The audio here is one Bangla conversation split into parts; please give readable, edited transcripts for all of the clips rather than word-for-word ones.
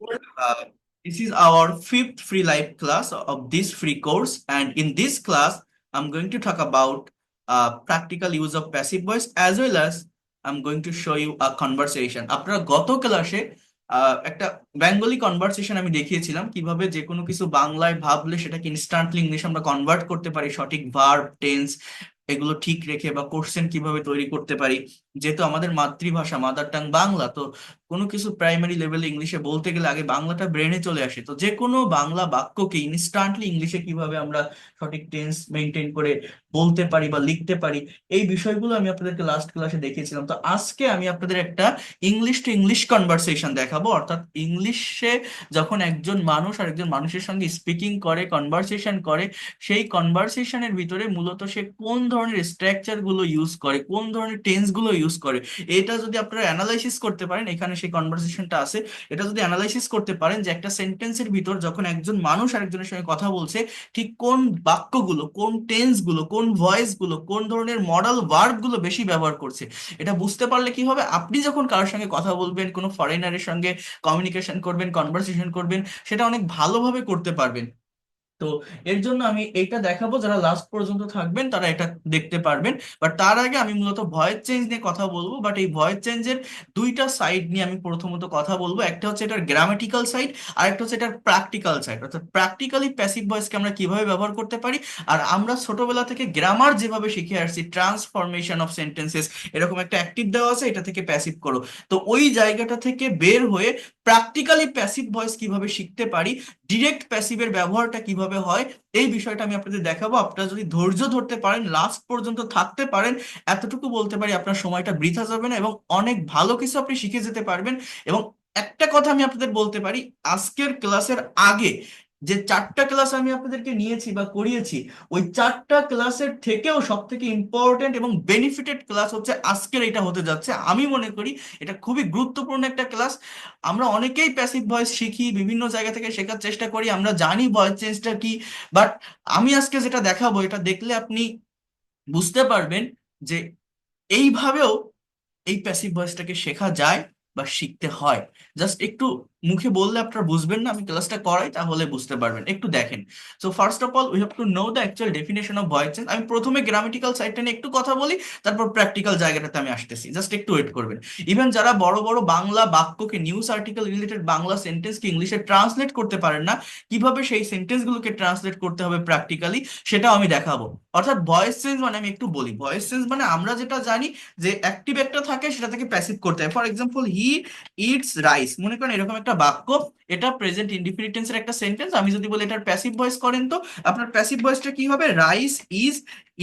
Uh, this is our fifth free live class of this free course, and in this class, I'm going to talk about practical use of passive voice as well as I'm going to show you a conversation. আপনারা গত ক্লাসে একটা বেঙ্গলি কনভারসেশন আমি দেখিয়েছিলাম কিভাবে যে কোনো কিছু বাংলায় ভাবলে সেটাকে ইনস্ট্যান্টলি ইংলিশ আমরা কনভার্ট করতে পারি সঠিক ভার্ব টেন্স এগুলো ঠিক রেখে, বা কোশ্চেন কিভাবে তৈরি করতে পারি। যেহেতু আমাদের মাতৃভাষা মাদার টাং বাংলা, তো কোনো কিছু প্রাইমারি লেভেলে ইংলিশে বলতে গেলে আগে বাংলাটা ব্রেনে চলে আসে। তো যে কোনো বাংলা বাক্যকে ইনস্ট্যান্টলি ইংলিশে কিভাবে আমরা সঠিক টেন্স মেনটেন করে বলতে পারি বা লিখতে পারি, এই বিষয়গুলো আমি আপনাদেরকে লাস্ট ক্লাসে দেখিয়েছিলাম। তো আজকে আমি আপনাদের একটা ইংলিশ টু ইংলিশ কনভারসেশন দেখাবো, অর্থাৎ ইংলিশে যখন একজন মানুষ আর একজন মানুষের সঙ্গে স্পিকিং করে, কনভারসেশন করে, সেই কনভারসেশনের ভিতরে মূলত সে কোন ধরনের স্ট্রাকচার গুলো ইউজ করে, কোন ধরনের টেন্স গুলো ইউজ করে, এটা যদি আপনারা অ্যানালাইসিস করতে পারেন, এখানে সেই কনভারসেশনটা আছে, এটা যদি অ্যানালাইসিস করতে পারেন যে একটা সেন্টেন্সের ভিতর যখন একজন মানুষ আরেকজনের সঙ্গে কথা বলছে, ঠিক কোন বাক্যগুলো, কোন টেন্স গুলো, কোন ভয়েস গুলো, কোন ধরনের মডাল ভার্ব গুলো বেশি ব্যবহার করছে, এটা বুঝতে পারলে কি হবে, আপনি যখন কারোর সঙ্গে কথা বলবেন, কোনো ফরেনারের সঙ্গে কমিউনিকেশন করবেন, কনভারসেশন করবেন, সেটা অনেক ভালোভাবে করতে পারবেন। তো এর জন্য আমি এইটা দেখাবো, যারা লাস্ট পর্যন্ত থাকবেন তারা এটা দেখতে পারবেন। বাট তার আগে আমি মূলত ভয়েস চেঞ্জ নিয়ে কথা বলবো, বাট এই ভয়েস চেঞ্জের দুইটা সাইড নিয়ে আমি প্রথমত কথা বলবো। একটা হচ্ছে এটার গ্রামাটিক্যাল সাইড, আর একটা হচ্ছে এটার প্র্যাকটিক্যাল সাইড, অর্থাৎ প্র্যাকটিক্যালি প্যাসিভ ভয়েসকে আমরা কিভাবে ব্যবহার করতে পারি। আর আমরা ছোটবেলা থেকে গ্রামার যেভাবে শিখে আসছি, ট্রান্সফরমেশন অফ সেন্টেন্সেস, এরকম একটা অ্যাক্টিভ দেওয়া আছে, এটা থেকে প্যাসিভ করো। তো ওই জায়গাটা থেকে বের হয়ে প্র্যাকটিক্যালি প্যাসিভ ভয়েস কিভাবে শিখতে পারি, ডিরেক্ট প্যাসিভের ব্যবহারটা কিভাবে হয়, এই বিষয়টা আমি আপনাদের দেখাবো। আপনারা যদি ধৈর্য ধরতে পারেন, লাস্ট পর্যন্ত থাকতে পারেন, এতটুকু বলতে পারি আপনার সময়টা বৃথা যাবে না এবং অনেক ভালো কিছু আপনি শিখে যেতে পারবেন। এবং একটা কথা আমি আপনাদের বলতে পারি, আজকের ক্লাসের আগে যে চারটা ক্লাস আমি আপনাদেরকে নিয়েছি বা করিয়েছি, ওই চারটা ক্লাসের থেকেও সব থেকে ইম্পর্টেন্ট এবং বেনিফিটেড ক্লাস হচ্ছে আজকের এটা হতে যাচ্ছে। আমি মনে করি এটা খুবই গুরুত্বপূর্ণ একটা ক্লাস। আমরা অনেকেই প্যাসিভ ভয়েস শিখি, বিভিন্ন জায়গা থেকে শেখার চেষ্টা করি, আমরা জানি ভয়েস চেঞ্জটা কি, বাট আমি আজকে যেটা দেখাবো এটা দেখলে আপনি বুঝতে পারবেন যে এইভাবেও এই প্যাসিভ ভয়েসটাকে শেখা যায় বা শিখতে হয়। জাস্ট একটু মুখে বললে আপনারা বুঝবেন না, আমি ক্লাসটা করাই তাহলে বুঝতে পারবেন। একটু দেখেন। So first of all we have to know the actual definition of voice change. আমি প্রথমে গ্রামেটিক্যাল সাইডটা নিয়ে একটু কথা বলি, তারপর প্র্যাকটিক্যাল জায়গাটাতে আমি আসতেছি, জাস্ট একটু ওয়েট করবেন। ইভেন যারা বড় বড় বাংলা বাক্যকে, নিউজ আর্টিকেল রিলেটেড বাংলা সেন্টেন্সকে ইংলিশে ট্রান্সলেট করতে পারেন না, কিভাবে সেই সেন্টেন্সগুলোকে ট্রান্সলেট করতে হবে প্র্যাকটিক্যালি, সেটাও আমি দেখাবো। অর্থাৎ ভয়েস চেঞ্জ মানে, আমি একটু বলি, ভয়েস চেঞ্জ মানে আমরা যেটা জানি যে অ্যাক্টিভ একটা থাকে সেটা থেকে প্যাসিভ করতে হয়। For example, he eats rice, মনে করেন এরকম একটা বাক্য, এটা প্রেজেন্ট ইনডিফিনিট টেন্সের একটা সেন্টেন্স। আমি যদি বলি এটার প্যাসিভ ভয়েস করেন, তো আপনার প্যাসিভ ভয়েসটা কি হবে? Rice is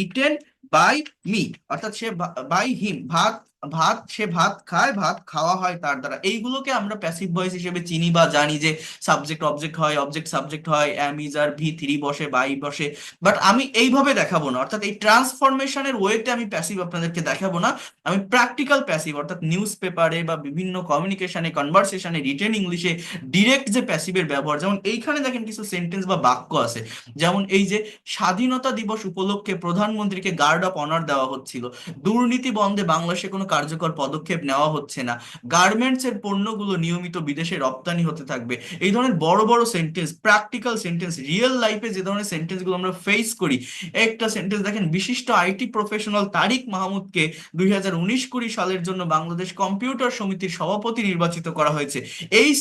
eaten by me, অর্থাৎ সে, বাই হিম, ভাত, ভাত সে ভাত খায়, ভাত খাওয়া হয় তার দ্বারা। এইগুলোকে আমরা প্যাসিভ ভয়েস হিসেবে চিনি বা জানি যে সাবজেক্ট অবজেক্ট হয়, অবজেক্ট সাবজেক্ট হয়, am is are V three বসে, বাই বসে। বাট আমি এইভাবে দেখাবো না, অর্থাৎ এই ট্রান্সফরমেশনের ওয়েতে আমি প্যাসিভ আপনাদেরকে দেখাবো না। আমি প্র্যাকটিক্যাল প্যাসিভ, অর্থাৎ নিউজ পেপারে বা বিভিন্ন কমিউনিকেশনে, কনভারসেশনে, রিটেন ইংলিশে ডিরেক্ট যে প্যাসিভের ব্যবহার, যেমন এইখানে দেখেন কিছু সেন্টেন্স বা বাক্য আছে, যেমন এই যে স্বাধীনতা দিবস উপলক্ষে প্রধানমন্ত্রীকে গার্ড অফ অনার দেওয়া হচ্ছিল, দুর্নীতি বন্ধে বাংলাদেশে কোনো কার্যকর পদক্ষেপ নেওয়া হচ্ছে না, গার্মেন্টস এর পণ্যগুলো নিয়মিত বিদেশে রপ্তানি হতে থাকবে। এই ধরনের বড় বড় সেন্টেন্স, প্র্যাকটিক্যাল সেন্টেন্স, রিয়েল লাইফে যে ধরনের সেন্টেন্স গুলো আমরা ফেস করি। একটা সেন্টেন্স দেখেন, বিশিষ্ট আইটি প্রফেশনাল তারিক মাহমুদকে 2019-20 সালের জন্য বাংলাদেশ কম্পিউটার সমিতির সভাপতি নির্বাচিত করা হয়েছে। এই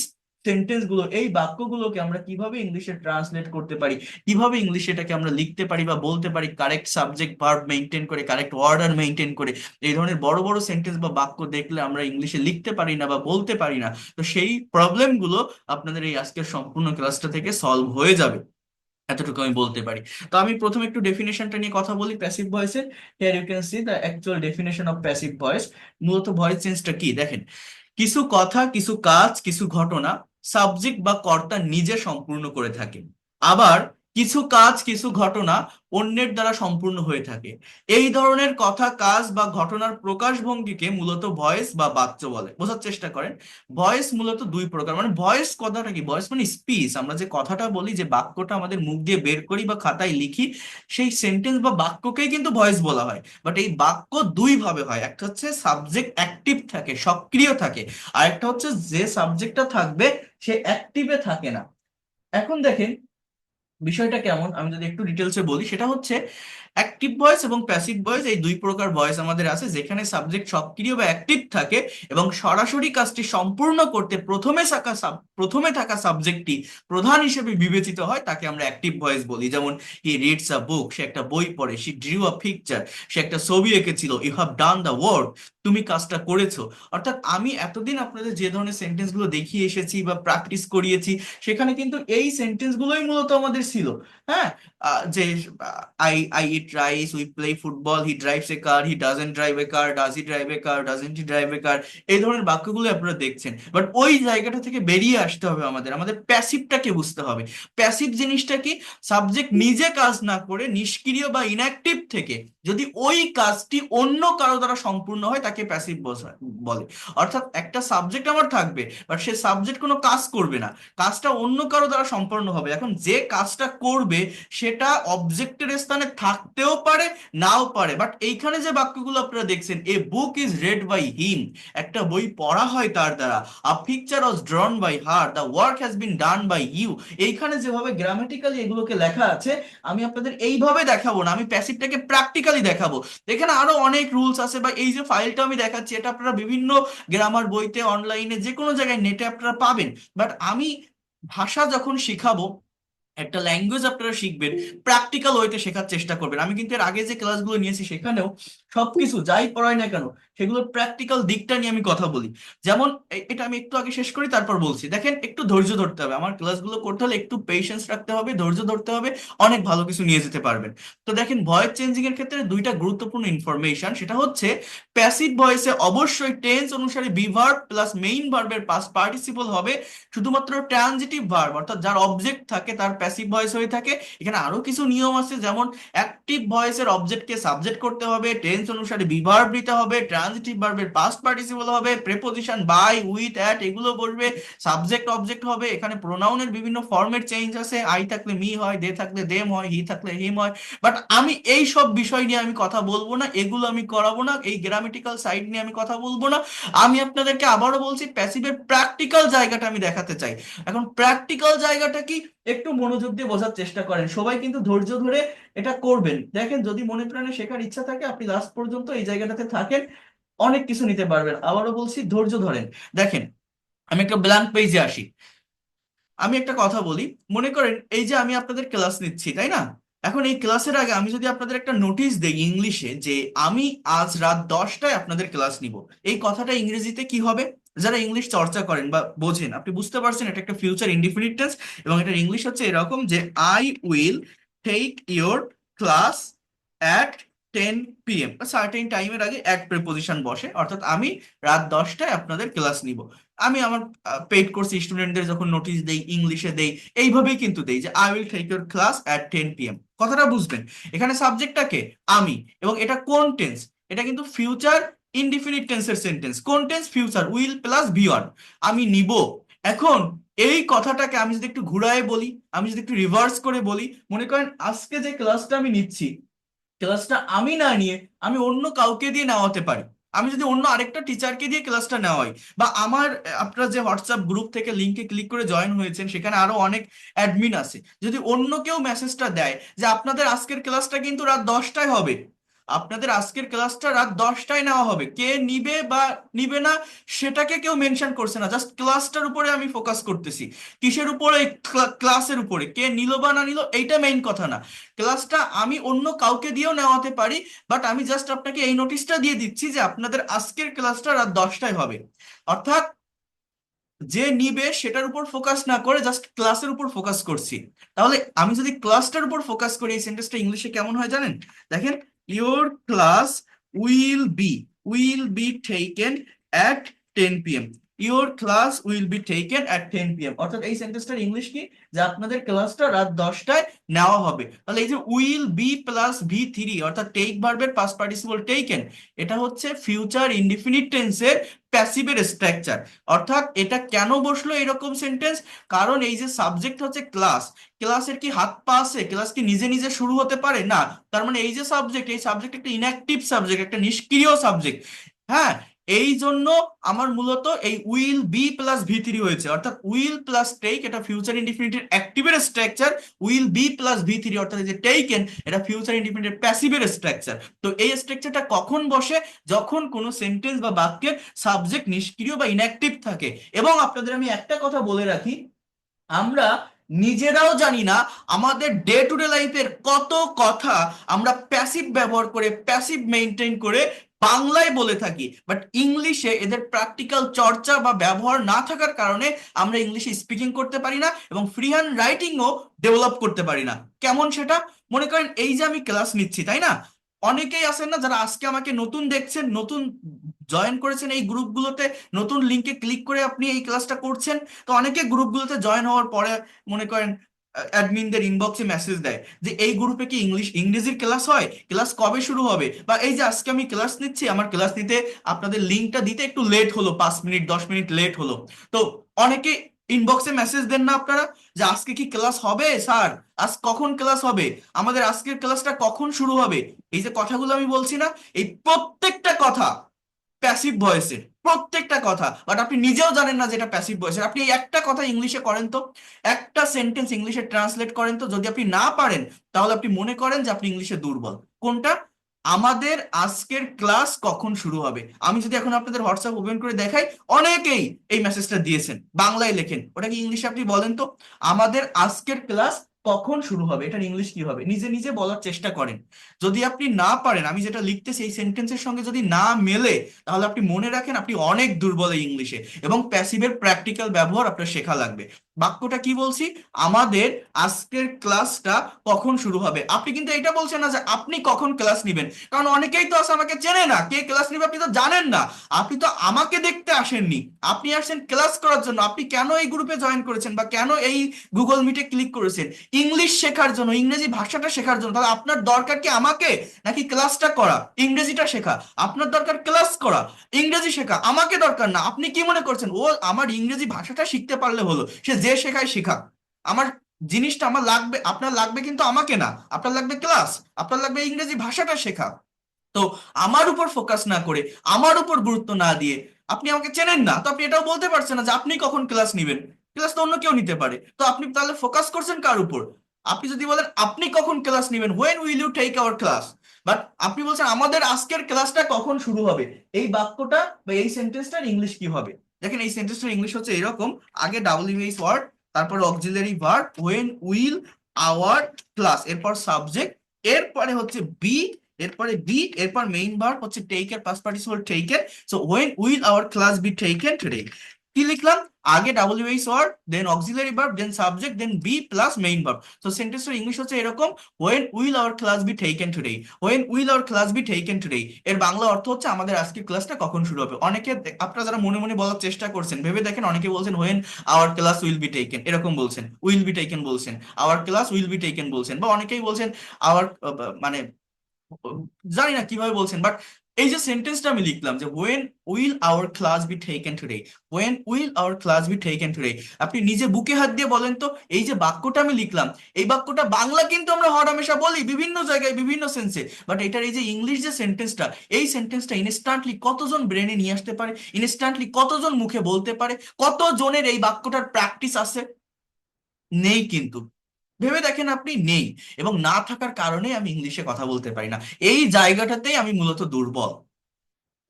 সেন্টেন্স গুলো, এই বাক্যগুলোকে আমরা কিভাবে ইংলিশে ট্রান্সলেট করতে পারি, কিভাবে ইংলিশে এটাকে আমরা লিখতে পারি বা বলতে পারি, কারেক্ট সাবজেক্ট ভার্ব মেনটেন করে, কারেক্ট অর্ডার মেনটেন করে। এই ধরনের বড় বড় সেন্টেন্স বা বাক্য দেখলে আমরা ইংলিশে লিখতে পারি না বা বলতে পারি না। তো সেই প্রবলেম গুলো আপনাদের এই আজকের সম্পূর্ণ ক্লাসটা থেকে সলভ হয়ে যাবে, এতটুকু আমি বলতে পারি। তো আমি প্রথমে একটু ডেফিনেশনটা নিয়ে কথা বলি প্যাসিভ ভয়েসের। Here you can see the actual definition of passive voice. মূলত ভয়েস চেঞ্জটা কি দেখেন, কিছু কথা, কিছু কাজ, কিছু ঘটনা সাবজেক্ট বা কর্তা নিজে সম্পূর্ণ করে থাকে। আবার কিছু কাজ কিছু ঘটনা অন্যের দ্বারা সম্পূর্ণ হয়ে থাকে। এই ধরনের কথা, কাজ বা ঘটনার প্রকাশভঙ্গিকে মূলত ভয়েস বা বাক্য বলে। বোঝার চেষ্টা করেন, ভয়েস মূলত দুই প্রকার। মানে ভয়েস কথাটা কি, ভয়েস মানে স্পিচ, আমরা যে কথাটা বলি, যে বাক্যটা আমাদের মুখ দিয়ে বের করি বা খাতায় লিখি, সেই সেন্টেন্স বা বাক্যকেই কিন্তু ভয়েস বলা হয়। বাট এই বাক্য দুই ভাবে হয়, একটা হচ্ছে সাবজেক্ট অ্যাক্টিভ থাকে, সক্রিয় থাকে, আর একটা হচ্ছে যে সাবজেক্টটা থাকবে সে অ্যাক্টিভে থাকে না। এখন দেখেন বিষয়টা কেমন, আমি যদি একটু ডিটেলসে বলি, সেটা হচ্ছে অ্যাক্টিভ ভয়েস এবং প্যাসিভ ভয়েস, এই দুই প্রকার ভয়েস আমাদের আছে। যেখানে সাবজেক্ট সক্রিয় বা অ্যাক্টিভ থাকে এবং সরাসরি কাজটি সম্পূর্ণ করতে প্রথমে থাকা সাবজেক্টটি প্রধান হিসেবে বিবেচিত হয়, তাকে আমরা অ্যাক্টিভ ভয়েস বলি। যেমন হি রিডস আ বুক, সে একটা বই পড়ে। শি ড্রিউ আ পিকচার, সে একটা ছবি এঁকেছিল। You have done the work, তুমি কাজটা করেছো। অর্থাৎ আমি এতদিন আপনাদের যে ধরনের সেন্টেন্স গুলো দেখিয়ে এসেছি বা প্র্যাকটিস করিয়েছি, সেখানে কিন্তু এই সেন্টেন্স গুলোই মূলত আমাদের ছিল। হ্যাঁ, যে I eat rice, we play football, he drives a car, he doesn't drive a car, does he drive a car, doesn't he drive a car, এই ধরনের বাক্যগুলো আপনারা দেখছেন। বাট ওই জায়গাটা থেকে বেরিয়ে আসতে হবে, আমাদের আমাদের প্যাসিভটাকে বুঝতে হবে। প্যাসিভ জিনিসটা কি? সাবজেক্ট নিজে কাজ না করে নিষ্ক্রিয় বা ইনঅ্যাক্টিভ থেকে যদি ওই কাজটি অন্য কারো দ্বারা সম্পূর্ণ হয়, তাকে প্যাসিভ বলে। অর্থাৎ একটা সাবজেক্ট আমার থাকবে, বাট সে সাবজেক্ট কোনো কাজ করবে না, কাজটা অন্য কারো দ্বারা সম্পন্ন হবে। এখন যে কাজটা করবে সেটা অবজেক্টের স্থানে থাকতেও পারে, নাও পারে। বাট এইখানে যে বাক্যগুলো আপনারা দেখছেন, a book is read by him, একটা বই পড়া হয় তার দ্বারা। A picture was drawn by her, the work has been done by you. এইখানে যেভাবে গ্রামাটিক্যালি এগুলোকে লেখা আছে, আমি আপনাদের এইভাবে দেখাবো না, আমি প্যাসিভটাকে প্র্যাকটিক্যালি দেখাবো। এখানে আরো অনেক রুলস আছে, বা এই যে ফাইলটা আমি দেখাচ্ছি, এটা আপনারা বিভিন্ন গ্রামার বইতে, অনলাইনে, যে কোনো জায়গায় নেটে আপনারা পাবেন। বাট আমি ভাষা যখন শিখাবো, একটা ল্যাঙ্গুয়েজ আপনারা শিখবেন, প্র্যাকটিক্যাল ওয়েতে শেখার চেষ্টা করবেন। আমি কিন্তু এর আগে যে ক্লাসগুলো নিয়েছি সেখানেও সবকিছু যাই পড়াই না কেন, সেগুলোর প্র্যাকটিক্যাল দিকটা নিয়ে আমি কথা বলি। যেমন এটা আমি একটু আগে শেষ করি, তারপর বলছি। দেখেন, একটু ধৈর্য ধরতে হবে, আমার ক্লাসগুলো করতে হলে একটু পেশেন্স রাখতে হবে, ধৈর্য ধরতে হবে, অনেক ভালো কিছু নিয়ে যেতে পারবেন। তো দেখেন, ভয়েস চেঞ্জিং এর ক্ষেত্রে দুইটা গুরুত্বপূর্ণ ইনফরমেশন, সেটা হচ্ছে প্যাসিভ ভয়েসে অবশ্যই টেন্স অনুসারে বি ভার্ব প্লাস মেইন ভার্বের পাস্ট পার্টিসিপল হবে। শুধুমাত্র ট্রানজিটিভ ভার্ব, অর্থাৎ যার অবজেক্ট থাকে, তার প্যাসিভ ভয়েস হয়ে থাকে। এখানে আরো কিছু নিয়ম আছে, যেমন অ্যাক্টিভ ভয়েসের অবজেক্টকে সাবজেক্ট করতে হবে, টেন্স অনুসারে বি ভার্ব নিতে হবে, ট্রানজিটিভ ভার্বের পাস্ট পার্টিসিপল হবে, প্রেপোজিশন বাই, উইথ, অ্যাট এগুলো বসবে, সাবজেক্ট অবজেক্ট হবে। এখানে প্রোনাউনের বিভিন্ন ফর্মের চেঞ্জ আছে, আই থাকলে মি হয়, দে থাকলে দেম হয়, হি থাকলে হিম হয়। বাট আমি এই সব বিষয় নিয়ে আমি কথা বলবো না, এগুলো আমি করাবো না, এই গ্রামেটিক্যাল সাইড নিয়ে আমি কথা বলবো না। আমি আপনাদেরকে আবারও বলছি, প্যাসিভের প্র্যাকটিক্যাল জায়গাটা আমি দেখাতে চাই। এখন প্র্যাকটিক্যাল জায়গাটা কি, একটু মনোযোগ দিয়ে বোঝার চেষ্টা করেন। সবাই কিন্তু ধৈর্য ধরে এটা করবেন। দেখেন, যদি মনে প্রাণে শেখার ইচ্ছা থাকে, আপনি লাস্ট পর্যন্ত এই জায়গাটাতে থাকেন, অনেক কিছু নিতে পারবেন। আবারও বলছি, ধৈর্য ধরেন। দেখেন, আমি একটা ব্ল্যাঙ্ক পেজে আসি। আমি একটা কথা বলি, মনে করেন এই যে আমি আপনাদের ক্লাস নিচ্ছি, তাই না? এখন এই ক্লাসের আগে আমি যদি আপনাদের একটা নোটিশ দেই ইংলিশে, যে আমি আজ রাত 10টায় আপনাদের ক্লাস নিব, এই কথাটা ইংরেজিতে কি হবে? যারা ইংলিশ চর্চা করেন বা বোঝেন, আপনি বুঝতে পারছেন এটা একটা ফিউচার ইনডিফিনিট টেন্স, এবং এটার ইংলিশ হচ্ছে এরকম, যে I will take your class at 10 p.m. Certain টাইমের আগে এক প্রিপোজিশন বসে, অর্থাৎ আমি রাত 10টায় আপনাদের ক্লাস নিব। আমি আমার পেইড কোর্স স্টুডেন্টদের যখন নোটিশ দেই, ইংলিশে দেই, এইভাবেই কিন্তু দেই, যে I will take your class at 10 p.m. কথাটা বুঝবেন। এখানে সাবজেক্টটাকে আমি, এবং এটা কোন টেন্স? এটা কিন্তু ফিউচার ইনডিফিনিট টেন্সের সেন্টেন্স। কোন tense? Future, will plus V one, আমি নিব। এখন এই কথাটাকে আমি যদি একটু ঘুরায় বলি, আমি যদি একটু রিভার্স করে বলি, মনে করেন আজকে যে ক্লাসটা আমি নিচ্ছি, ক্লাসটা আমি না নিয়ে আমি অন্য কাউকে দিয়ে নেওয়াতে পারি। আমি যদি অন্য আরেকটা টিচারকে দিয়ে ক্লাসটা নেওয়াই, বা আমার আপনারা যে হোয়াটসঅ্যাপ গ্রুপ থেকে লিংকে ক্লিক করে জয়েন হয়েছেন, সেখানে আরো অনেক অ্যাডমিন আছে, যদি অন্য কেউ মেসেজটা দেয় যে আপনাদের আজকের ক্লাসটা কিন্তু রাত 10টায় হবে, আপনাদের আজকের ক্লাসটা রাত 10টায় নেওয়া হবে, কে নিবে বা নিবে না সেটাকে কেউ মেনশন করছে না, জাস্ট ক্লাসটার উপরে আমি ফোকাস করতেছি। কিসের উপরে? ক্লাসের উপরে। কে নিল বা না নিল এইটা মেইন কথা না, ক্লাসটা আমি অন্য কাউকে দিয়েও নেওয়াতে পারি। বাট আমি জাস্ট আপনাকে এই নোটিশটা দিয়ে দিচ্ছি যে আপনাদের আজকের ক্লাসটা রাত 10টায় হবে। অর্থাৎ যে নিবে সেটার উপর ফোকাস না করে জাস্ট ক্লাসের উপর ফোকাস করছি। তাহলে আমি যদি ক্লাসটার উপর ফোকাস করি, এই সেন্টেন্সটা ইংলিশে কেমন হয় জানেন? দেখেন, your class will be taken at 10 p.m. Your class will be taken at 10 p.m. অর্থাৎ এই সেন্টেন্সটার ইংলিশ কি, যে আপনাদের ক্লাসটা রাত 10টায় নেওয়া হবে। তাহলে এই যে উইল বি প্লাস V3 অর্থাৎ টেক ভার্বের পাস্ট পার্টিসিপল টেকেন, এটা হচ্ছে ফিউচার ইনডিফিনিট টেন্সের প্যাসিভের স্ট্রাকচার। অর্থাৎ এটা কেন বসলো এরকম সেন্টেন্স, কারণ এই যে সাবজেক্ট হচ্ছে ক্লাস, ক্লাসের কি হাত পা আছে, ক্লাস কি নিজে নিজে শুরু হতে পারে না, তার মানে এই যে সাবজেক্ট, এই সাবজেক্ট একটা ইনঅ্যাক্টিভ সাবজেক্ট, একটা নিষ্ক্রিয় সাবজেক্ট। হ্যাঁ, এই জন্য আমার মূলত এই উইল বি প্লাস V3 হয়েছে, অর্থাৎ উইল প্লাস টেক এটা ফিউচার ইনডিফিনিটের অ্যাক্টিভের structure, will be plus V3 অর্থাৎ এই যে টেকেন এটা ফিউচার ইনডিফিনিটের প্যাসিভের স্ট্রাকচার। তো এই স্ট্রাকচারটা কখন বসে, যখন কোনো সেন্টেন্স বা বাক্যের সাবজেক্ট নিষ্ক্রিয় বা ইনঅ্যাক্টিভ থাকে। এবং আপনাদের আমি একটা কথা বলে রাখি, আমরা নিজেরাও জানি না আমাদের ডে টু ডে লাইফের কত কথা আমরা প্যাসিভ ব্যবহার করে, প্যাসিভ মেনটেন করে বাংলায় বলে থাকি, বাট ইংলিশে এদের প্র্যাকটিক্যাল চর্চা বা ব্যবহার না থাকার কারণে আমরা ইংলিশে স্পিকিং করতে পারি না এবং ফ্রি হ্যান্ড রাইটিংও ডেভেলপ করতে পারি না। কেমন সেটা, মনে করেন এই যে আমি ক্লাস নিচ্ছি, তাই না, অনেকেই আছেন না যারা আজকে আমাকে নতুন দেখছেন, নতুন জয়েন করেছেন এই গ্রুপগুলোতে, নতুন লিংকে ক্লিক করে আপনি এই ক্লাসটা করছেন। তো অনেকে গ্রুপগুলোতে জয়েন হওয়ার পরে মনে করেন অ্যাডমিনদের ইনবক্সে মেসেজ দেয় যে এই গ্রুপে কি ইংরেজির ক্লাস হয়, ক্লাস কবে শুরু হবে, বা এই যে আজকে আমি ক্লাস নিচ্ছি, আমার ক্লাস নিতে আপনাদের লিঙ্কটা দিতে একটু লেট হলো, 5 মিনিট 10 মিনিট লেট হলো। তো অনেকে ইনবক্সে মেসেজ দেন না আপনারা যে আজকে কি ক্লাস হবে স্যার, আজ কখন ক্লাস হবে, আমাদের আজকের ক্লাসটা কখন শুরু হবে। এই যে কথাগুলো আমি বলছি না, এই প্রত্যেকটা কথা প্যাসিভ ভয়েসের, প্রত্যেকটা কথা, বাট আপনি নিজেও জানেন না যে এটা প্যাসিভ ভয়েসের। আপনি এই একটা কথা ইংলিশে করেন তো, একটা সেন্টেন্স ইংলিশে ট্রান্সলেট করেন তো, যদি আপনি না পারেন তাহলে আপনি মনে করেন যে আপনি ইংলিশে দুর্বল। কোনটা, আমাদের আজকের ক্লাস কখন শুরু হবে, আমি যদি এখন আপনাদের হোয়াটসঅ্যাপ ওপেন করে দেখাই, অনেকেই এই মেসেজটা দিয়েছেন, বাংলায় লেখেন, ওটা কি ইংলিশে আপনি বলেন তো, আমাদের আজকের ক্লাস কখন শুরু হবে, এটার ইংলিশ কি হবে, নিজে নিজে বলার চেষ্টা করেন। যদি আপনি না পারেন, আমি যেটা লিখতেছি এই সেন্টেন্সের সঙ্গে যদি না মেলে, তাহলে আপনি মনে রাখেন আপনি অনেক দুর্বল এই ইংলিশে, এবং প্যাসিভের প্র্যাকটিক্যাল ব্যবহার আপনার শেখা লাগবে। বাক্যটা কি বলছি, আমাদের আজকের ক্লাসটা কখন শুরু হবে, আপনি কিন্তু এটা বলছেন না যে আপনি কখন ক্লাস নিবেন, কারণ অনেকেই তো আছে আমাকে চেনে না, কে ক্লাস নিবে আপনি তো জানেন না, আপনি তো আমাকে দেখতে আসেননি, আপনি আসছেন ক্লাস করার জন্য। আপনি কেন এই গ্রুপে জয়েন করেছেন বা কেন এই গুগল মিটে ক্লিক করেছেন, ইংলিশ শেখার জন্য, ইংরেজি ভাষাটা শেখার জন্য। তাহলে আপনার দরকার কি আমাকে নাকি ক্লাসটা করা, ইংরেজিটা শেখা? আপনার দরকার ক্লাস করা, ইংরেজি শেখা, আমাকে দরকার না। আপনি কি মনে করছেন ও আমার ইংরেজি ভাষাটা শিখতে পারলে হলো, সে যে শেখায় শেখাক, আমার জিনিসটা আমার লাগবে, আপনার লাগবে কিন্তু আমাকে না, আপনার লাগবে ক্লাস, আপনার লাগবে ইংরেজি ভাষাটা শেখা। তো আমার উপর ফোকাস না করে, আমার উপর গুরুত্ব না দিয়ে, আপনি আমাকে চেনেন না তো আপনি এটাও বলতে পারছেন না যে আপনি কখন ক্লাস নিবেন, ক্লাস তো অন্য কেউ নিতে পারে। তো আপনি তাহলে ফোকাস করছেন কার উপর, আপনি যদি বলেন আপনি কখন ক্লাস নিবেন, when will you take our class, but আপনি বলছেন আমাদের আজকের ক্লাসটা কখন শুরু হবে, এই বাক্যটা বা এই সেন্টেন্সটার ইংলিশ কি হবে? দেখেন এই সেন্টেন্সটার ইংলিশ হচ্ছে এরকম, আগে ডাব্লিউএইচ ওয়ার্ড, তারপর auxiliary verb when will our class, এরপর সাবজেক্ট, এরপরে হচ্ছে বি, এরপরে বি, এরপর মেইন ভার্ব হচ্ছে টেক এর past participle taken. So when will our class be taken today, কি লিখলাম, আগে WH word, then auxiliary verb, then subject, then be plus main verb. So সেন্টেন্সের ইংলিশ হচ্ছে এরকম, when will our class be taken today, when will our class be taken today, এর বাংলা অর্থ হচ্ছে আমাদের আজকের ক্লাসটা কখন শুরু হবে। অনেকে আপনারা যারা মনে মনে বলার চেষ্টা করছেন, ভেবে দেখেন, অনেকে বলছেন when our class will be taken, এরকম বলছেন, উইল বি টেকেন বলছেন, our class will be taken বলছেন, বা অনেকেই বলছেন আওয়ার, মানে জানি না কিভাবে বলছেন, বাট এই যে সেন্টেন্সটা আমি লিখলাম যে when will our class be taken today, when will our class be taken today, আপনি নিজে বুকে হাত দিয়ে বলেন তো, এই যে বাক্যটা আমি লিখলাম, এই বাক্যটা বাংলা কিন্তু আমরা হরহামেশা বলি বিভিন্ন জায়গায় বিভিন্ন সেন্সে, বাট এটার এই যে ইংলিশ যে সেন্টেন্সটা, এই সেন্টেন্সটা ইনস্ট্যান্টলি কতজন ব্রেনে নিয়ে আসতে পারে, ইনস্ট্যান্টলি কতজন মুখে বলতে পারে, কতজনের এই বাক্যটার প্র্যাকটিস আছে? নেই কিন্তু, ভেবে দেখেন আপনি, নেই। এবং না থাকার কারণে আমি ইংলিশে কথা বলতে পারি না, এই জায়গাটাতেই আমি মূলত দুর্বল।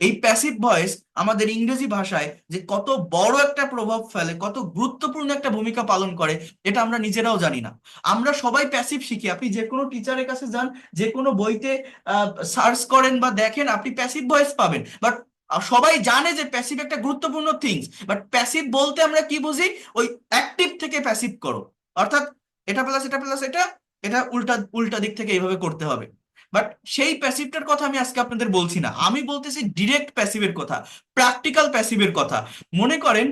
এই প্যাসিভ ভয়েস আমাদের ইংরেজি ভাষায় যে কত বড় একটা প্রভাব ফেলে, কত গুরুত্বপূর্ণ একটা ভূমিকা পালন করে, এটা আমরা নিজেরাও জানি না। আমরা সবাই প্যাসিভ শিখি, আপনি যে কোনো টিচারের কাছে যান, যে কোনো বইতে সার্চ করেন বা দেখেন, আপনি প্যাসিভ ভয়েস পাবেন, বাট সবাই জানে যে প্যাসিভ একটা গুরুত্বপূর্ণ থিংস, বাট প্যাসিভ বলতে আমরা কি বুঝি, ওই অ্যাক্টিভ থেকে প্যাসিভ করো, অর্থাৎ এটা প্লাস এটা প্লাস এটা, এটা উল্টা উল্টা দিক থেকে এইভাবে করতে হবে। বাট সেই প্যাসিভটার কথা আমি আজকে আপনাদের বলছি না, আমি বলতেছি ডিরেক্ট প্যাসিভের কথা, প্র্যাকটিক্যাল প্যাসিভের কথা। মনে করেন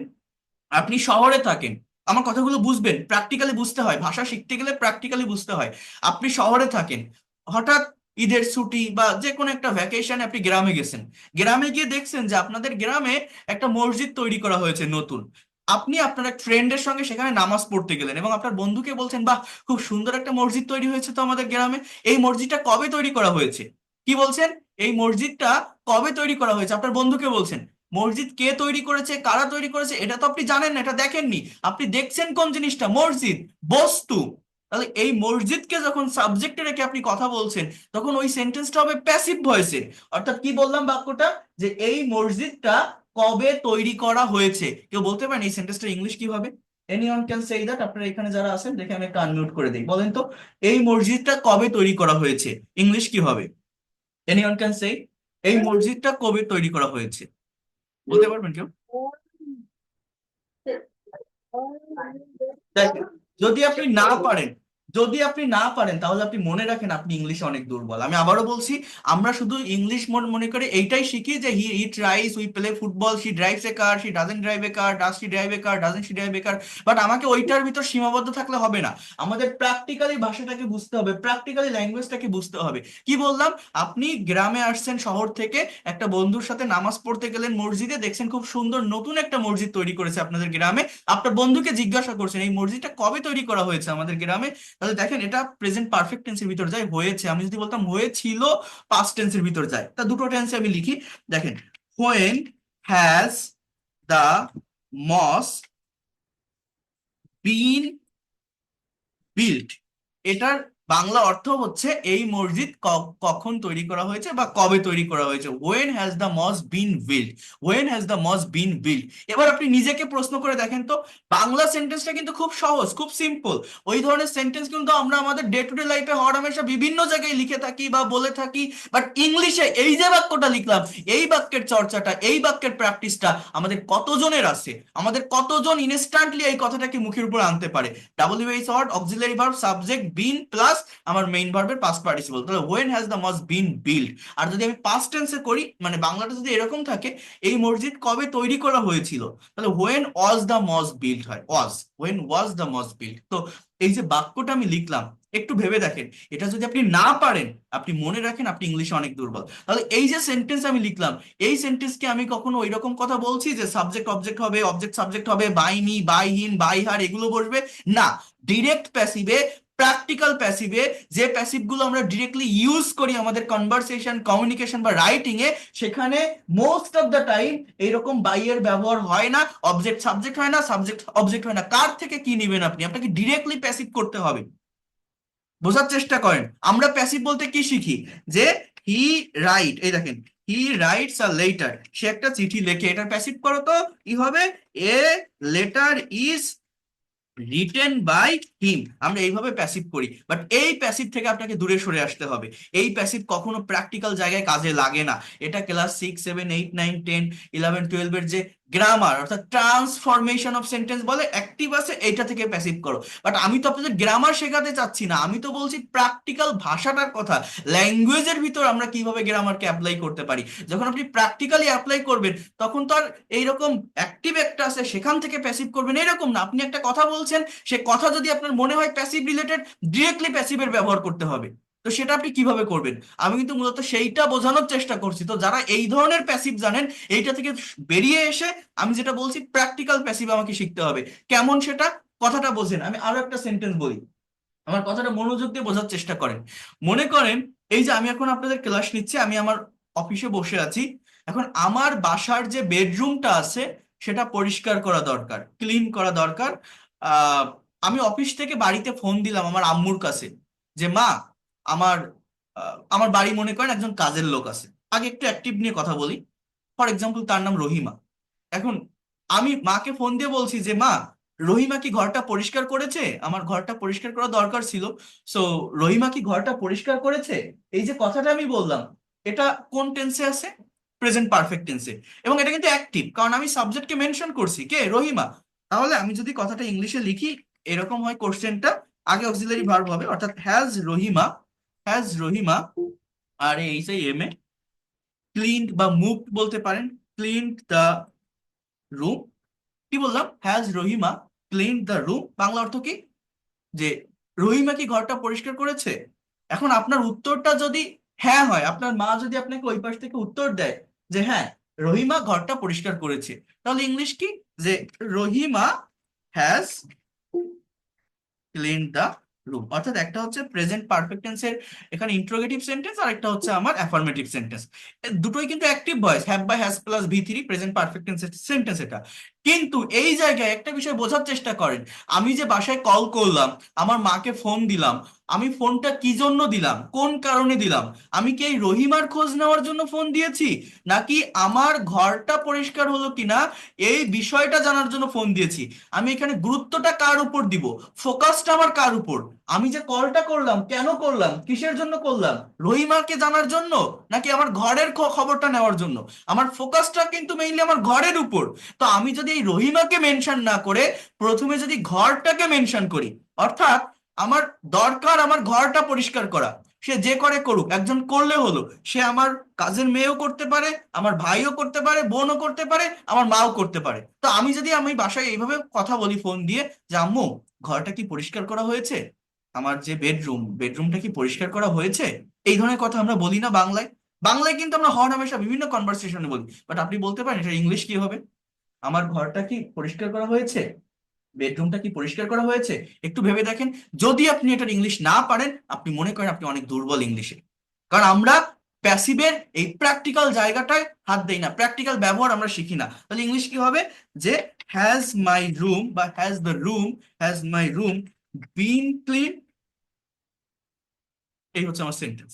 আপনি শহরে থাকেন, আমার কথাগুলো বুঝবেন, প্র্যাকটিক্যালি বুঝতে হয়, ভাষা শিখতে গেলে প্র্যাকটিক্যালি বুঝতে হয়। আপনি শহরে থাকেন, হঠাৎ ঈদের ছুটি বা যে কোনো একটা ভ্যাকেশনে আপনি গ্রামে গেছেন, গ্রামে গিয়ে দেখছেন যে আপনাদের গ্রামে একটা মসজিদ তৈরি করা হয়েছে নতুন। আপনি আপনার এক ফ্রেন্ডের সঙ্গে সেখানে নামাজ পড়তে গেলেন এবং আপনার বন্ধুকে বলছেন, বাহ, খুব সুন্দর একটা মসজিদ তৈরি হয়েছে তো আমাদের গ্রামে, এই মসজিদটা কবে তৈরি করা হয়েছে? কি বলছেন? এই মসজিদটা কবে তৈরি করা হয়েছে আপনার বন্ধুকে বলছেন। মসজিদ কে তৈরি করেছে, কারা তৈরি করেছে, এটা তো আপনি জানেন না, এটা দেখেননি। আপনি দেখছেন কোন জিনিসটা? মসজিদ, বস্তু। তাহলে এই মসজিদকে যখন সাবজেক্টে রেখে আপনি কথা বলছেন, তখন ওই সেন্টেন্সটা হবে প্যাসিভ ভয়েসে। অর্থাৎ কি বললাম বাক্যটা, যে এই মসজিদটা কবে তৈরি করা হয়েছে। কেউ বলতে পারেন এই সেন্টেন্সটা ইংলিশ কি হবে? Anyone can say that? আপনারা এখানে যারা আছেন দেখে আমি একটা আনমিউট করে দিই, বলেন তো এই মসজিদটা কবে তৈরি করা হয়েছে, ইংলিশ কি হবে? এনিওয়ান ক্যান সে এই মসজিদটা কবে তৈরি করা হয়েছে? বলতে পারবেন কেউ? দেখেন, যদি আপনি না পারেন, যদি আপনি না পারেন তাহলে আপনি মনে রাখেন আপনি ইংলিশে অনেক দুর্বল। আমি আবারও বলছি, আমরা শুধু ইংলিশ মনে করে এইটাই শিখি যে he eat rice, we play football, she drives a car, she doesn't drive a car, does she drive a car, doesn't she drive a car. But আমাকে ওইটার ভিতর সীমাবদ্ধ থাকলে হবে না, আমাদের প্র্যাকটিক্যালি ভাষাটাকে বুঝতে হবে, প্র্যাকটিক্যালি ল্যাঙ্গুয়েজটাকে বুঝতে হবে। কি বললাম, আপনি গ্রামে আসছেন শহর থেকে, একটা বন্ধুর সাথে নামাজ পড়তে গেলেন মসজিদে, দেখছেন খুব সুন্দর নতুন একটা মসজিদ তৈরি করেছে আপনাদের গ্রামে। আপনার বন্ধুকে জিজ্ঞাসা করছেন এই মসজিদটা কবে তৈরি করা হয়েছে আমাদের গ্রামে। তাহলে দেখেন এটা প্রেজেন্ট পারফেক্ট টেন্সের ভিতর যায়, হয়েছে। আমি যদি বলতাম হয়েছিল, পাস্ট টেন্সের ভিতর যায়। তা দুটো টেন্সে আমি লিখি, দেখেন, when has the mosque been built, এটার বাংলা অর্থ হচ্ছে এই মসজিদ কখন তৈরি করা হয়েছে বা কবে তৈরি করা হয়েছে। When has the mosque been build, when has the mosque been build. এবার আপনি নিজেকে প্রশ্ন করে দেখেন তো, বাংলা সেন্টেন্সটা কিন্তু খুব সহজ, খুব সিম্পল। ওই ধরনের সেন্টেন্স কিন্তু আমরা আমাদের ডে টু ডে লাইফে হরহামেশা বিভিন্ন জায়গায় লিখে থাকি বা বলে থাকি। বাট ইংলিশে এই যে বাক্যটা লিখলাম, এই বাক্যের চর্চাটা, এই বাক্যের প্র্যাকটিসটা আমাদের কতজনের আছে? আমাদের কতজন ইনস্ট্যান্টলি এই কথাটাকে মুখের উপর আনতে পারে? WH word, auxiliary verb, subject, been plus আমার মেইন ভার্বের পাস্ট পার্টিসিপল, তাহলে when has the mosque been build. আর যদি আমি পাস্ট টেন্সে করি, মানে বাংলাটা যদি এরকম থাকে, এই মসজিদ কবে তৈরি করা হয়েছিল, তাহলে when was the mosque build হয়, was, when was the mosque build. তো এই যে বাক্যটা আমি লিখলাম, একটু ভেবে দেখেন, এটা যদি আপনি না পারেন, আপনি মনে রাখেন আপনি ইংলিশে অনেক দুর্বল। তাহলে এই যে সেন্টেন্স আমি লিখলাম, এই সেন্টেন্সকে আমি কখনো ওই রকম কথা বলছি যে সাবজেক্ট অবজেক্ট হবে, অবজেক্ট সাবজেক্ট হবে, by me, by him, by her, এগুলো বসবে না। ডিরেক্ট প্যাসিভে, প্র্যাকটিক্যাল প্যাসিভে, যে প্যাসিভ গুলো আমরা ডিরেক্টলি ইউজ করি আমাদের কনভারসেশন, কমিউনিকেশন বা রাইটিং এ, সেখানে মোস্ট অফ দ্য টাইম এইরকম বাই এর ব্যবহার হয় না, অবজেক্ট সাবজেক্ট হয় না, সাবজেক্ট অবজেক্ট হয় না। কার থেকে কি নেবেন আপনি? আপনাকে ডিরেক্টলি প্যাসিভ করতে হবে। বোঝার চেষ্টা করেন, আমরা প্যাসিভ বলতে কি শিখি, যে হি রাইট, এই দেখেন, হি রাইটস আ লেটার, সে একটা চিঠি লেখে, এটা প্যাসিভ করো তো কি হবে? A letter is written by him. আমরা এইভাবে প্যাসিভ করি, বাট এই প্যাসিভ থেকে আপনাকে দূরে সরে আসতে হবে। এই প্যাসিভ কখনো প্র্যাকটিক্যাল জায়গায় কাজে লাগে না। এটা ক্লাস 6, 7, 8, 9, 10, 11, 12 এর যে গ্রামার, অর্থাৎ ট্রান্সফরমেশন অফ সেন্টেন্স বলে, অ্যাক্টিভ আছে, এইটা থেকে প্যাসিভ করো। বাট আমি তো আপনাদের গ্রামার শেখাতে চাচ্ছি না, আমি তো বলছি প্র্যাকটিক্যাল ভাষাটার কথা, ল্যাঙ্গুয়েজের ভিতর আমরা কিভাবে গ্রামারকে অ্যাপ্লাই করতে পারি। যখন আপনি প্র্যাকটিক্যালি অ্যাপ্লাই করবেন, তখন তো আর এইরকম অ্যাক্টিভ একটা আছে সেখান থেকে প্যাসিভ করবেন এরকম না। আপনি একটা কথা বলছেন, সে কথা যদি আপনার মনে হয় প্যাসিভ রিলেটেড, ডিরেক্টলি প্যাসিভের ব্যবহার করতে হবে। তো সেটা আপনি কিভাবে করবেন? আমি কিন্তু মূলত সেইটা বোঝানোর চেষ্টা করছি। তো যারা এই ধরনের প্যাসিভ জানেন, এইটা থেকে বেরিয়ে এসে আমি যেটা বলছি প্র্যাকটিক্যাল প্যাসিভ আমাকে শিখতে হবে। কেমন সেটা? কথাটা বোঝেন, আমি আরো একটা সেন্টেন্স বলি, আমার কথাটা মনোযোগ দিয়ে বোঝার চেষ্টা করেন। মনে করেন এই যে আমি এখন আপনাদের ক্লাস নিচ্ছি, আমি আমার অফিসে বসে আছি, এখন আমার বাসার যে বেডরুমটা আছে সেটা পরিষ্কার করা দরকার, ক্লিন করা দরকার। আহ আমি অফিস থেকে বাড়িতে ফোন দিলাম আমার আম্মুর কাছে, যে মা, আমার আমার বাড়ি মনে করেন একজন কাজের লোক আছে, আগে একটু অ্যাক্টিভ নিয়ে কথা বলি, ফর এক্সাম্পল তার নাম রহিমা। এখন আমি মাকে ফোন দিয়ে বলছি যে মা, রহিমা কি ঘরটা পরিষ্কার করেছে? আমার ঘরটা পরিষ্কার করা দরকার ছিল, সো রহিমা কি ঘরটা পরিষ্কার করেছে? এই যে কথাটা আমি বললাম, এটা কোন টেন্সে আছে? প্রেজেন্ট পারফেক্ট টেন্সে। এবং এটা কিন্তু অ্যাক্টিভ, কারণ আমি সাবজেক্টকে মেনশন করছি, কে? রহিমা। তাহলে আমি যদি কথাটা ইংলিশে লিখি, এরকম হয় কোশ্চেনটা, আগে অক্সিলারি ভার্ব হবে, অর্থাৎ হ্যাজ রহিমা, হ্যাজ রহিমা আর এই যে এম এ, ক্লিনড বা মুভড বলতে পারেন, ক্লিনড দ্য রুম। কি বললাম? Has Rahima cleaned the room, Bangla অর্থ কি? যে রহিমা কি ঘরটা পরিষ্কার করেছে? এখন আপনার উত্তরটা যদি হ্যাঁ হয়, আপনার মা যদি আপনাকে ওই পাশ থেকে উত্তর দেয় যে হ্যাঁ রহিমা ঘরটা পরিষ্কার করেছে, তাহলে ইংলিশ কি? যে Rahima has clean the room. অর্থাৎ একটা হচ্ছে প্রেজেন্ট পারফেক্ট টেন্সের এখানে ইন্ট্রোগেটিভ সেন্টেন্স, আর একটা হচ্ছে আমার অ্যাফার্মেটিভ সেন্টেন্স। দুটোই কিন্তু অ্যাক্টিভ ভয়েস, হ্যাভ বা has plus V three, present perfect টেন্সের সেন্টেন্স এটা। কিন্তু এই জায়গায় একটা বিষয় বোঝার চেষ্টা করেন। আমি যে বাসায় কল করলাম, আমার মাকে ফোন দিলাম, আমি ফোনটা কি জন্য দিলাম, কোন কারণে দিলাম? আমি কি এই রহিমার খোঁজ নেওয়ার জন্য ফোন দিয়েছি, নাকি আমার ঘরটা পরিষ্কার হলো কিনা এই বিষয়টা জানার জন্য ফোন দিয়েছি? আমি এখানে গুরুত্বটা কার উপর দিব, ফোকাসটা আমার কার উপর? আমি যে কলটা করলাম কেন করলাম, কিসের জন্য করলাম? রহিমাকে জানার জন্য, নাকি আমার ঘরের খবরটা নেওয়ার জন্য? আমার ফোকাসটা কিন্তু মেইনলি আমার ঘরের উপর। তো আমি যদি এই রহিমাকে মেনশন না করে প্রথমে যদি ঘরটাকে মেনশন করি, অর্থাৎ আমার দরকার আমার ঘরটা পরিষ্কার করা, সে যে করে করুক, একজন করলে হলো, সে আমার কাজের মেয়েও করতে পারে, আমার ভাইও করতে পারে, বোনও করতে পারে, আমার মাও করতে পারে। তো আমি যদি আমি বাসায় এইভাবে কথা বলি ফোন দিয়ে যে আম্মু ঘরটা কি পরিষ্কার করা হয়েছে, আমার যে বেডরুমটা কি পরিষ্কার করা হয়েছে, এই ধরনের কথা আমরা বলি না বাংলায়? বাংলায় কিন্তু আমরা হর হামেশা বিভিন্ন কনভারসেশনে বলি, বাট আপনি বলতে পারেন এটা ইংলিশ কি হবে? আমার ঘরটা কি পরিষ্কার করা হয়েছে, বেডরুমটা কি পরিষ্কার করা হয়েছে? একটু ভেবে দেখেন। যদি আপনি এটার ইংলিশ না পারেন, আপনি মনে করেন আপনি অনেক দুর্বল ইংলিশে। কারণ আমরা প্যাসিভের এই প্র্যাকটিক্যাল জায়গাটায় হাত দেই না, প্র্যাকটিক্যাল ব্যবহার আমরা শিখি না। তাহলে ইংলিশ কি হবে? যে হ্যাজ মাই রুম বা has my room been clean, এই হচ্ছে আমার সেন্টেন্স।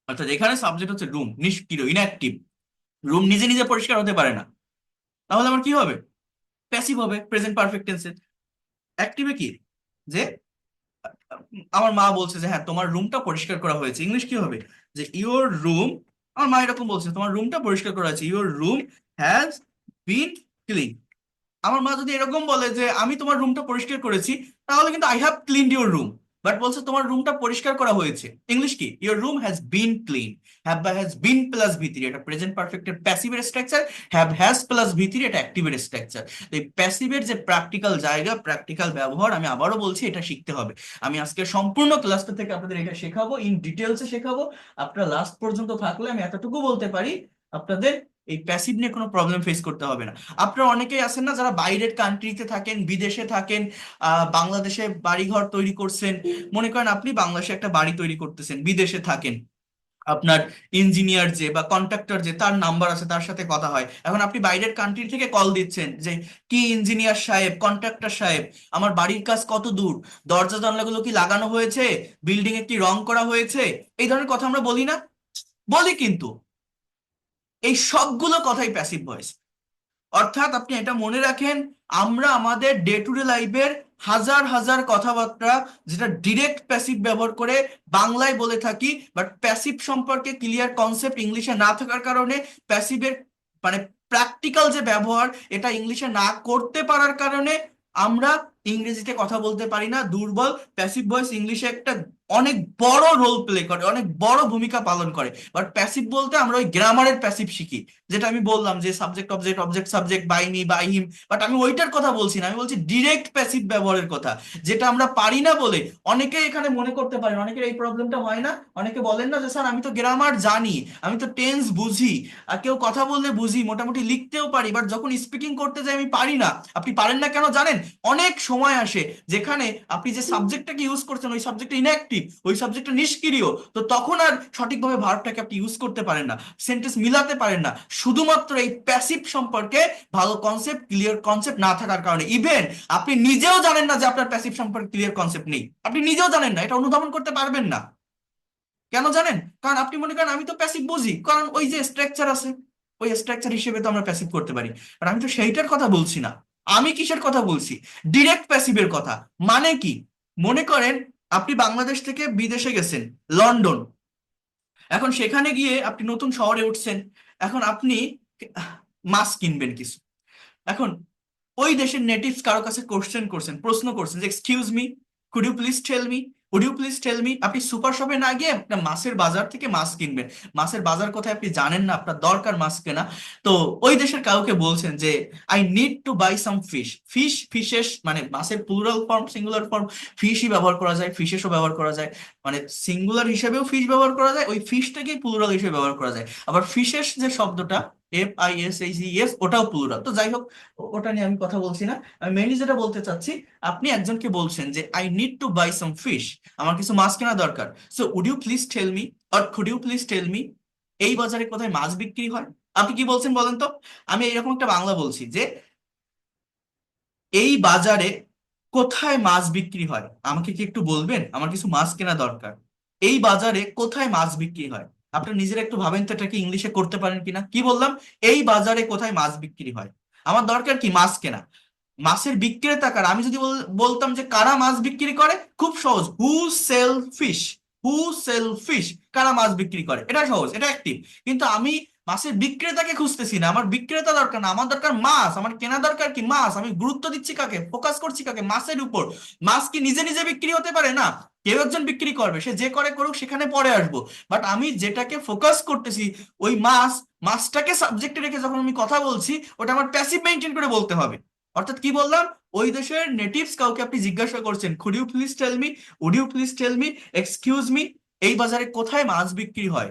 অর্থাৎ এখানে সাবজেক্ট হচ্ছে রুম, নিষ্ক্রিয়, ইনঅ্যাক্টিভ। রুম নিজে নিজে পরিষ্কার হতে পারে না। তাহলে আমার কি হবে? প্যাসিভ হবে প্রেজেন্ট পারফেক্ট টেন্সে। অ্যাক্টিভে কি? যে আমার মা বলছে যে হ্যাঁ তোমার রুমটা পরিষ্কার করা হয়েছে, ইংলিশ কি হবে? যে ইওর রুম, আমার মা এরকম বলছে তোমার রুমটা পরিষ্কার করা হয়েছে, your room has been clean. আমার মা যদি এরকম বলে যে আমি তোমার রুমটা পরিষ্কার করেছি, তাহলে কিন্তু I have cleaned your room. But বলছে তোমার রুমটা পরিষ্কার করা হয়েছে, ইংলিশ কি? Your room has been clean. Have বা has been plus V three, এটা প্রেজেন্ট পারফেক্টের প্যাসিভের structure. Have has plus V three, এটা অ্যাক্টিভের স্ট্রাকচার। এই প্যাসিভের যে প্র্যাকটিক্যাল জায়গা, প্র্যাকটিক্যাল ব্যবহার, আমি আবারও বলছি এটা শিখতে হবে। আমি আজকে সম্পূর্ণ ক্লাসটা থেকে আপনাদের এটা শেখাবো, ইন ডিটেলসে শেখাবো। আপনারা লাস্ট পর্যন্ত থাকলে আমি এতটুকু বলতে পারি, আপনাদের এই প্যাসিভ নিয়ে কোনো প্রবলেম ফেস করতে হবে না। আপনারা অনেকেই আছেন না যারা বাইরের কান্ট্রিতে থাকেন, বিদেশে থাকেন, বাংলাদেশে বাড়িঘর তৈরি করছেন। মনে করেন আপনি বাংলাদেশে একটা বাড়ি তৈরি করতেছেন, বিদেশে থাকেন, আপনার ইঞ্জিনিয়ার যে বা কন্ট্রাক্টর যে তার নাম্বার আছে, তার সাথে কথা হয়। এখন আপনি বাইরের কান্ট্রি থেকে কল দিচ্ছেন যে কি ইঞ্জিনিয়ার সাহেব, কন্ট্রাক্টর সাহেব, আমার বাড়ির কাজ কত দূর, দরজা জানলাগুলো কি লাগানো হয়েছে, বিল্ডিং এ কি রং করা হয়েছে, এই ধরনের কথা আমরা বলি না? বলি কিন্তু। এই সবগুলো কথাই প্যাসিভ ভয়েস। অর্থাৎ আপনি এটা মনে রাখেন, আমরা আমাদের ডে টু ডে লাইফের হাজার হাজার কথাবার্তা যেটা ডিরেক্ট প্যাসিভ ব্যবহার করে বাংলায় বলে থাকি, বাট প্যাসিভ সম্পর্কে ক্লিয়ার কনসেপ্ট ইংলিশে না থাকার কারণে, প্যাসিভের মানে প্র্যাকটিক্যাল যে ব্যবহার এটা ইংলিশে না করতে পারার কারণে আমরা ইংরেজিতে কথা বলতে পারি না, দুর্বল। প্যাসিভ ভয়েস ইংলিশে একটা অনেক বড় রোল প্লে করে, অনেক বড় ভূমিকা পালন করে। বাট প্যাসিভ বলতে আমরা ওই গ্রামারের প্যাসিভ শিখি, যেটা আমি বললাম যে subject object object subject, by me by him. But আমি ওইটার কথা বলছি না, আমি বলছি ডিরেক্ট প্যাসিভ ব্যবহারের কথা, যেটা আমরা পারি না বলে অনেকে এখানে মনে করতে পারেন, অনেকের এই প্রবলেমটা হয় না। অনেকে বলেন না যে স্যার আমি তো গ্রামার জানি, আমি তো টেন্স বুঝি, আর কেউ কথা বললে বুঝি, মোটামুটি লিখতেও পারি, বাট যখন স্পিকিং করতে যাই আমি পারি না। আপনি পারেন না কেন জানেন? অনেক সময় আসে যেখানে আপনি যে সাবজেক্টটাকে ইউজ করছেন ওই সাবজেক্টটা ইনঅ্যাক্টিভ, ওই সাবজেক্টটা নিষ্ক্রিয়, তো তখন আর সঠিকভাবে ভার্বটাকে আপনি ইউজ করতে পারেন না, সেন্টেন্স মিলাতে পারেন না, শুধুমাত্র এই প্যাসিভ সম্পর্কে ভালো কনসেপ্ট, ক্লিয়ার কনসেপ্ট না থাকার কারণে। ইভেন আপনি নিজেও জানেন না যে আপনার প্যাসিভ সম্পর্কে ক্লিয়ার কনসেপ্ট নেই, আপনি নিজেও জানেন না, এটা অনুধাবন করতে পারবেন না। কেন জানেন? কারণ আপনি মনে করেন আমি তো প্যাসিভ বুঝি, কারণ ওই যে স্ট্রাকচার আছে, ওই স্ট্রাকচার হিসেবে তো আমরা প্যাসিভ করতে পারি। আর আমি তো সেইটার কথা বলছি না। আমি কিসের কথা বলছি? ডিরেক্ট প্যাসিভের কথা। মানে কি? মনে করেন আপনি বাংলাদেশ থেকে বিদেশে গেছেন, লন্ডন। এখন সেখানে গিয়ে আপনি নতুন শহরে উঠছেন। এখন আপনি মাছ কিনবেন কিছু। এখন ওই দেশের নেটিভস কারো কাছে কোশ্চেন করছেন, প্রশ্ন করছেন যে excuse me, could you please tell me would you please tell me, আপনি সুপার শপে না গিয়ে একটা মাছের বাজার থেকে মাছ কিনবেন, মাছের বাজার কোথায় আপনি জানেন না, আপনার দরকার মাছ কেনা, তো ওই দেশের কাউকে বলছেন যে I need to buy some fish, fishes মানে মাছের প্লুরাল ফর্ম সিঙ্গুলার ফর্ম ফিশই ব্যবহার করা যায়, ফিশেসও ব্যবহার করা যায়, মানে সিঙ্গুলার হিসেবেও ফিশ ব্যবহার করা যায়, ওই ফিশটাকেই প্লুরাল হিসেবে ব্যবহার করা যায়, আবার ফিশেস যে শব্দটা FISHES ওটাও প্লুরাল। তো যাই হোক, ওটা নিয়ে আমি কথা বলছি না, আমি মেইনলি যেটা বলতে চাচ্ছি, আপনি একজনকে বলছেন যে I need to buy some fish, আমার কিছু মাছ কেনা দরকার, so would you please tell me or could you please tell me এই বাজারে কোথায় মাছ বিক্রি হয়। আপনি কি বলছেন বলেন তো? আমি এরকম একটা বাংলা বলছি যে এই বাজারে কোথায় মাছ বিক্রি হয়, আমাকে কি একটু বলবেন, আমার কিছু মাছ কেনা দরকার, এই বাজারে কোথায় মাছ বিক্রি হয়। আপনি নিজেরা একটু ভাবেন তো এটাকে ইংলিশে করতে পারেন কিনা, কি বললাম, এই বাজারে কোথায় মাছ বিক্রি হয়, আমার দরকার কি মাছ কেনা, মাছের বিক্রেতা কারা, আমি যদি বলতাম যে কারা মাছ বিক্রি করে, খুব সহজ, হু সেল ফিশ, হু সেল ফিশ, কারা মাছ বিক্রি করে, এটা সহজ, এটা অ্যাক্টিভ। কিন্তু আমি মাছের বিক্রেতাকে খুঁজতেছি না, আমার বিক্রেতা দরকার না, আমার দরকার মাছ, আমার কেনা দরকার কি মাছ, আমি গুরুত্ব দিচ্ছি কাকে, ফোকাস করছি কাকে, মাছের উপর। মাছ কি নিজে নিজে বিক্রি হতে পারে না, কেউ একজন বিক্রি করবে, সে যে করে করুক, সেখানে পরে আসবো, বাট আমি যেটাকে ফোকাস করতেছি ওই মাছ, মাছটাকে সাবজেক্টে রেখে যখন আমি কথা বলছি, ওটা আমার প্যাসিভ মেনটেন করে বলতে হবে। অর্থাৎ কি বললাম, ওই দেশের নেটিভস কাউকে আপনি জিজ্ঞাসা করছেন, could you please tell me, would you please tell me, excuse me, এই বাজারে কোথায় মাছ বিক্রি হয়,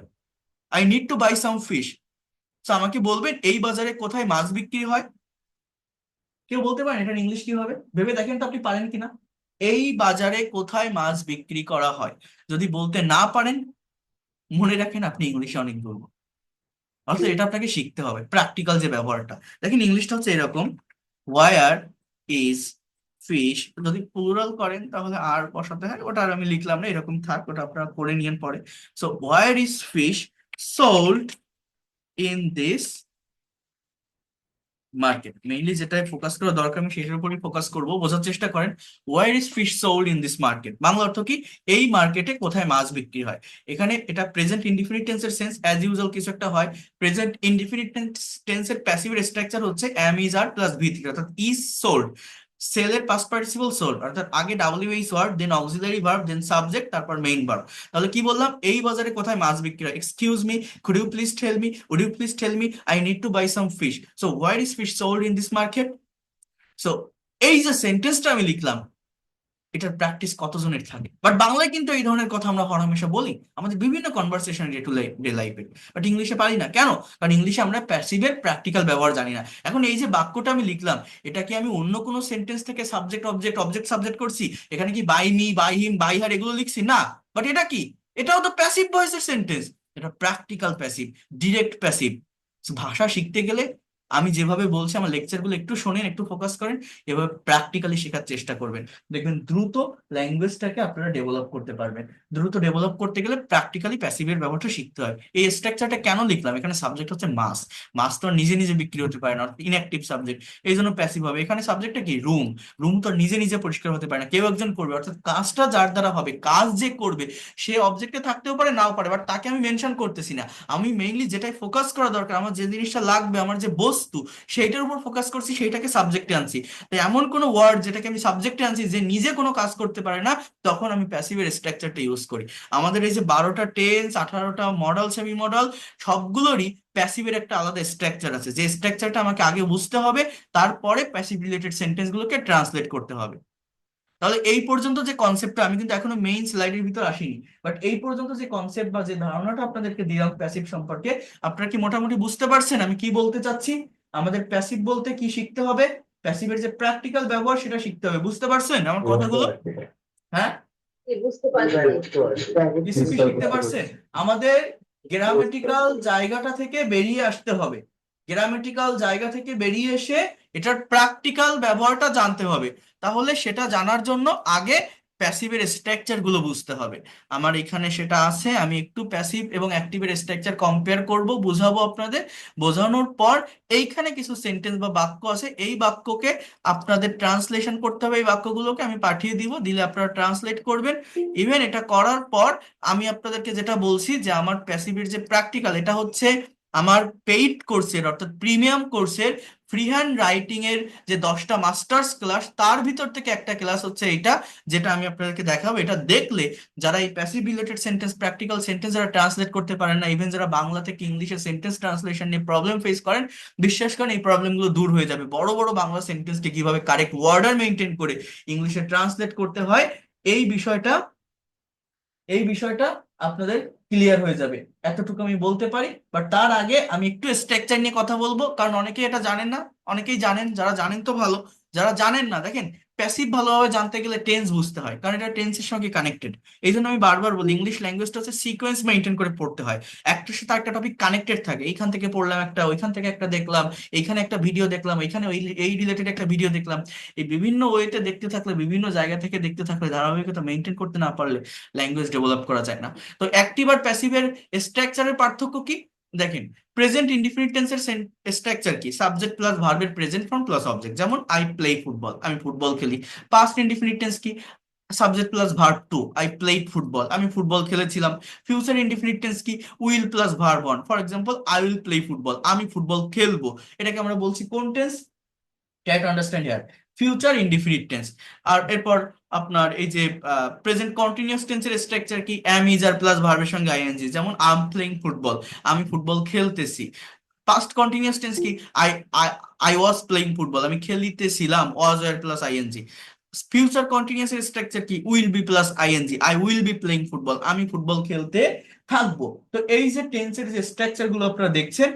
I need to buy some fish, তো আমাকে বলবেন এই বাজারে কোথায় মাছ বিক্রি হয়। কেউ বলতে পারেন এটা ইংলিশ কি হবে, ভেবে দেখেন তো আপনি পারেন কিনা, এই বাজারে কোথায় মাছ বিক্রি করা হয়, যদি বলতে না পারেন, মনে রাখেন আপনি ইংলিশে অনেক দুর্বল, অর্থাৎ এটা আপনাকে শিখতে হবে, প্র্যাকটিক্যাল যে ব্যবহারটা। দেখেন ইংলিশটা হচ্ছে এরকম, ওয়ার ইজ ফিশ, যদি প্লুরাল করেন তাহলে আর বসাতে হয়, ওটা আর আমি লিখলাম না, এরকম থাক, ওটা আপনারা করে নিয়েন পরে। So where is fish sold in this market, mainly যেটা ফোকাস করা দরকার আমি সেটার উপরই ফোকাস করব, বোঝার চেষ্টা করেন। Where is fish sold in this market, Bangla অর্থ কি, এই মার্কেটে কোথায় মাছ বিক্রি হয়। এখানে এটা প্রেজেন্ট ইনডিফিনিট টেন্সের সেন্স, অ্যাজ ইউজুয়াল কিছু একটা হয়, প্রেজেন্ট ইনডিফিনিট টেন্সের প্যাসিভের স্ট্রাকচার হচ্ছে am is are plus V three, অর্থাৎ ইজ সোল্ড, সেলের পাস্ট পার্টিসিপল সোল্ড, অর্থাৎ আগে WH word, then auxiliary verb, then subject, তারপর মেইন ভার্ব। তাহলে কি বললাম, এই বাজারে কোথায় মাছ বিক্রি হয়, excuse me, could you please tell me, would you please tell me, I need to buy some fish, so where is fish sold in this market. So এই যে সেন্টেন্সটা আমি লিখলাম, এটার প্র্যাকটিস কতজনের থাকে, বাট বাংলায় কিন্তু এই ধরনের কথা আমরা হরহামেশা বলি আমাদের বিভিন্ন কনভারসেশন ডে টু ডে লাইফে, বাট ইংলিশে পারি না কেন, কারণ ইংলিশে আমরা প্যাসিভের প্র্যাকটিক্যাল ব্যবহার জানি না। এখন এই যে বাক্যটা আমি লিখলাম, এটা কি আমি অন্য কোনো সেন্টেন্স থেকে সাবজেক্ট অবজেক্ট অবজেক্ট সাবজেক্ট করছি, এখানে কি by me by him by her এগুলো লিখছি না, বাট এটা কি, এটাও তো প্যাসিভ ভয়েসের সেন্টেন্স, এটা প্র্যাকটিক্যাল প্যাসিভ, ডিরেক্ট প্যাসিভ। ভাষা শিখতে গেলে আমি যেভাবে বলছি, আমার লেকচারগুলো একটু শোনেন, একটু ফোকাস করেন, এভাবে প্র্যাকটিক্যালি শেখার চেষ্টা করবেন, দেখবেন দ্রুত ল্যাঙ্গুয়েজটাকে আপনারা ডেভেলপ করতে পারবেন। দ্রুত ডেভেলপ করতে গেলে প্র্যাকটিক্যালি প্যাসিভের ব্যবহারটা শিখতে হয়। এই স্ট্রাকচারটা কেন লিখলাম, এখানে সাবজেক্ট হচ্ছে মাস, মাস তো আর নিজে নিজে বিক্রি হতে পারে না, ইনঅ্যাক্টিভ সাবজেক্ট, এই জন্য প্যাসিভ হবে। এখানে সাবজেক্টটা কি, রুম, রুম তো আর নিজে নিজে পরিষ্কার হতে পারে না, কেউ একজন করবে, অর্থাৎ কাজটা যার দ্বারা হবে, কাজ যে করবে সে অবজেক্টে থাকতেও পারে নাও পারে, বাট তাকে আমি মেনশন করতেছি না, আমি মেইনলি যেটাই ফোকাস করা দরকার, আমার যে জিনিসটা লাগবে, আমার যে বস্তু, সেইটার উপর ফোকাস করছি, সেইটাকে সাবজেক্টে আনছি। তাই এমন কোনো ওয়ার্ড যেটাকে আমি সাবজেক্টে আনছি যে নিজে কোনো কাজ করতে পারে না, তখন আমি প্যাসিভের স্ট্রাকচারটা ইউজ করি। আমাদের এই যে 12টা টেন্স, 18টা মডেল, সেমি মডেল, সবগুলোরই প্যাসিভের একটা আলাদা স্ট্রাকচার আছে, যে স্ট্রাকচারটা আমাকে আগে বুঝতে হবে, তারপরে প্যাসিভ রিলেটেড সেন্টেন্স গুলোকে ট্রান্সলেট করতে হবে। তাহলে এই পর্যন্ত যে কনসেপ্টটা, আমি কিন্তু এখনো মেইন স্লাইডের ভিতর আসিনি, বাট এই পর্যন্ত যে কনসেপ্ট বা যে ধারণাটা আপনাদেরকে দিলাম প্যাসিভ সম্পর্কে, আপনারা কি মোটামুটি বুঝতে পারছেন আমি কি বলতে চাচ্ছি। আমাদের প্যাসিভ বলতে কি শিখতে হবে, প্যাসিভের যে প্র্যাকটিক্যাল ব্যবহার সেটা শিখতে হবে, বুঝতে পারছেন আমার কথাগুলো? হ্যাঁ, বুঝতে পারছি। কিছু কি শিখতে পারছেন? আমাদের গ্রামেটিক্যাল জায়গাটা থেকে বেরিয়ে আসতে হবে, গ্রামেটিক্যাল জায়গা থেকে বেরিয়ে এসে এটার প্র্যাকটিক্যাল ব্যবহারটা জানতে হবে। তাহলে সেটা জানার জন্য আগে প্যাসিভের স্ট্রাকচার গুলো বুঝতে হবে। আমার এখানে সেটা আছে, আমি একটু প্যাসিভ এবং অ্যাক্টিভের স্ট্রাকচার কম্পেয়ার করব, বুঝাবো আপনাদের। বোঝানোর পর এইখানে কিছু সেন্টেন্স বা বাক্য আছে, এই বাক্যকে আপনাদের ট্রান্সলেশন করতে হবে, এই বাক্যগুলোকে আমি পাঠিয়ে দিব, দিলে আপনারা ট্রান্সলেট করবেন। ইভেন এটা করার পর আমি আপনাদেরকে যেটা বলছি যে আমার প্যাসিভের যে প্র্যাকটিক্যাল, এটা হচ্ছে আমার পেইড কোর্সের অর্থাৎ প্রিমিয়াম কোর্সের ফ্রি হ্যান্ড রাইটিং এর যে 10টা মাস্টার্স ক্লাস, তার ভিতর থেকে একটা ক্লাস হচ্ছে এটা, যেটা আমি আপনাদেরকে দেখাবো। এটা দেখলে যারা এই passive related sentence, practical sentence যারা ট্রান্সলেট করতে পারেন না, ইভেন যারা বাংলা থেকে ইংলিশে সেন্টেন্স ট্রান্সলেশন নিয়ে প্রবলেম ফেস করেন, বিশ্বাস করেন এই প্রবলেমগুলো দূর হয়ে যাবে। বড় বড় বাংলা সেন্টেন্সকে কিভাবে কারেক্ট ওয়ার্ডার মেনটেন করে ইংলিশে ট্রান্সলেট করতে হয়, এই বিষয়টা এই বিষয়টা আপনাদের ক্লিয়ার হয়ে যাবে, এতটুকু আমি বলতে পারি। বাট তার আগে আমি একটু স্ট্রাকচার নিয়ে কথা বলবো, কারণ অনেকেই এটা জানেন না। অনেকেই জানেন, যারা জানেন তো ভালো, যারা জানেন না, দেখেন প্যাসিভ ভালোভাবে জানতে গেলে টেন্স বুঝতে হয়, কারণ এটা টেন্সের সঙ্গে কানেক্টেড। এই জন্য আমি বারবার বলি, ইংলিশ ল্যাঙ্গুয়েজটা হচ্ছে সিকোয়েন্স মেনটেন করে পড়তে হয়। একটার সাথে একটা টপিক কানেক্টেড থাকে, এইখান থেকে পড়লাম একটা, ওইখান থেকে একটা দেখলাম, এইখানে একটা ভিডিও দেখলাম, এইখানে এই রিলেটেড একটা ভিডিও দেখলাম। এই বিভিন্ন ওয়েতে দেখতে থাকলে, বিভিন্ন জায়গা থেকে দেখতে থাকলে, ধারাবাহিকতা মেনটেন করতে না পারলে ল্যাঙ্গুয়েজ ডেভেলপ করা যায় না। তো অ্যাক্টিভ আর প্যাসিভের স্ট্রাকচারের পার্থক্য কি? দেখেন, প্রেজেন্ট ইনডিফিনিট টেন্সের স্ট্রাকচার কি? সাবজেক্ট প্লাস ভার্বের প্রেজেন্ট ফর্ম প্লাস অবজেক্ট, যেমন আই প্লে ফুটবল, আমি ফুটবল খেলি। পাস্ট ইনডিফিনিট টেন্স কি? Subject plus verb two, I played football, আমি ফুটবল খেলেছিলাম। ফিউচার ইনডিফিনিট টেন্স কি? Will plus verb one, for example I will play football, আমি ফুটবল খেলবো। এটাকে আমরা বলছি কোন tense? Try to understand here, future indefinite tense. আর এরপর আপনার এই যে প্রেজেন্ট কন্টিনিউয়াস টেন্সের স্ট্রাকচার কি? অ্যাম, ইজ আর প্লাস ভার্বের সঙ্গে আইএনজি, যেমন আই এম প্লেইং ফুটবল, আমি ফুটবল খেলতেছি। পাস্ট কন্টিনিউয়াস টেন্স কি? I I I was playing football, আমি খেলিতেছিলাম, was are plus ING. Future continuous এর স্ট্রাকচার কি? Will be plus ING, I will be playing football, আমি ফুটবল খেলতে থাকবো। তো এই যে টেন্সের যে স্ট্রাকচার গুলো আপনারা দেখছেন,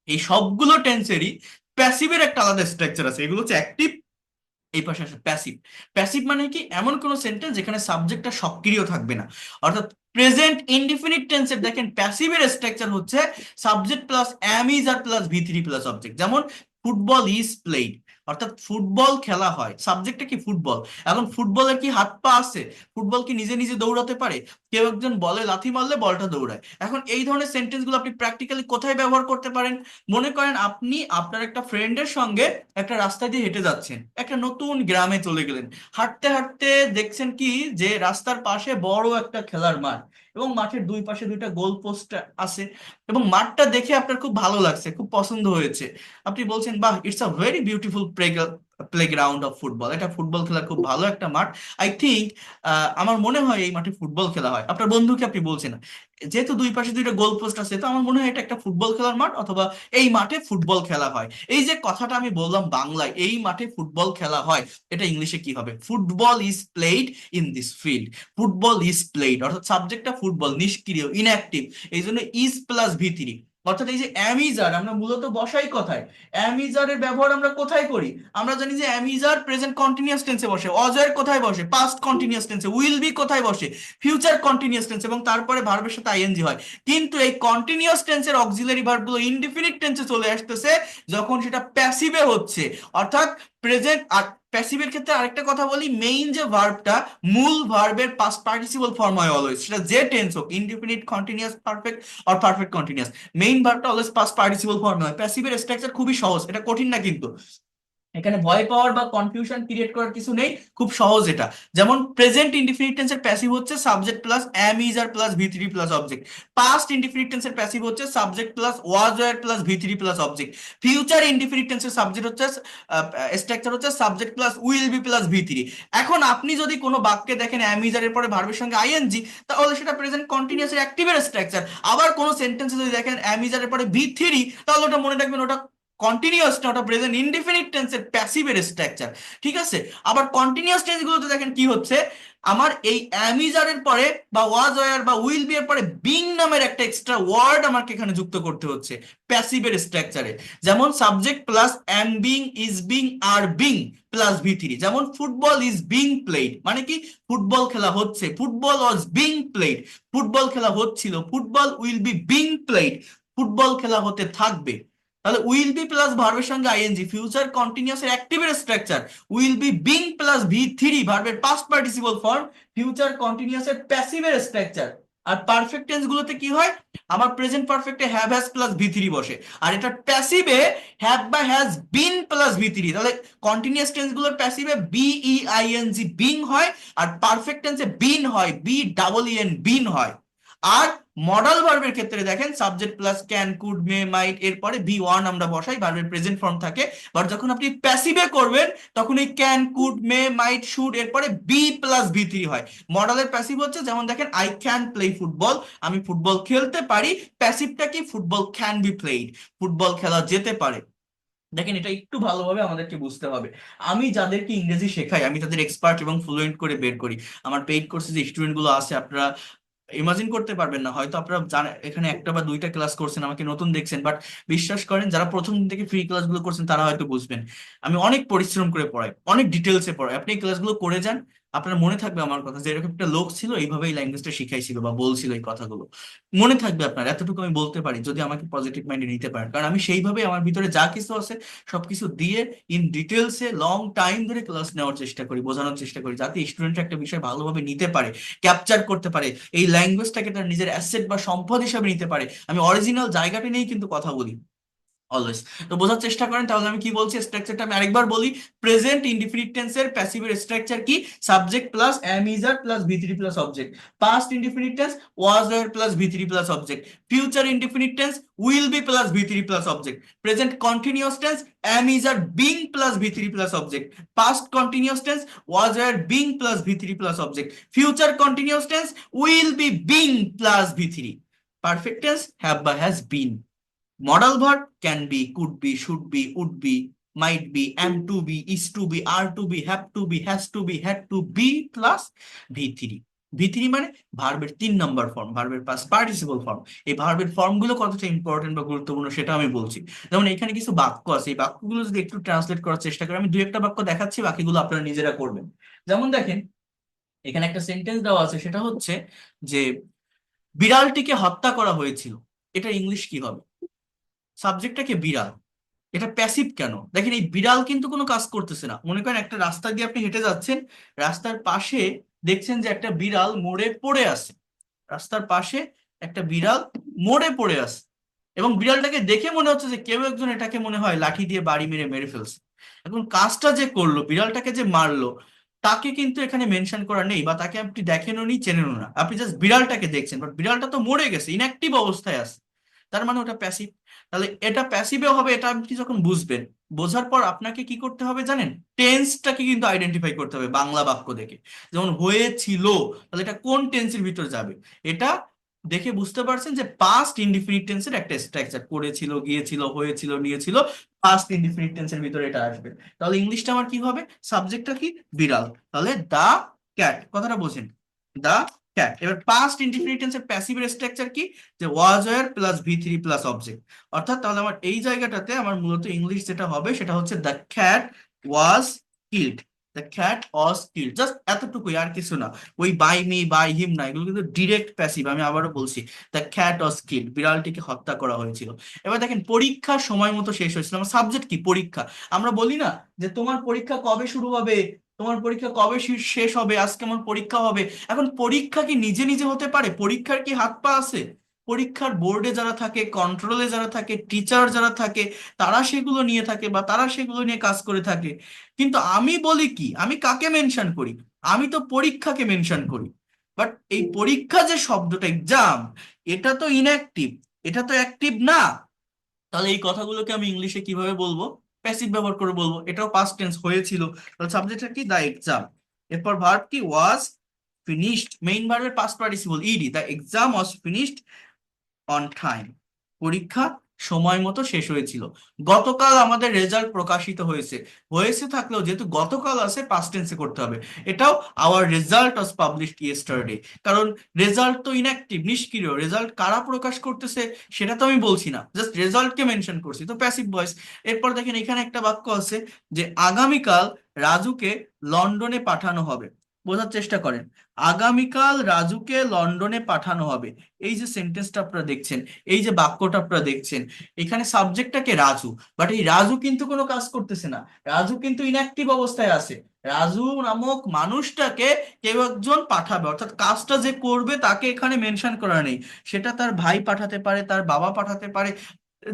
এই সবগুলো টেন্সেরই প্যাসিভের একটা আলাদা স্ট্রাকচার আছে। এগুলো হচ্ছে অ্যাক্টিভ, এই পাশে আসে প্যাসিভ। প্যাসিভ মানে কি? এমন কোন সেন্টেন্স যেখানে সাবজেক্টটা সক্রিয় থাকবে না। অর্থাৎ প্রেজেন্ট ইনডিফিনিট টেন্সের দেখেন প্যাসিভের স্ট্রাকচার হচ্ছে subject plus am, is are plus V three plus object, যেমন ফুটবল ইজ প্লেড, অর্থাৎ ফুটবল খেলা হয়, সাবজেক্টটা কি? ফুটবল। এখন ফুটবলের কি হাত পা আছে? ফুটবল কি নিজে নিজে দৌড়াতে পারে? কেউ একজন বলে লাথি মারলে বলটা দৌড়ায়। এখন এই ধরনের সেন্টেন্স গুলো আপনি প্র্যাকটিক্যালি কোথায় ব্যবহার করতে পারেন? মনে করেন আপনি আপনার একটা ফ্রেন্ডের সঙ্গে একটা রাস্তা দিয়ে হেঁটে যাচ্ছেন, একটা নতুন গ্রামে চলে গেলেন। হাঁটতে হাঁটতে দেখছেন কি, যে রাস্তার পাশে বড় একটা খেলার মাঠ, এবং মাঠের দুই পাশে দুইটা গোল পোস্ট আছে, এবং মাঠটা দেখে আপনার খুব ভালো লাগছে, খুব পছন্দ হয়েছে। আপনি বলছেন, বাহ, it's a very beautiful playground of football, এটা ফুটবল খেলার খুব ভালো একটা মাঠ। আই থিঙ্ক, আমার মনে হয় এই মাঠে ফুটবল খেলা হয়। আপনার বন্ধুকে আপনি বলছেন, যেহেতু দুই পাশে দুইটা গোল পোস্ট আছে, তো আমার মনে হয় এটা একটা ফুটবল খেলার মাঠ, অথবা এই মাঠে ফুটবল খেলা হয়। এই যে কথাটা আমি বললাম বাংলায়, এই মাঠে ফুটবল খেলা হয়, এটা ইংলিশে কি হবে? Football is played in this field. Football is played, অর্থাৎ সাবজেক্টটা ফুটবল, নিষ্ক্রিয়, ইনঅ্যাক্টিভ, এই জন্য ইজ প্লাস ভি থ্রি। অর্থাৎ এই যে অ্যামিজার আমরা মূলত বসাই কথায়, অ্যামিজারের ব্যবহার আমরা কোথায় করি? আমরা জানি যে অ্যামিজার প্রেজেন্ট কন্টিনিউয়াস টেন্সে বসে, অজয়ের কোথায় বসে? পাস্ট কন্টিনিউয়াস টেন্সে। উইল বি কোথায় বসে? ফিউচার কন্টিনিউয়াস টেন্স, এবং তারপরে ভার্বের সাথে আইএনজি হয়। কিন্তু এই কন্টিনিউয়াস টেন্সের অক্সিলারি ভার্বগুলো ইনডিফিনিট টেন্সে চলে আসতেছে যখন সেটা প্যাসিভে হচ্ছে, অর্থাৎ প্রেজেন্ট। আর প্যাসিভের ক্ষেত্রে আরেকটা কথা বলি, মেইন যে ভার্বটা, মূল ভার্বের পাস্ট পার্টিসিপল ফর্ম হয় অলওয়েজ, সেটা যে টেন্স হোক, indefinite, continuous, perfect or perfect continuous, main ভার্বটা অলওয়েজ পাস্ট পার্টিসিপল ফর্ম হয়। প্যাসিভের স্ট্রাকচার খুবই সহজ, এটা কঠিন না কিন্তু। এখানে ভয় পাওয়ার বা কনফিউশন ক্রিয়েট করার কিছু নেই, খুব সহজ এটা। যেমন প্রেজেন্ট ইনডিফিনিট টেন্সের প্যাসিভ হচ্ছে subject plus am, is are plus V three plus object. Past indefinite টেন্সের প্যাসিভ হচ্ছে subject plus was were plus V three plus object. Future indefinite টেন্সের সাবজেক্ট হচ্ছে, স্ট্রাকচার হচ্ছে subject plus will be plus V three. এখন আপনি যদি কোনো বাক্যে দেখেন অ্যাম, ইজ আর এর পরে ভার্বের সঙ্গে আইএনজি, তাহলে সেটা প্রেজেন্ট কন্টিনিউয়াস এর অ্যাক্টিভের স্ট্রাকচার। আবার কোনো সেন্টেন্সে যদি দেখেন অ্যাম, ইজ আর এর পরে ভি থ্রি, তাহলে ওটা মনে রাখবেন, ওটা কন্টিনিউয়াস না, ওটা প্রেজেন্ট ইনডিফিনিট টেন্সের প্যাসিভের স্ট্রাকচার। ঠিক আছে? আবার কন্টিনিউয়াস টেন্স গুলোতে দেখেন কি হচ্ছে, আমার এই অ্যামিজারের পরে বা ওয়াজ ওয়্যার বা উইল বি এর পরে বিং নামের একটা এক্সট্রা ওয়ার্ড আমাকে এখানে যুক্ত করতে হচ্ছে প্যাসিভের স্ট্রাকচারে। যেমন subject plus am being, is being, R being plus V three. যেমন ফুটবল ইজ বিং প্লেড, মানে কি? ফুটবল খেলা হচ্ছে, football was being played, football খেলা হচ্ছিল, football will be being played, football খেলা হতে থাকবে। তাহলে উইল বি প্লাস ভার্বের সঙ্গে আইএনজি, ফিউচার কন্টিনিউয়াস এর অ্যাক্টিভের structure. Will be being plus V three, ভার্বের past participle form, future continuous এর প্যাসিভের স্ট্রাকচার। আর পারফেক্ট টেন্স গুলোতে কি হয়? আমার প্রেজেন্ট পারফেক্টে have has plus V three বসে, আর এটা প্যাসিভে হ্যাভ বা has been plus V three. তাহলে কন্টিনিউয়াস টেন্স গুলোর প্যাসিভে বিইআইএনজি বিং হয়, আর পারফেক্ট টেন্সে বিন হয়, বি ডাবল ইএন বিন হয়। আর মডাল ভার্বের ক্ষেত্রে দেখেন subject plus can, could, may, মাইট, এরপরে ভি ওয়ান আমরা বসাই, ভার্বের প্রেজেন্ট ফর্ম থাকে। বাট যখন আপনি প্যাসিভে করবেন তখন এই can, could, may, might, should এরপরে বি প্লাস ভি থ্রি হয়। মডালের প্যাসিভ হচ্ছে, যেমন দেখেন আই ক্যান প্লে ফুটবল, আমি ফুটবল খেলতে পারি। প্যাসিভটা কি? Football can be played, football খেলা যেতে পারে। দেখেন এটা একটু ভালোভাবে আমাদেরকে বুঝতে হবে। আমি যাদেরকে ইংরেজি শেখাই আমি তাদের এক্সপার্ট এবং ফ্লুয়েন্ট করে বের করি। আমার পেইড কোর্সে যে স্টুডেন্ট গুলো আছে, আপনারা ইমাজিন করতে পারবেন না, হয়তো আপনারা জানেন এখানে একটা বা দুইটা ক্লাস করছেন, আমাকে নতুন দেখছেন, বাট বিশ্বাস করেন যারা প্রথম দিন থেকে ফ্রি ক্লাসগুলো করছেন তারা হয়তো বুঝবেন। আমি অনেক পরিশ্রম করে পড়াই, অনেক ডিটেলসে পড়াই। আপনি এই ক্লাসগুলো করে যান, আপনার মনে থাকবে আমার কথা, যে এরকম একটা লোক ছিল এইভাবে এই ল্যাঙ্গুয়েজটা শিখাইছিল বা বলছিল এই কথাগুলো। মনে থাকবে আপনার, এতটুকু আমি বলতে পারি, যদি আমাকে পজিটিভ মাইন্ডে নিতে পারেন। কারণ আমি সেইভাবে আমার ভিতরে যা কিছু আছে সবকিছু দিয়ে ইন ডিটেলসে লং টাইম ধরে ক্লাস নেওয়ার চেষ্টা করি, বোঝানোর চেষ্টা করি, যাতে স্টুডেন্টরা একটা বিষয় ভালোভাবে নিতে পারে, ক্যাপচার করতে পারে, এই ল্যাঙ্গুয়েজটাকে তার নিজের অ্যাসেট বা সম্পদ হিসাবে নিতে পারে। আমি অরিজিনাল জায়গাটা নিয়েই কিন্তু কথা বলি অলওয়েজ। তো বোঝার চেষ্টা করেন তাহলে আমি কি বলছি, স্ট্রাকচারটা আমি আরেকবার বলি। প্রেজেন্ট ইনডিফিনিট টেন্সের প্যাসিভের স্ট্রাকচার কি? Subject plus am is are plus V three plus object. Past indefinite tense was were plus V three plus object. Future indefinite tense will be plus V three plus object. Present continuous tense am is are being plus V three plus object. Past continuous tense was were being plus V three plus object. Future continuous tense will be being plus V three. Perfect tense have বা has bin. Modal verb can be, could be, should be, would be, might be, am to be, is to be, are to be, have to be, has to be, had to be plus V3। V3 মানে ভার্বের 3 নম্বর ফর্ম, ভার্বের পাস্ট পার্টিসিপল ফর্ম। এই ভার্বের ফর্মগুলো কতটা ইম্পর্টেন্ট বা গুরুত্বপূর্ণ সেটা আমি বলছি। যেমন এখানে কিছু বাক্য আছে, এই বাক্যগুলো যদি একটু ট্রান্সলেট করার চেষ্টা করি, আমি দুই একটা বাক্য দেখাচ্ছি, বাকিগুলো আপনারা নিজেরা করবেন। যেমন দেখেন এখানে একটা সেন্টেন্স দেওয়া আছে, সেটা হচ্ছে যে বিড়ালটিকে হত্যা করা হয়েছিল। এটা ইংলিশ কি হবে? সাবজেক্টটাকে বিড়াল, এটা প্যাসিভ কেন? দেখেন এই বিড়াল কিন্তু কোনো কাজ করতেছে না। মনে করেন একটা রাস্তা দিয়ে আপনি হেঁটে যাচ্ছেন, রাস্তার পাশে দেখছেন যে একটা বিড়াল মরে পড়ে আছে। রাস্তার পাশে একটা বিড়াল মরে পড়ে আছে, এবং বিড়ালটাকে দেখে মনে হচ্ছে যে কেউ একজন এটাকে মনে হয় লাঠি দিয়ে বাড়ি মেরে মেরে ফেলছে। এখন কাজটা যে করলো, বিড়ালটাকে যে মারলো, তাকে কিন্তু এখানে মেনশন করা নেই, বা তাকে আপনি দেখেনও নি চেনেনও না, আপনি জাস্ট বিড়ালটাকে দেখছেন, বাট বিড়ালটা তো মরে গেছে, ইনঅ্যাক্টিভ অবস্থায় আছে। তার মানে ওটা প্যাসিভ। তাহলে এটা প্যাসিভে হবে, এটা আপনি যখন বুঝবেন, বোঝার পর আপনাকে কি করতে হবে জানেন? টেন্সটাকে কিন্তু আইডেন্টিফাই করতে হবে বাংলা বাক্য দেখে। যেমন হয়েছিল, তাহলে এটা কোন টেন্সের ভিতর যাবে? এটা দেখে বুঝতে পারছেন যে পাস্ট ইনডিফিনিট টেন্সের একটা স্ট্রাকচার, করেছিল, গিয়েছিল, হয়েছিল, নিয়েছিল, পাস্ট ইনডিফিনিট টেন্সের ভিতরে এটা আসবে। তাহলে ইংলিশটা আমার কি হবে? সাবজেক্টটা কি? বিড়াল, তাহলে দা ক্যাট, কথাটা বোঝেন, দা ক্যাট। এবার পাস্ট ইনডিফিনিট টেন্সের প্যাসিভের স্ট্রাকচার কি? যে ওয়াজ were plus V three plus object. অর্থাৎ তাহলে আমার এই জায়গাটাতে আমার মূলত ইংলিশ যেটা হবে সেটা হচ্ছে the cat was killed. The cat was killed, just এতটুকুই, আর কিছু না। ওই বাই মি, বাই হিম না, এগুলো কিন্তু ডিরেক্ট প্যাসিভ। আমি আবারও বলছি, দ্য ক্যাট ওয়াজ কিল্ড, বিড়ালটিকে হত্যা করা হয়েছিল। এবার দেখেন পরীক্ষা সময় মতো শেষ হয়েছিল, আমার সাবজেক্ট কি? পরীক্ষা। আমরা বলি না যে তোমার পরীক্ষা কবে শুরু হবে, তোমার পরীক্ষা কবে শেষ হবে, আজকে আমার পরীক্ষা হবে। এখন পরীক্ষা কি নিজে নিজে হতে পারে? পরীক্ষার কি হাত পা আছে? পরীক্ষার বোর্ডে যারা থাকে, কন্ট্রোলে যারা থাকে, টিচার যারা থাকে, তারা সেগুলো নিয়ে থাকে বা তারা সেগুলো নিয়ে কাজ করে থাকে। কিন্তু আমি বলি কি, আমি কাকে মেনশন করি? আমি তো পরীক্ষাকে মেনশন করি। বাট এই পরীক্ষা যে শব্দটা, এক্সাম, এটা তো ইনঅ্যাক্টিভ, এটা তো অ্যাক্টিভ না। তাহলে এই কথাগুলোকে আমি ইংলিশে কিভাবে বলবো? প্যাসিভ ব্যবহার করে বলবো। এটাও পাস্ট টেন্স, হয়েছিল। তাহলে সাবজেক্টটা কি? দা এক্সাম। এরপর ভার্ব কি? Was finished. মেইন ভার্বের past participle ED. The exam was finished on time. পরীক্ষা সময় মতো শেষ হয়েছিল। গতকাল আমাদের রেজাল্ট প্রকাশিত হয়েছে। হয়েছে থাকলেও যেহেতু গতকাল আছে, পাস্ট টেন্সে করতে হবে। এটাও our result was published yesterday. কারণ রেজাল্ট তো ইনঅ্যাক্টিভ, নিষ্ক্রিয়। রেজাল্ট কারা প্রকাশ করতেছে সেটা তো আমি বলছি না, জাস্ট রেজাল্টকে মেনশন করছি, তো প্যাসিভ ভয়েস। এরপর দেখেন এখানে একটা বাক্য আছে যে আগামীকাল রাজুকে লন্ডনে পাঠানো হবে। বোঝার চেষ্টা করেন, আগামীকাল রাজুকে লন্ডনে পাঠানো হবে। এই যে সেন্টেন্সটা আপনারা দেখছেন, এই যে বাক্যটা আপনারা দেখছেন, এখানে সাবজেক্টটাকে রাজু, বাট এই রাজু কিন্তু কোনো কাজ করতেছে না, রাজু কিন্তু ইনঅ্যাক্টিভ অবস্থায় আছে। রাজু নামক মানুষটাকে কেউ একজন পাঠাবে, অর্থাৎ কাজটা যে করবে তাকে এখানে মেনশন করা নেই। সেটা তার ভাই পাঠাতে পারে, তার বাবা পাঠাতে পারে,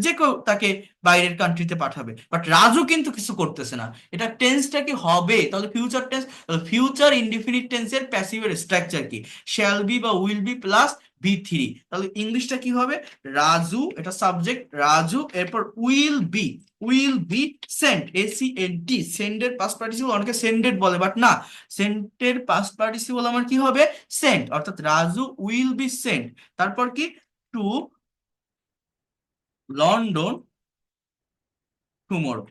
যে কেউ তাকে বাইরের কান্ট্রিতে পাঠাবে, বাট রাজু কিন্তু কিছু করতেছে না। এটা টেন্সটা কি হবে? তাহলে ফিউচার টেন্স। ফিউচার ইনডিফিনিট টেন্সের প্যাসিভের স্ট্রাকচার কি? শ্যাল বি বা উইল বি প্লাস বি3। তাহলে ইংলিশটা কি হবে? রাজু, এটা সাবজেক্ট রাজু, এরপর উইল বি সেন্ট, এসিএনটি, সেন্ডের পাস্ট পার্টিসিপল, অনেকে সেন্ডেড বলে বাট না, সেন্টের পাস্ট পার্টিসিপল আমার কি হবে? সেন্ট, অর্থাৎ রাজু উইল বি সেন্ট। তারপর কি? To London tomorrow.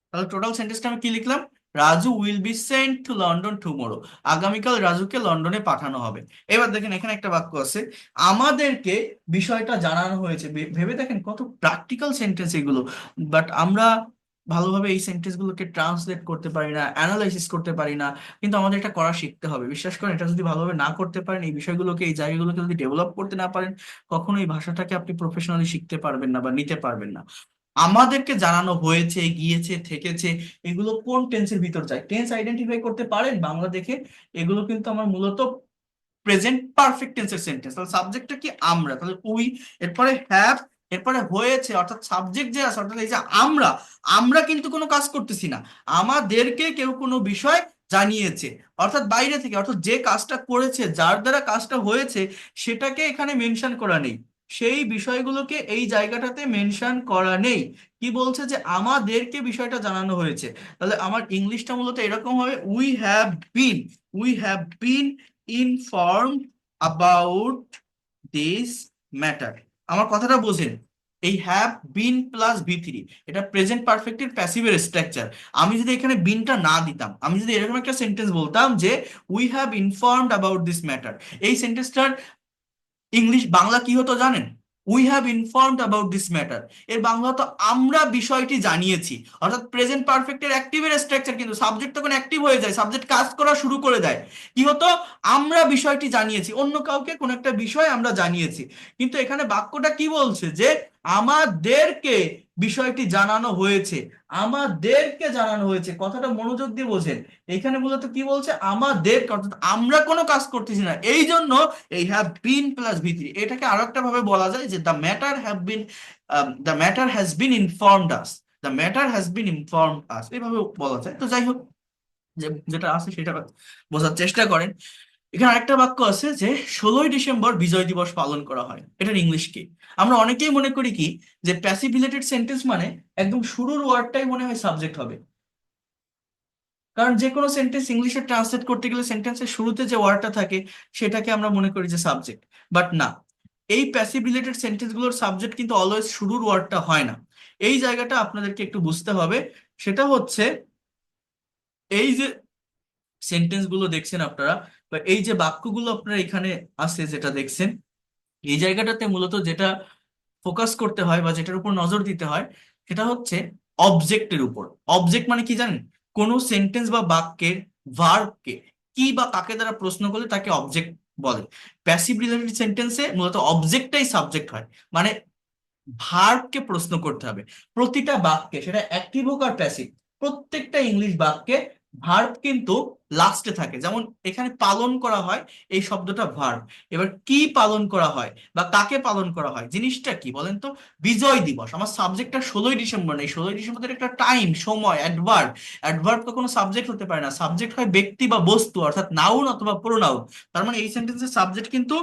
তাহলে টোটাল সেন্টেন্সটা আমি কি লিখলাম? Raju will be sent to London tomorrow, আগামীকাল রাজুকে লন্ডনে পাঠানো হবে। এবার দেখেন এখানে একটা বাক্য আছে, আমাদেরকে বিষয়টা জানানো হয়েছে। ভেবে দেখেন কত প্র্যাকটিক্যাল সেন্টেন্স এগুলো, বাট আমরা ভালোভাবে এই সেন্টেন্স গুলোকে ট্রান্সলেট করতে পারি না, অ্যানালাইসিস করতে পারি না। কিন্তু আমাদের এটা করা শিখতে হবে, বিশ্বাস করেন, এটা যদি ভালোভাবে না করতে পারেন, এই বিষয়গুলোকে, এই জায়গাগুলোকে যদি ডেভেলপ করতে না পারেন, কখনো এই ভাষাটাকে আপনি প্রফেশনালি শিখতে পারবেন না বা নিতে পারবেন না। আমাদেরকে জানানো হয়েছে, গিয়েছে, থেকেছে, এগুলো কোন টেন্সের ভিতর যায়? টেন্স আইডেন্টিফাই করতে পারেন বাংলা দেখে? এগুলো কিন্তু আমার মূলত প্রেজেন্ট পারফেক্ট টেন্সের সেন্টেন্স। তাহলে সাবজেক্টটা কি? আমরা। তাহলে উই, এরপরে হ্যাভ, এরপরে হয়েছে, অর্থাৎ সাবজেক্ট যে আছে, অর্থাৎ এই যে আমরা, আমরা কিন্তু কোনো কাজ করতেছি না, আমাদেরকে কেউ কোনো বিষয় জানিয়েছে, অর্থাৎ বাইরে থেকে, অর্থাৎ যে কাজটা করেছে, যার দ্বারা কাজটা হয়েছে, সেটাকে এখানে মেনশন করা নেই, সেই বিষয়গুলোকে এই জায়গাটাতে মেনশন করা নেই। কি বলছে? যে আমাদেরকে বিষয়টা জানানো হয়েছে। তাহলে আমার ইংলিশটা মূলত এরকম হবে, we have been informed about this matter. আমার কথাটা বোঝেন? এই হ্যাভ বিন প্লাস ভি3, এটা প্রেজেন্ট পারফেক্টের প্যাসিভের স্ট্রাকচার। আমি যদি এখানে বিনটা না দিতাম, আমি যদি এরকম একটা সেন্টেন্স বলতাম যে we have informed about this matter, এই সেন্টেন্সটার ইংলিশ বাংলা কি হতো জানেন? We have informed about this matter. এর বাংলা হতো আমরা বিষয়টি জানিয়েছি। অর্থাৎ প্রেজেন্ট পারফেক্টের অ্যাক্টিভের স্ট্রাকচার, কিন্তু সাবজেক্ট তখন অ্যাক্টিভ হয়ে যায়, সাবজেক্ট কাজ করা শুরু করে দেয়। কি হতো? আমরা বিষয়টি জানিয়েছি, অন্য কাউকে কোন একটা বিষয় আমরা জানিয়েছি। কিন্তু এখানে বাক্যটা কি বলছে? যে আমাদেরকে বিষয়টি জানানো হয়েছে, আমাদেরকে জানানো হয়েছে। কথাটা মনোযোগ দিয়ে বোঝেন, এখানে মূলত কি বলছে? আমাদের, অর্থাৎ আমরা কোনো কাজ করতেছি না, এই জন্য এই হ্যাভ বিন প্লাস ভি3। এটাকে আরো একটা ভাবে বলা যায় যে the matter has been informed us, the matter has been informed us, এইভাবে বলা যায়। তো যাই হোক, যেটা আছে সেটা বোঝার চেষ্টা করেন। এখানে আরেকটা বাক্য আছে যে 16ই ডিসেম্বর বিজয় দিবস পালন করা হয়, এটার ইংলিশ কি? আমরা অনেকেই মনে করি কি, যে প্যাসিভ রিলেটেড সেন্টেন্স মানে একদম শুরুর ওয়ার্ডটাই মনে হয় সাবজেক্ট হবে। কারণ যে কোনো সেন্টেন্স ইংলিশে ট্রান্সলেট করতে গেলে সেন্টেন্সের শুরুতে যে ওয়ার্ডটা থাকে, সেটাকে আমরা মনে করি যে সাবজেক্ট। বাট না, এই প্যাসিভ রিলেটেড সেন্টেন্স গুলোর সাবজেক্ট কিন্তু অলওয়েজ শুরুর ওয়ার্ডটা হয় না। এই জায়গাটা আপনাদেরকে একটু বুঝতে হবে। সেটা হচ্ছে, এই যে সেন্টেন্স গুলো দেখছেন আপনারা, বা এই যে বাক্যগুলো আপনারা এখানে আছে যেটা দেখছেন, এই জায়গাটাতে মূলত যেটা ফোকাস করতে হয় বা যেটার উপর নজর দিতে হয়, সেটা হচ্ছে অবজেক্টের উপর। অবজেক্ট মানে কি জানেন? কোনো সেন্টেন্স বা বাক্যের ভার্বকে কি বা কাকে দ্বারা প্রশ্ন করলে তাকে অবজেক্ট বলে। প্যাসিভ রিলেটেড সেন্টেন্সে মূলত অবজেক্টটাই সাবজেক্ট হয়। মানে ভার্বকে প্রশ্ন করতে হবে প্রতিটা বাক্যে, সেটা অ্যাক্টিভ হোক আর প্যাসিভ। প্রত্যেকটা ইংলিশ বাক্যে ভার্ব কিন্তু লাস্টে থাকে। যেমন এখানে পালন করা হয়, এই শব্দটা ভার্ব। এবার কি পালন করা হয় বা কাকে পালন করা হয়, জিনিসটা কি বলেন তো? বিজয় দিবস। আমার সাবজেক্টটা 16ই ডিসেম্বর নেই, 16ই ডিসেম্বর একটা টাইম, সময়, অ্যাডভার্ব। অ্যাডভার্ব কখনো সাবজেক্ট হতে পারে না, সাবজেক্ট হয় ব্যক্তি বা বস্তু, অর্থাৎ নাউন অথবা প্রোনাউন। তার মানে এই সেন্টেন্সের সাবজেক্ট কিন্তু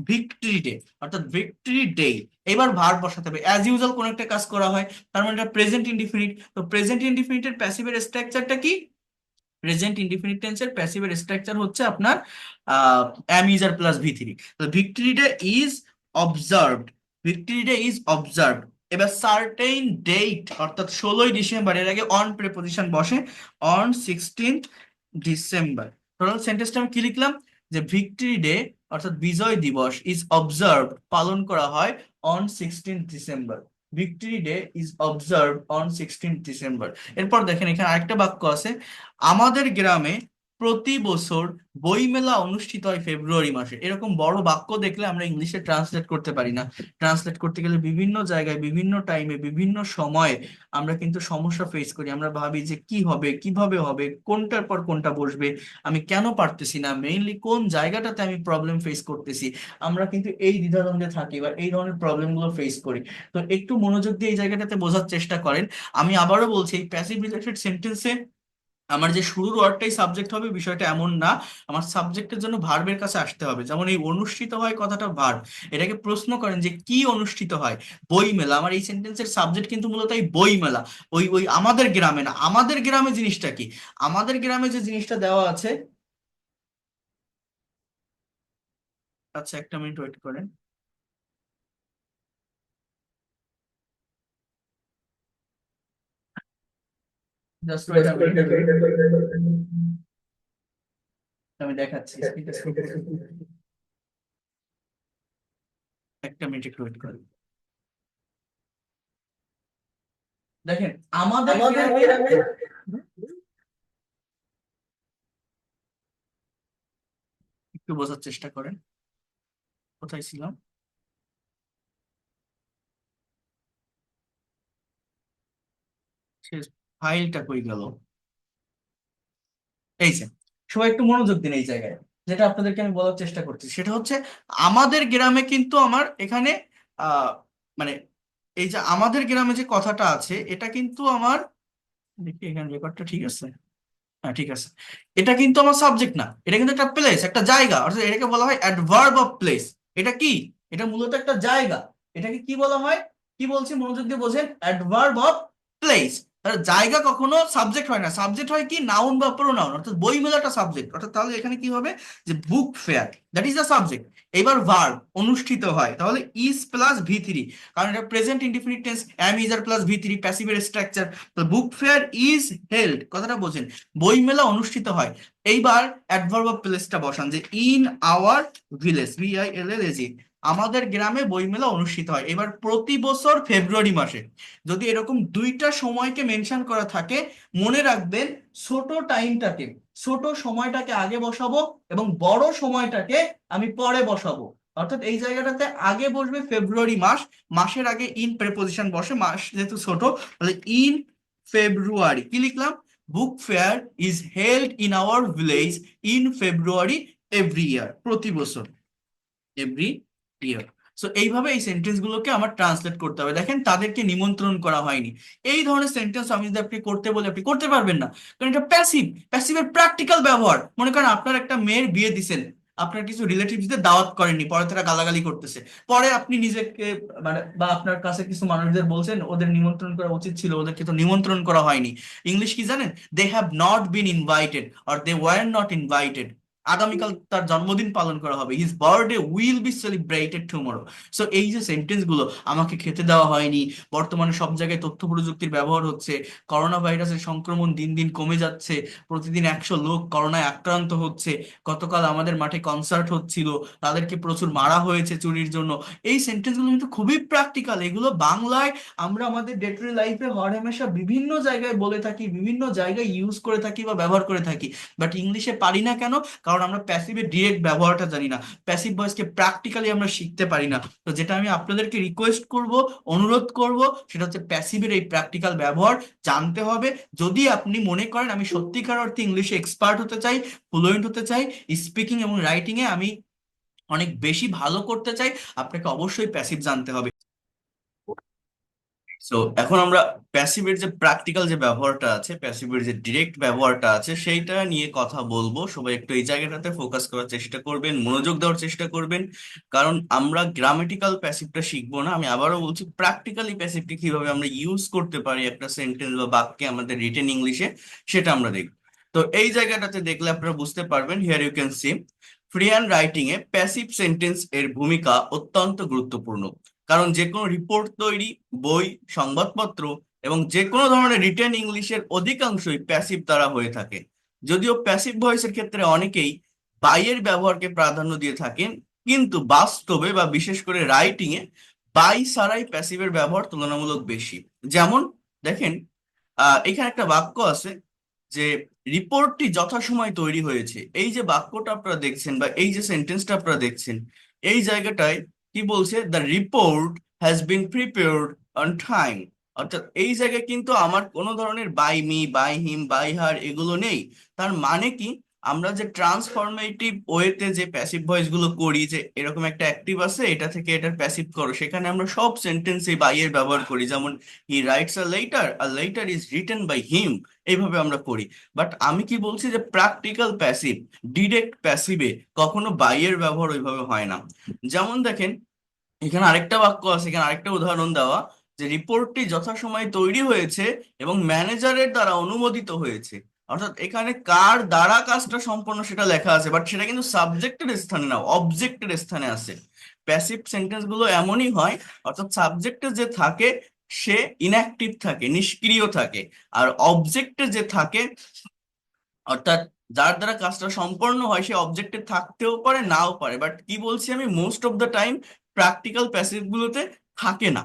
ভিক্টরি ডে, অর্থাৎ ভিক্টরি ডে। এবার ভার্ব বসাতে হবে, অ্যাজ ইউজুয়াল কোন একটা কাজ করা হয়, তার মানে এটা প্রেজেন্ট ইনডিফিনিট। তো প্রেজেন্ট ইনডিফিনিটের প্যাসিভের স্ট্রাকচারটা কি? প্রেজেন্ট ইনডিফিনিট টেন্সের প্যাসিভের স্ট্রাকচার হচ্ছে আপনার অ্যাম ইজ আর প্লাস ভি3। তো victory day is observed, victory day is observed. এবার সার্টেইন ডেট, অর্থাৎ 16ই ডিসেম্বর, এর আগে অন প্রেপোজিশন বসে, অন 16th ডিসেম্বর। টোটাল সেন্টেন্সটা আমি কি লিখলাম? যে ভিক্টরি ডে অর্থাৎ বিজয় দিবস ইজ অবজার্ভড, পালন করা হয়, on 16th December. Victory day is observed on 16th December. এরপর দেখেন এখানে আরেকটা বাক্য আছে, আমাদের গ্রামে প্রতি বছর বইমেলা অনুষ্ঠিত হয় ফেব্রুয়ারি মাসে। এরকম বড় বাক্য দেখলে আমরা ইংলিশে ট্রান্সলেট করতে পারি না। ট্রান্সলেট করতে গেলে বিভিন্ন জায়গায়, বিভিন্ন টাইমে, বিভিন্ন সময়ে আমরা কিন্তু সমস্যা ফেস করি। আমরা ভাবি যে কি হবে, কিভাবে হবে, কোনটার পর কোনটা বসবে, আমি কেন পারতেছি না, মেইনলি কোন জায়গাটাতে আমি প্রবলেম ফেস করতেছি। আমরা কিন্তু এই দ্বিধাদ্বন্দ্বে থাকি বা এই ধরনের প্রবলেম গুলো ফেস করি। তো একটু মনোযোগ দিয়ে এই জায়গাটাতে বোঝার চেষ্টা করেন। আমি আবারও বলছি, এই প্যাসিভ রিলেটেড সেন্টেন্সে আমার যে শুরুর ওয়ার্ডটাই সাবজেক্ট হবে বিষয়টা এমন না। আমার সাবজেক্টের জন্য ভার্বের কাছে আসতে হবে। যেমন এই অনুষ্ঠিত হয় কথাটা ভার্ব। এটাকে প্রশ্ন করেন যে কি অনুষ্ঠিত হয়? বই মেলা। আমার এই সেন্টেন্সের সাবজেক্ট কিন্তু মূলত এই বই মেলা। ওই ওই আমাদের গ্রামে না, আমাদের গ্রামে জিনিসটা কি? আমাদের গ্রামে যে জিনিসটা দেওয়া আছে, আচ্ছা একটা মিনিট ওয়েট করেন। জাস্ট ওয়েট আ মিনিট, আমি দেখাচ্ছি। স্ক্রিনটা স্ক্রল করুন। একটা মিনিট একটু ওয়েট করেন। দেখেন, আমাদের গ্রামে, একটু বোঝার চেষ্টা করেন। কোথায় ছিলাম? সে ফাইলটা কই গেল? এই যে, সবাই একটু মনোযোগ দিন এই জায়গায়। যেটা আপনাদেরকে আমি বলার চেষ্টা করছি সেটা হচ্ছে, আমাদের গ্রামে কিন্তু আমার এখানে আহ মানে এই যে আমাদের গ্রামে যে কথাটা আছে এটা কিন্তু আমার, দেখি এখানে রেকর্ডটা ঠিক আছে। হ্যাঁ ঠিক আছে। এটা কিন্তু আমার সাবজেক্ট না, এটা কিন্তু একটা প্লেস, একটা জায়গা, অর্থাৎ এটাকে বলা হয় অ্যাডভার্ব অফ প্লেস। এটা কি? এটা মূলত একটা জায়গা। এটাকে কি বলা হয়? কি বলছি মনোযোগ দিয়ে বোঝেন, অ্যাডভার্ব অফ প্লেস। জায়গা কখনো সাবজেক্ট হয় না, সাবজেক্ট হয় কি নাউন বা প্রোনাউন, অর্থাৎ বই মেলাটা সাবজেক্ট। অর্থাৎ তাহলে এখানে কি হবে, যে book fair, that is the subject. এবার ভার্ব অনুষ্ঠিত হয়, তাহলে ইজ প্লাস ভি থ্রি, কারণ এটা present indefinite tense, am is are plus V three, প্যাসিভের structure. Book fair is held, কথাটা বোঝেন, বইমেলা অনুষ্ঠিত হয়। এইবার অ্যাডভার্ব অফ প্লেসটা বসান, যে ইন আওয়ার ভিলেজ, VILLAG, আমাদের গ্রামে বইমেলা অনুষ্ঠিত হয়। এবার প্রতি বছর ফেব্রুয়ারি মাসে, যদি এরকম দুইটা সময়কে মেনশন করা থাকে, মনে রাখবেন ছোট টাইমটাকে, ছোট সময়টাকে আগে বসাবো এবং বড় সময়টাকে আমি পরে বসাবো। অর্থাৎ এই জায়গাটাতে আগে বসবে ফেব্রুয়ারি মাস, মাসের আগে ইন প্রেপোজিশন বসে, মাস যেহেতু ছোট, তাহলে ইন ফেব্রুয়ারি কি লিখলাম, বুক fair is held in our village in February every year, প্রতি বছর, এভরি ইয়ার। সো এইভাবে এই সেন্টেন্স গুলোকে আমার ট্রান্সলেট করতে হবে। দেখেন, তাদেরকে নিমন্ত্রণ করা হয়নি। এই ধরনের সেন্টেন্স আমি যদি আপনি করতে বলে আপনি করতে পারবেন না, কারণ এটা প্যাসিভ। প্যাসিভের প্র্যাকটিক্যাল ব্যবহার, মনে করেন আপনার একটা মেয়ের বিয়ে দিছেন, আপনার কিছু রিলেটিভসদের দাওয়াত করেননি, পরে তারা গালাগালি করতেছে, পরে আপনি নিজেকে মানে বা আপনার কাছে কিছু মানুষদের বলছেন ওদের নিমন্ত্রণ করা উচিত ছিল, ওদেরকে তো নিমন্ত্রণ করা হয়নি। ইংলিশ কি জানেন? They have not been invited, or they were not invited. আগামীকাল তার জন্মদিন পালন করা হবে, his birthday will be celebrated tomorrow. So এই যে সেন্টেন্স গুলো, আমাকে খেতে দেওয়া হয়নি, বর্তমানে সব জায়গায় তথ্য প্রযুক্তির ব্যবহার হচ্ছে, করোনা ভাইরাসের সংক্রমণ দিন দিন কমে যাচ্ছে, প্রতিদিন 100 লোক করোনায় আক্রান্ত হচ্ছে, গতকাল আমাদের মাঠে কনসার্ট হচ্ছিল, তাদেরকে প্রচুর মারা হয়েছে চুরির জন্য। এই সেন্টেন্স গুলো কিন্তু খুবই প্র্যাকটিক্যাল। এগুলো বাংলায় আমরা আমাদের ডে টু ডে লাইফে হরহামেশা বিভিন্ন জায়গায় বলে থাকি, বিভিন্ন জায়গায় ইউজ করে থাকি বা ব্যবহার করে থাকি, বাট ইংলিশে পারি না কেন? কারণ আমরা প্যাসিভের ডিরেক্ট ব্যবহারটা জানি না, প্যাসিভ ভয়েসকে প্র্যাকটিক্যালি আমরা শিখতে পারি না। তো যেটা আমি আপনাদেরকে রিকোয়েস্ট করব, অনুরোধ করব, সেটা হচ্ছে প্যাসিভের এই প্র্যাকটিক্যাল ব্যবহার জানতে হবে। যদি আপনি মনে করেন আমি সত্যিকার অর্থে ইংলিশে এক্সপার্ট হতে চাই, ফ্লুয়েন্ট হতে চাই, স্পিকিং এবং রাইটিং এ আমি অনেক বেশি ভালো করতে চাই, আপনাকে অবশ্যই প্যাসিভ জানতে হবে। সো এখন আমরা প্যাসিভের যে প্র্যাকটিক্যাল যে ব্যবহারটা আছে, প্যাসিভের যে ডিরেক্ট ব্যবহারটা আছে, সেইটা নিয়ে কথা বলবো। সবাই একটু এই জায়গাটাতে ফোকাস করার চেষ্টা করবেন, মনোযোগ দেওয়ার চেষ্টা করবেন, কারণ আমরা গ্রামেটিক্যাল প্যাসিভটা শিখবো না। আমি আবারও বলছি, প্র্যাকটিক্যালি প্যাসিভকে কিভাবে আমরা ইউজ করতে পারি একটা সেন্টেন্স বা বাক্যে আমাদের রিটেন ইংলিশে, সেটা আমরা দেখব। তো এই জায়গাটাতে দেখলে আপনারা বুঝতে পারবেন, here you can see, free handwriting এ প্যাসিভ সেন্টেন্স এর ভূমিকা অত্যন্ত গুরুত্বপূর্ণ। কারণ যে কোনো রিপোর্ট তৈরি, বই, সংবাদপত্র এবং যে কোনো ধরনের রিটেন ইংলিশের অধিকাংশই প্যাসিভ দ্বারা হয়ে থাকে। যদিও প্যাসিভ ভয়েসের ক্ষেত্রে অনেকেই বাইয়ের ব্যবহারকে প্রাধান্য দিয়ে থাকেন, কিন্তু বাস্তবে বা বিশেষ করে রাইটিং এ বাই ছাড়াই প্যাসিভের ব্যবহার তুলনামূলক বেশি। যেমন দেখেন, এখানে একটা বাক্য আছে যে রিপোর্টটি যথাসময়ে তৈরি হয়েছে। এই যে বাক্যটা আপনারা দেখছেন বা এই যে সেন্টেন্সটা আপনারা দেখছেন, এই জায়গাটায় কি বলছে, the report has been prepared on time. অর্থাৎ এই জায়গায় কিন্তু আমার কোনো ধরনের by me, by him, by her এগুলো নেই। তার মানে কি, আমরা যে ট্রান্সফরমেটিভ ওয়েতে যে প্যাসিভ ভয়েস গুলো করি, যে এরকম একটা অ্যাক্টিভ আছে, এটা থেকে এটার প্যাসিভ করো, সেখানে আমরা সব সেন্টেন্সে বাই এর ব্যবহার করি। যেমন he writes a letter is written by him, এইভাবে আমরা করি। বাট আমি কি বলছি যে প্র্যাকটিক্যাল প্যাসিভ, ডিরেক্ট প্যাসিভে কখনো বাই এর ব্যবহার ওইভাবে হয় না। যেমন দেখেন, এখানে আরেকটা বাক্য আছে, এখানে আরেকটা উদাহরণ দেওয়া, যে রিপোর্টটি যথাসময়ে তৈরি হয়েছে এবং ম্যানেজারের দ্বারা অনুমোদিত হয়েছে। অর্থাৎ এখানে কার দ্বারা কাজটা সম্পন্ন সেটা লেখা আছে, বাট সেটা কিন্তু সাবজেক্টের স্থানে না, অবজেক্টের স্থানে আছে। প্যাসিভ সেন্টেন্স গুলো এমনই হয়, অর্থাৎ সাবজেক্টে যে থাকে সে ইনঅ্যাক্টিভ থাকে, নিষ্ক্রিয় থাকে, আর অবজেক্টে যে থাকে, অর্থাৎ যার দ্বারা কাজটা সম্পন্ন হয়, সে অবজেক্টে থাকতেও পারে নাও পারে। বাট কি বলছি আমি, most of the time practical passage গুলোতে থাকে না।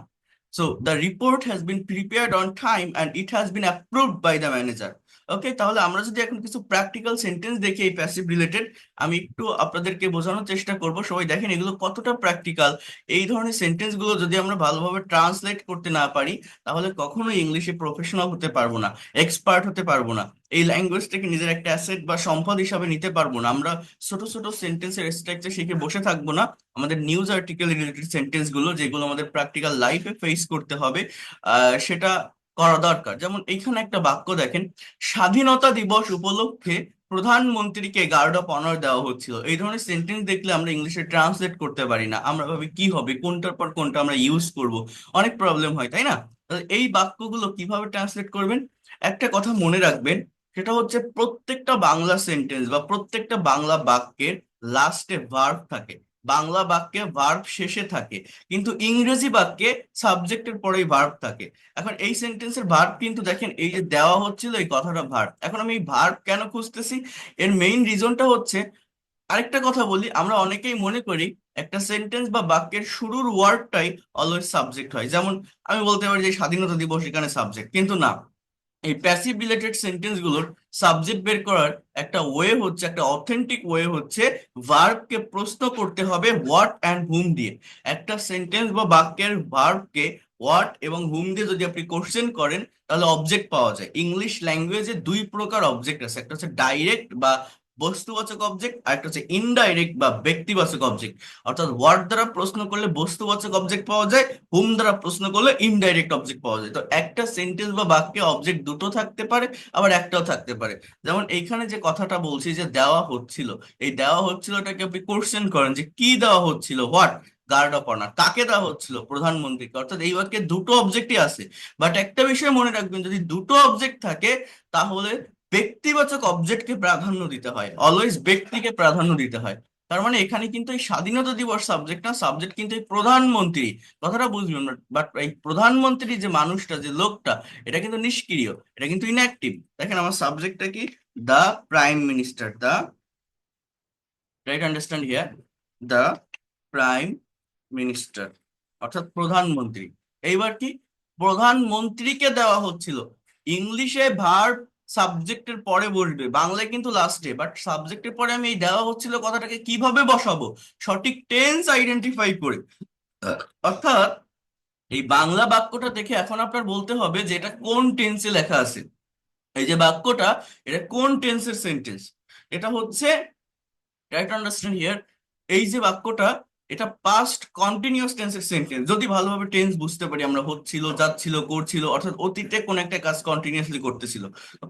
So the report has been prepared on time and it has been approved by the manager. Okay, তাহলে আমরা যদি এখন কিছু প্র্যাকটিক্যাল সেন্টেন্স দেখি এই প্যাসিভ রিলেটেড, আমি একটু আপনাদেরকে বোঝানোর চেষ্টা করব। সবাই দেখেন এগুলো কতটা প্র্যাকটিক্যাল। এই ধরনের সেন্টেন্স গুলো যদি আমরা ভালোভাবে ট্রান্সলেট করতে না পারি, তাহলে কখনোই ইংলিশে প্রফেশনাল হতে পারবো না, এক্সপার্ট হতে পারবো না, এই ল্যাঙ্গুয়েজটাকে নিজের একটা অ্যাসেট বা সম্পদ হিসাবে নিতে পারবো না। আমরা ছোট ছোট সেন্টেন্সের স্ট্রাকচার শিখে বসে থাকবো না। আমাদের নিউজ আর্টিকেল রিলেটেড সেন্টেন্স গুলো, যেগুলো আমাদের প্র্যাকটিক্যাল লাইফে ফেস করতে হবে, সেটা করা দরকার। যেমন এইখানে একটা বাক্য দেখেন, স্বাধীনতা দিবস উপলক্ষে প্রধানমন্ত্রীকে গার্ড অফ অনার দেওয়া হচ্ছিল। এই ধরনের সেন্টেন্স দেখলে আমরা ইংলিশে ট্রান্সলেট করতে পারি না, আমরা ভাবি কি হবে, কোনটার পর কোনটা আমরা ইউজ করব, অনেক প্রবলেম হয়, তাই না? তাহলে এই বাক্যগুলো কিভাবে ট্রান্সলেট করবেন? একটা কথা মনে রাখবেন, সেটা হচ্ছে প্রত্যেকটা বাংলা সেন্টেন্স বা প্রত্যেকটা বাংলা বাক্যের লাস্টে ভার্ব থাকে, বাংলা বাক্যে ভার্ব শেষে থাকে, কিন্তু ইংরেজি বাক্যে সাবজেক্টের পরেই ভার্ব থাকে। এখন এই সেন্টেন্সের ভার্ব কিন্তু দেখেন, এই যে দেওয়া হচ্ছিল এই কথাটা ভার্ব। এখন আমি এই ভার্ব কেন খুঁজতেছি, এর মেইন রিজনটা হচ্ছে, আরেকটা কথা বলি, আমরা অনেকেই মনে করি একটা সেন্টেন্স বা বাক্যের শুরুর ওয়ার্ডটাই অলওয়েজ সাবজেক্ট হয়। যেমন আমি বলতে পারি যে স্বাধীনতা দিবস, এখানে সাবজেক্ট, কিন্তু না। এই প্যাসিভ রিলেটেড সেন্টেন্স গুলোর সাবজেক্ট বের করার একটা ওয়ে হচ্ছে, একটা অথেন্টিক ওয়ে হচ্ছে, ভার্বকে প্রশ্ন করতে হবে হোয়াট অ্যান্ড হুম দিয়ে। একটা সেন্টেন্স বা বাক্যের ভার্বকে হোয়াট এবং হুম দিয়ে যদি আপনি কোশ্চেন করেন, তাহলে অবজেক্ট পাওয়া যায়। ইংলিশ ল্যাঙ্গুয়েজে দুই প্রকার অবজেক্ট আছে, একটা হচ্ছে ডাইরেক্ট বা বস্তুবাচক অবজেক্ট, আর একটা হচ্ছে ইনডাইরেক্ট বা ব্যক্তিবাচক অবজেক্ট। অর্থাৎ হোয়াট দ্বারা প্রশ্ন করলে বস্তুবাচক অবজেক্ট পাওয়া যায়, হুম দ্বারা প্রশ্ন করলে ইনডাইরেক্ট অবজেক্ট পাওয়া যায়। তো একটা সেন্টেন্স বা বাক্যে অবজেক্ট দুটো থাকতে পারে, আবার একটাও থাকতে পারে। যেমন এইখানে যে কথাটা বলছি যে দেওয়া হচ্ছিল, এই দেওয়া হচ্ছিলটাকে আপনি কোশ্চেন করেন যে কি দেওয়া হচ্ছিল, হোয়াট, গার্ড অফ অনার। কাকে দেওয়া হচ্ছিল? প্রধানমন্ত্রীকে। অর্থাৎ এই বাক্যে দুটো অবজেক্টই আছে। বাট একটা বিষয় মনে রাখবেন, যদি দুটো অবজেক্ট থাকে, তাহলে ব্যক্তিবাচক অবজেক্টকে প্রাধান্য দিতে হয়, অলওয়েজ ব্যক্তিকে প্রাধান্য দিতে হয়। তার মানে এখানে কিন্তু এই স্বাধীনতা দিবস সাবজেক্ট না, সাবজেক্ট কিন্তু এই প্রধানমন্ত্রী। কথাটা বুঝবেন। বাট এই প্রধানমন্ত্রী যে মানুষটা, যে লোকটা, এটা কিন্তু নিষ্ক্রিয়, এটা কিন্তু ইনঅ্যাক্টিভ। দেখেন আমার সাবজেক্টটা কি, the prime minister, the, right, understand here, the prime minister, অর্থাৎ প্রধানমন্ত্রী। এইবার কি, প্রধানমন্ত্রীকে দেওয়া হচ্ছিল। ইংলিশে ভার্ব সাবজেক্টের পরে বসবে, বাংলায় কিন্তু লাস্টে। বাট সাবজেক্টের পরে আমি এই দেওয়া হচ্ছিল কথাটাকে কিভাবে বসাবো, সঠিক টেন্স আইডেন্টিফাই করে। অর্থাৎ এই বাংলা বাক্যটা দেখে এখন আপনার বলতে হবে যে এটা কোন টেন্সে লেখা আছে। এই যে বাক্যটা, এটা কোন টেন্সের সেন্টেন্স, এটা হচ্ছে, রাইট, আন্ডারস্ট্যান্ড হিয়ার, এই যে বাক্যটা, এটা পাস্ট কন্টিনিউয়াস টেন্সের সেন্টেন্স। যদি ভালোভাবে টেন্স বুঝতে পারি আমরা, হচ্ছিল, যাচ্ছিল, করছিল, অর্থাৎ অতীতে কোন একটা কাজ কন্টিনিউয়াসলি করতেছিল।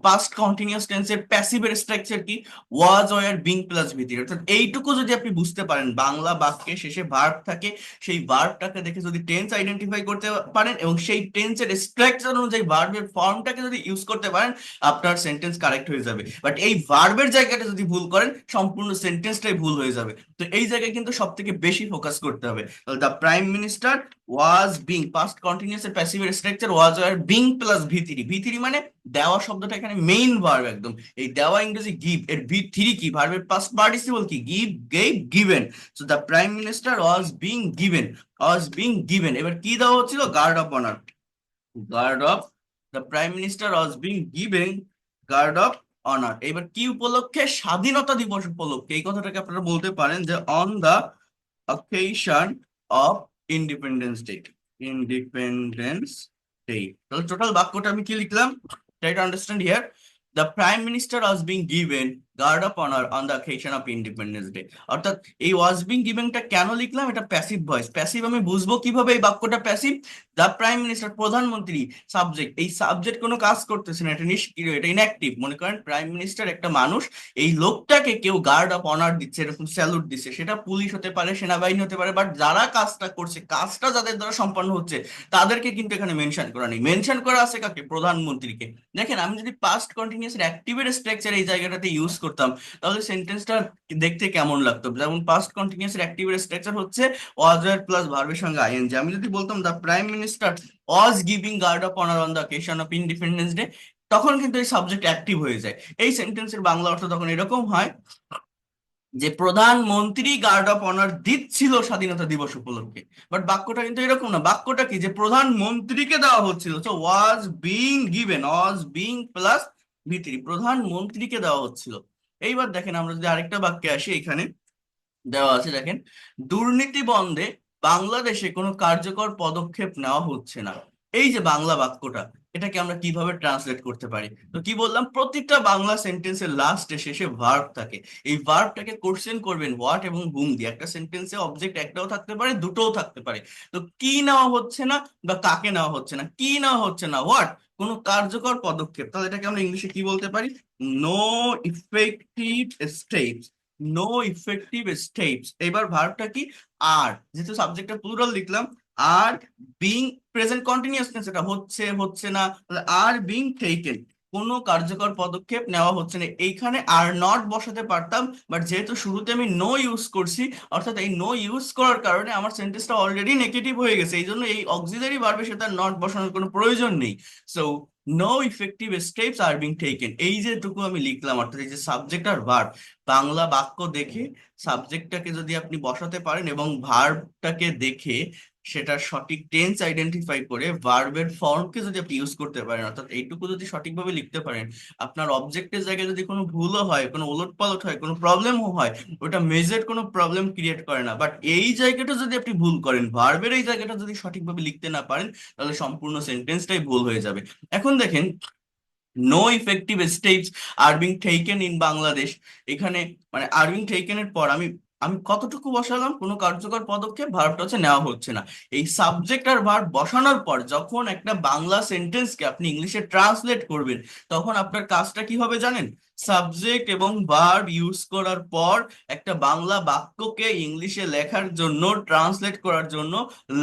পাস্ট কন্টিনিউয়াস টেন্সের প্যাসিভের স্ট্রাকচার কি, ওয়াজ, ওয়ার, বিং প্লাস ভিটি। অর্থাৎ এইটুকু যদি আপনি বুঝতে পারেন, বাংলা বাক্যে শেষে ভার্ব থাকে, সেই ভার্বটাকে দেখে যদি টেন্স আইডেন্টিফাই করতে পারেন এবং সেই টেন্সের স্ট্রাকচার অনুযায়ী ভার্বের ফর্মটাকে যদি ইউজ করতে পারেন, আপনার সেন্টেন্স কারেক্ট হয়ে যাবে। বাট এই ভার্বের জায়গাটা যদি ভুল করেন, সম্পূর্ণ সেন্টেন্সটাই ভুল হয়ে যাবে। তো এই জায়গায় কিন্তু সব থেকে বেশি ফোকাস করতে হবে। The prime minister was being, past continuous এর প্যাসিভের স্ট্রাকচার ওয়াজ আর being plus V three. V three মানে দেওয়া শব্দটা এখানে মেইন ভার্ব একদম। এই দেওয়া ইংরেজি গিভ, এর ভি থ্রি কি, ভার্বের পাস্ট পার্টিসিপল কি, give, gave, given. So the prime minister was being given, was being given. এবার কি দেওয়া হচ্ছিল, guard of honour, guard of, the prime minister was being given guard of honour. এবার কি উপলক্ষে, স্বাধীনতা দিবস উপলক্ষে। এই কথাটাকে আপনারা বলতে পারেন যে on the occasion of Independence Day, Independence Day. তাহলে টোটাল বাক্যটা আমি কি লিখলাম, try to understand here, the prime minister was being given guard of honour on the occasion of Independence Day. অর্থাৎ এই ওয়াজ বিং গিভেনটা কেন লিখলাম, এটা প্যাসিভ ভয়েস। প্যাসিভ আমি বুঝবো কিভাবে এই বাক্যটা প্যাসিভ? দ্য প্রাইম মিনিস্টার, প্রধানমন্ত্রী, সাবজেক্ট, এই সাবজেক্ট কোনো কাজ করতেছে না, এটা নিষ্ক্রিয়, এটা ইনঅ্যাক্টিভ। মনে করেন প্রাইম মিনিস্টার একটা মানুষ, এই লোকটাকে কেউ গার্ড অফ অনার দিচ্ছে, এরকম স্যালুট দিচ্ছে, সেটা পুলিশ হতে পারে, সেনাবাহিনী হতে পারে, বাট যারা কাজটা করছে, কাজটা যাদের দ্বারা সম্পন্ন হচ্ছে, তাদেরকে কিন্তু এখানে মেনশন করা নেই। মেনশন করা আছে কাকে? প্রধানমন্ত্রীকে। দেখেন আমি যদি পাস্ট কন্টিনিউয়াস অ্যাক্টিভের স্ট্রাকচার এই জায়গাটাতে ইউজ করতাম, তাহলে সেন্টেন্সটা দেখতে কেমন লাগতো? যেমন পাস্ট কন্টিনিউয়াস অ্যাক্টিভের স্ট্রাকচার হচ্ছে ওয়াজ এর প্লাস ভার্বের সঙ্গে আইএনজি। আমি যদি বলতাম the prime minister was giving guard of honour on the occasion of Independence Day, তখন কিন্তু এই সাবজেক্ট অ্যাক্টিভ হয়ে যায়। এই সেন্টেন্সের বাংলা অর্থ তখন এরকম হয় যে প্রধানমন্ত্রী গার্ড অফ অনার দিচ্ছিল স্বাধীনতা দিবস উপলক্ষে। বাট বাক্যটা কিন্তু এরকম না, বাক্যটা কি? যে প্রধানমন্ত্রীকে দেওয়া হচ্ছিল, so was being given, was being plus ভিত্তি, প্রধানমন্ত্রীকে দেওয়া হচ্ছিল। এইবার দেখেন আমরা যদি আরেকটা বাক্যে আসি, এখানে দেওয়া আছে দেখেন, দুর্নীতি বন্ধে বাংলাদেশে কোনো কার্যকর পদক্ষেপ নেওয়া হচ্ছে না। এই যে বাংলা বাক্যটা, এটাকে আমরা কিভাবে ট্রান্সলেট করতে পারি? তো কি বললাম, প্রত্যেকটা বাংলা সেন্টেন্সের লাস্টে শেষে ভার্ব থাকে। এই ভার্বটাকে কোশ্চেন করবেন হোয়াট এবং হুম দিয়ে। একটা সেন্টেন্সে অবজেক্ট একটাও থাকতে পারে, দুটোও থাকতে পারে। তো কি নেওয়া হচ্ছে না বা কাকে নেওয়া হচ্ছে না? কি নেওয়া হচ্ছে না? হোয়াট, কোনো কার্যকর পদক্ষেপ। তাহলে এটাকে আমরা ইংলিশে কি বলতে পারি? No effective steps. No effective steps. এবার ভার্বটা কি? আর, যেহেতু সাবজেক্টটা প্লুরাল লিখলাম, are being present continuous tense, এটা হচ্ছে হচ্ছে না, আর বিং টেকেন, কোনো কার্যকর পদক্ষেপ নেওয়া হচ্ছে না। এইখানে আর নট বসাতে পারতাম, বাট যেহেতু শুরুতে আমি নো ইউজ করছি, অর্থাৎ এই নো ইউজ করার কারণে আমার সেন্টেন্সটা অলরেডি নেগেটিভ হয়ে গেছে, এই জন্য এই অক্সিলারি ভার্বের সাথে নট বসানোর কোনো প্রয়োজন নেই। So no effective steps are being taken, এই যেটুকু আমি লিখলাম, অর্থাৎ এই যে সাবজেক্ট আর ভার্ব, বাংলা বাক্য দেখে সাবজেক্টটাকে যদি আপনি বসাতে পারেন এবং ভার্বটাকে দেখে সেটার সঠিক টেন্স আইডেন্টিফাই করে ভার্বের ফর্মকে যদি আপনি ইউজ করতে পারেন, অর্থাৎ এইটুকু যদি সঠিকভাবে লিখতে পারেন, আপনার অবজেক্টের জায়গায় যদি কোনো ভুলও হয়, কোনো ওলটপালট হয়, কোনো প্রবলেমও হয়, ওটা মেজর কোনো প্রবলেম ক্রিয়েট করে না। বাট এই জায়গাটা যদি আপনি ভুল করেন, ভার্বের এই জায়গাটা যদি সঠিকভাবে লিখতে না পারেন, তাহলে সম্পূর্ণ সেন্টেন্সটাই ভুল হয়ে যাবে। এখন দেখেন, no effective steps are being taken in Bangladesh, এখানে মানে আর বিং টেকেন এর পর আমি আমি কতটুকু বসালাম? কোনো কার্যকর পদক্ষেপ, ভার্বটা হচ্ছে নেওয়া হচ্ছে না। এই সাবজেক্ট আর ভার্ব বসানোর পর যখন একটা বাংলা সেন্টেন্সকে আপনি ইংলিশে ট্রান্সলেট করবেন, তখন আপনার কাজটা কি হবে জানেন? সাবজেক্ট এবং ভার্ব ইউজ করার পর একটা বাংলা বাক্যকে ইংলিশে লেখার জন্য, ট্রান্সলেট করার জন্য,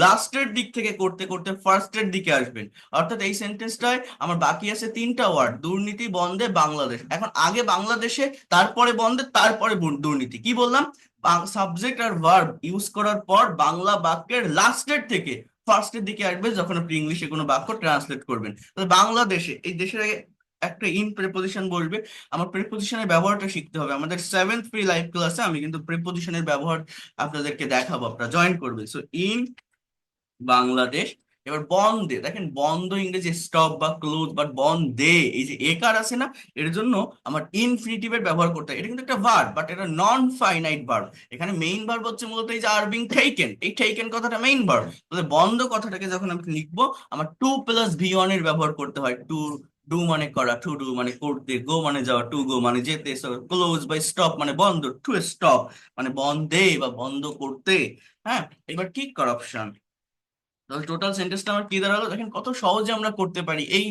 লাস্টের দিক থেকে করতে করতে ফার্স্টের দিকে আসবেন। অর্থাৎ এই সেন্টেন্সটায় আমার বাকি আছে তিনটা ওয়ার্ড, দুর্নীতি বন্ধে বাংলাদেশ। এখন আগে বাংলাদেশে, তারপরে বন্ধে, তারপরে দুর্নীতি। কি বললাম? সাবজেক্ট আর ভার্ব ইউজ করার পর বাংলা বাক্যের লাস্টের থেকে ফার্স্টের দিকে আসবে যখন আপনি ইংলিশে কোনো বাক্য ট্রান্সলেট করবেন। তাহলে বাংলাদেশে, এই দেশের আগে একটা ইন প্রিপোজিশন বসবে। আমার প্রিপোজিশনের ব্যবহারটা শিখতে হবে। আমাদের সেভেন্থ ফ্রি লাইফ ক্লাসে আমি কিন্তু প্রিপোজিশনের ব্যবহার আপনাদেরকে দেখাবো, আপনারা জয়েন করবেন। So in Bangladesh. এবার বন্ধে দেখেন, বন্ধ ইংরেজি স্টপ বা ক্লোজ, বাট বন্ধে এই যে একার আছে না, এর জন্য আমার ইনফিনিটিভের ব্যবহার করতে হয়। এটা কিন্তু একটা ভার্ব, বাট এটা নন ফাইনাইট ভার্ব। এখানে মেইন ভার্ব হচ্ছে মূলত এই যে আর বিং টেকেন, এই টেকেন কথাটা মেইন ভার্ব। তাহলে বন্ধ কথাটাকে যখন আমি লিখবো, আমার টু প্লাস ভি ওয়ান এর ব্যবহার করতে হয়। টু, ডু মানে করা, টু ডু মানে করতে, গো মানে যাওয়া, টু গো মানে যেতে, ক্লোজ বাই স্টপ মানে বন্ধ, টু স্টপ মানে বন্ধে বা বন্ধ করতে। হ্যাঁ, এবার কি করাপশন। তাহলে টোটাল সেন্টেন্সটা আমার কি দাঁড়ালো? দেখেন কত সহজে আমরা করতে পারি। এই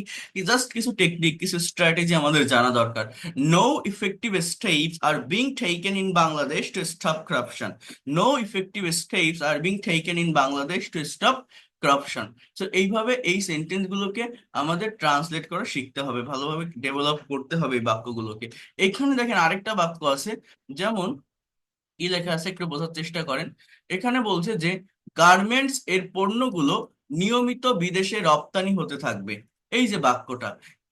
জাস্ট কিছু টেকনিক, কিছু স্ট্র্যাটেজি আমাদের জানা দরকার। No effective steps are being taken in Bangladesh to stop corruption. No effective steps are being taken in Bangladesh to stop corruption. তো এইভাবে এই সেন্টেন্স গুলোকে আমাদের ট্রান্সলেট করা শিখতে হবে, ভালোভাবে ডেভেলপ করতে হবে এই বাক্যগুলোকে। এখানে দেখেন আরেকটা বাক্য আছে, যেমন কি লেখা আছে একটু বোঝার চেষ্টা করেন। এখানে বলছে যে গার্মেন্টস এর পণ্যগুলো নিয়মিত বিদেশে রপ্তানি হতে থাকবে। এই যে বাক্যটা,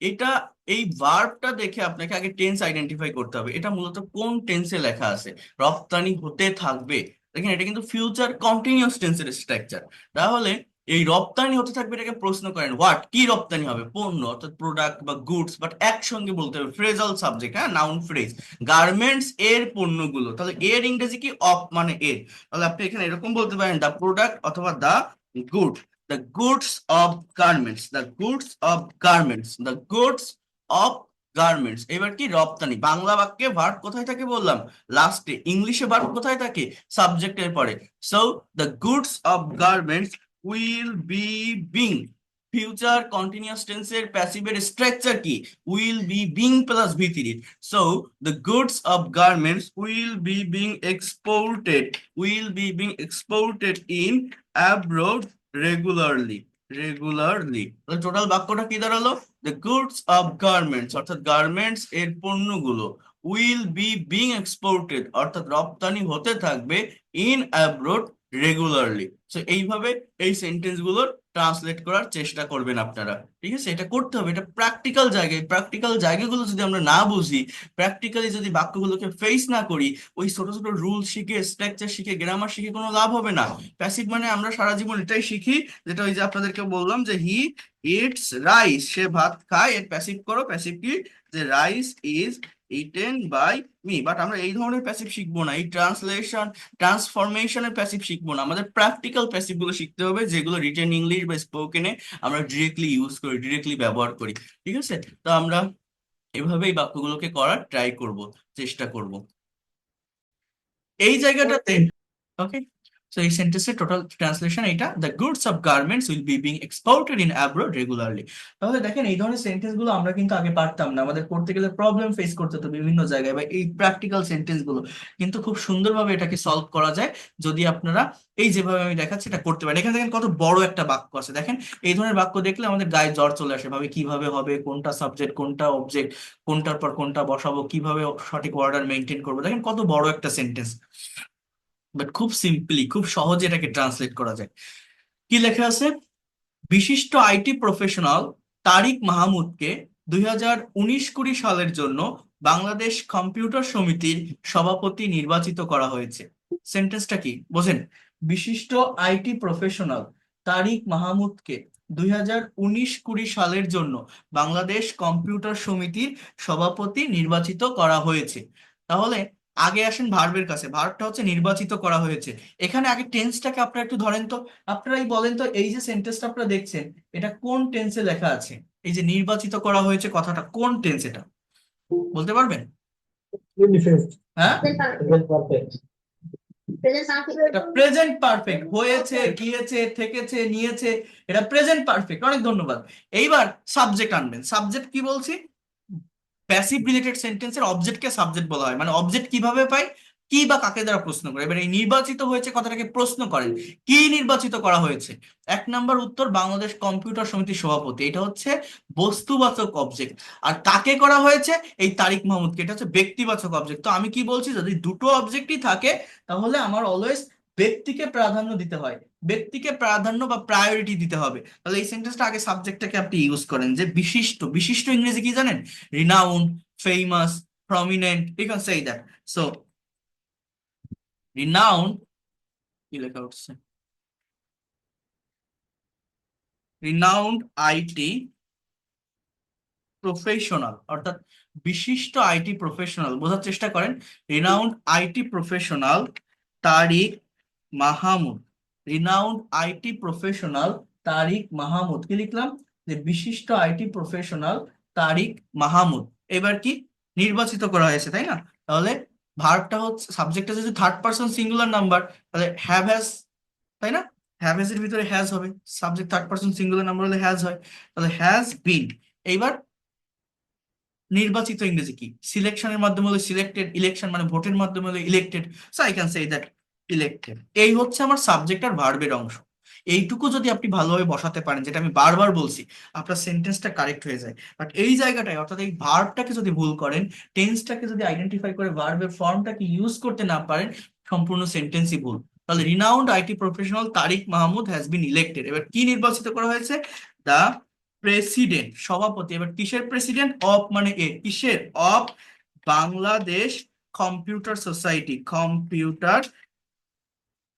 এটা, এই ভার্বটা দেখে আপনাকে আগে টেন্স আইডেন্টিফাই করতে হবে, এটা মূলত কোন টেন্সে লেখা আছে। রপ্তানি হতে থাকবে, দেখেন এটা কিন্তু ফিউচার কন্টিনিউয়াস টেন্সের স্ট্রাকচার। তাহলে এই রপ্তানি হতে থাকবে, এটাকে প্রশ্ন করেন হোয়াট, কি রপ্তানি হবে? পণ্য, অর্থাৎ প্রোডাক্ট বা গুডস, বাট একসঙ্গে বলতে হবে, ফ্রেজাল সাবজেক্ট, হ্যাঁ, নাউন ফ্রেজ। গার্মেন্টস এর পণ্যগুলো, তাহলে এর ইংরেজি কি? অফ মানে এর। তাহলে আপনি এখানে এরকম বলতে পারেন দ্য প্রোডাক্ট অথবা the good, the goods of garments, the goods of garments, the goods of garments. এবার কি রপ্তানি, বাংলা বাক্যে ভার্ব কোথায় থাকে বললাম লাস্টে, ইংলিশে ভার্ব কোথায় থাকে সাবজেক্টের পরে। So the goods of garments will be being, future continuous টেন্সের প্যাসিভের স্ট্রাকচার কি, উইল বি বিং প্লাস ভি3। So the goods of garments will be being exported, will be being exported in abroad regularly, regularly. Total বাক্যটা কি দাঁড়ালো, দ্য গুডস অফ গার্মেন্টস অর্থাৎ গার্মেন্টস এর পণ্যগুলো, উইল বি বিং এক্সপোর্টেড অর্থাৎ রপ্তানি হতে থাকবে, ইন অ্যাব্রোড রেগুলারলি। সো এইভাবে এই সেন্টেন্স গুলোর ট্রান্সলেট করার চেষ্টা করবেন আপনারা, ঠিক আছে? এটা করতে হবে, এটা প্র্যাকটিক্যাল জায়গায়, প্র্যাকটিক্যাল জায়গাগুলো যদি আমরা না বুঝি, প্র্যাকটিক্যালি যদি বাক্যগুলোকে ফেস না করি, ওই ছোট ছোট রুল শিখে, স্ট্রাকচার শিখে, গ্রামার শিখে কোনো লাভ হবে না। প্যাসিভ মানে আমরা সারা জীবন এটাই শিখি, যেটা ওই যে আপনাদেরকে বললাম যে হি ইটস রাইস, সে ভাত খায়, এর প্যাসিভ করো, প্যাসিভ কি, যে rice is eaten by me. But আমরা এই ধরনের প্যাসিভ শিখবো না, এই ট্রান্সলেশন ট্রান্সফরমেশনের প্যাসিভ শিখবো না, আমাদের প্র্যাকটিক্যাল প্যাসিভ গুলো শিখতে হবে, যেগুলো রিটেন ইংলিশ বা স্পোকেনে আমরা ডিরেক্টলি ইউজ করি, ডিরেক্টলি ব্যবহার করি, ঠিক আছে? তো আমরা এভাবেই বাক্যগুলোকে করার ট্রাই করব, চেষ্টা করব এই জায়গাটাতে। ওকে, সো এই সেন্টেন্সের টোটাল ট্রান্সলেশন এটা, the goods of garments will be being exported in abroad regularly. তাহলে দেখেন এই ধরনের সেন্টেন্স গুলো আমরা কিন্তু আগে পারতাম না, আমাদের পড়তে গেলে প্রবলেম ফেস করতে হতো বিভিন্ন জায়গায়, বা এই প্র্যাকটিক্যাল সেন্টেন্স গুলো কিন্তু খুব সুন্দরভাবে এটাকে সলভ করা যায় যদি আপনারা এই যেভাবে আমি দেখাচ্ছি এটা করতে পারেন। এখানে দেখেন কত বড় একটা বাক্য আছে, দেখেন এই ধরনের বাক্য দেখলে আমাদের গায়ে জ্বর চলে আসে, ভাবে কিভাবে হবে, কোনটা সাবজেক্ট কোনটা অবজেক্ট, কোনটার পর কোনটা বসাবো, কিভাবে সঠিক অর্ডার মেনটেন করবো। দেখেন কত বড় একটা সেন্টেন্স, বাট খুব সিম্পলি, খুব সহজে এটাকে ট্রান্সলেট করা যায়। কি লেখা আছে, বিশিষ্ট আইটি প্রফেশনাল তারিক মাহমুদকে 2019-20 সালের জন্য বাংলাদেশ কম্পিউটার সমিতির সভাপতি নির্বাচিত করা হয়েছে। সেন্টেন্সটা কি বোঝেন, বিশিষ্ট আইটি প্রফেশনাল তারিক মাহমুদকে 2019-20 সালের জন্য বাংলাদেশ কম্পিউটার সমিতির সভাপতি নির্বাচিত করা হয়েছে। তাহলে আগে আসেন ভার্বের কাছে, ভার্বটা হচ্ছে নির্বাচিত করা হয়েছে। এখানে আগে টেন্সটাকে আপনারা একটু ধরেন তো, আপনারাই বলেন তো, এই যে সেন্টেন্সটা আপনারা দেখছেন এটা কোন টেন্সে লেখা আছে, এই যে নির্বাচিত করা হয়েছে কথাটা কোন টেন্স, এটা বলতে পারবেন? হ্যাঁ, এটা প্রেজেন্ট পারফেক্ট, হয়েছে, গিয়েছে, থেকেছে, নিয়েছে, এটা প্রেজেন্ট পারফেক্ট। অনেক ধন্যবাদ। এইবার সাবজেক্ট আনবেন, সাবজেক্ট কি বলছি, প্যাসিভ রিলেটেড সেন্টেন্সের অবজেক্টকে সাবজেক্ট বলা হয়, মানে অবজেক্ট কিভাবে পাই, কি বা কাকে দ্বারা প্রশ্ন করে। এবার এই নির্বাচিত হয়েছে কথাটাকে প্রশ্ন করেন, কি নির্বাচিত করা হয়েছে, 1 নম্বর উত্তর বাংলাদেশ কম্পিউটার সমিতির সভাপতি, এটা হচ্ছে বস্তুবাচক অবজেক্ট। আর কাকে করা হয়েছে, এই তারিক মাহমুদকে, এটা হচ্ছে ব্যক্তিবাচক অবজেক্ট। তো আমি কি বলছি, যদি দুটো অবজেক্টই থাকে তাহলে আমার অলওয়েজ ব্যক্তিকে প্রাধান্য দিতে হয়, ব্যক্তিকে প্রাধান্য বা প্রায়োরিটি দিতে হবে। তাহলে এই সেন্টেন্সটা আগে সাবজেক্টটাকে আপনি ইউজ করেন, যে বিশিষ্ট, বিশিষ্ট ইংরেজি কি জানেন, renowned, famous, prominent, you can say that. So, renowned, কি লেখা উঠছে, renowned আইটি প্রফেশনাল অর্থাৎ বিশিষ্ট আইটি প্রফেশনাল, বোঝার চেষ্টা করেন, renowned IT professional Tariq Mahmud, renowned IT professional Tariq Mahmud, কি লিখলাম, যে বিশিষ্ট আইটি প্রফেশনাল তারিক মাহমুদ। এবার কি নির্বাচিত করা হয়েছে, তাই না? তাহলে ভার্বটা হচ্ছে, সাবজেক্টটা যদি থার্ড পারসন সিঙ্গুলার নাম্বার, তাহলে হ্যাভ হ্যাজ, তাই না? হ্যাভ হ্যাজ এর ভিতরে হ্যাজ হবে, subject third person singular number হলে হ্যাজ হয়, তাহলে হ্যাজ বিন। এইবার নির্বাচিত ইংরেজি কি, সিলেকশনের মাধ্যমে হলে সিলেক্টেড, ইলেকশন মানে ভোটের মাধ্যমে হলে elected, so I can say that elected. এই হচ্ছে আমার সাবজেক্ট আর ভার্বের অংশ। এইটুকু যদি আপনি ভালোভাবে বসাতে পারেন, যেটা আমি বারবার বলছি, আপনার সেন্টেন্সটা কারেক্ট হয়ে যায়। বাট এই জায়গাটায় অর্থাৎ এই ভার্বটাকে যদি ভুল করেন, টেন্সটাকে যদি আইডেন্টিফাই করে ভার্বের ফর্মটাকে ইউজ করতে না পারেন, সম্পূর্ণ সেন্টেন্সই ভুল। তাহলে renowned IT professional Tariq Mahmud has been elected, এবার কি নির্বাচিত করা হয়েছে, দা প্রেসিডেন্ট, সভাপতি। এবার কিসের প্রেসিডেন্ট, অফ মানে এ, কিসের, of Bangladesh computer society, computer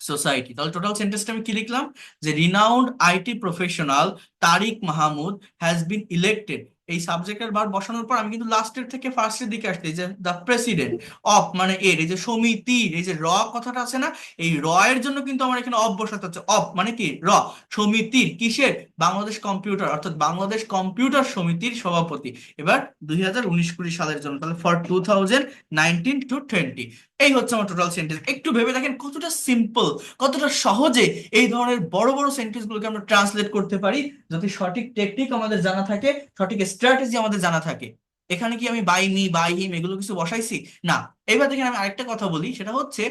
society. তাহলে টোটাল সেন্টেন্সটা আমি কি লিখলাম, যে renowned IT professional Tariq Mahmud has been elected এই সাবজেক্টের বার বসানোর পর আমি কিন্তু লাস্টের থেকে ফার্স্টের দিকে আসছি, যে দ্য প্রেসিডেন্ট অফ মানে এর, এই যে সমিতির এই যে র কথাটা আছে না, এই র এর জন্য কিন্তু আমার এখানে অফ বসাতে হচ্ছে। অফ মানে কি র, সমিতির কিসের, বাংলাদেশ কম্পিউটার অর্থাৎ বাংলাদেশ কম্পিউটার সমিতির সভাপতি। এবার 2019-20 সালের জন্য, তাহলে ফর 2019 to 20। এই হচ্ছে আমার টোটাল সেন্টেন্স। একটু ভেবে দেখেন কতটা সিম্পল, কতটা সহজে এই ধরনের বড় বড় সেন্টেন্স গুলোকে আমরা ট্রান্সলেট করতে পারি, যদি সঠিক টেকনিক আমাদের জানা থাকে, সঠিক স্ট্র্যাটেজি আমাদের জানা থাকে। এখানে কি আমি বাই মি বাই হিম এগুলো কিছু বসাইছি? না। এবার দেখেন আমি আরেকটা কথা বলি, সেটা হচ্ছে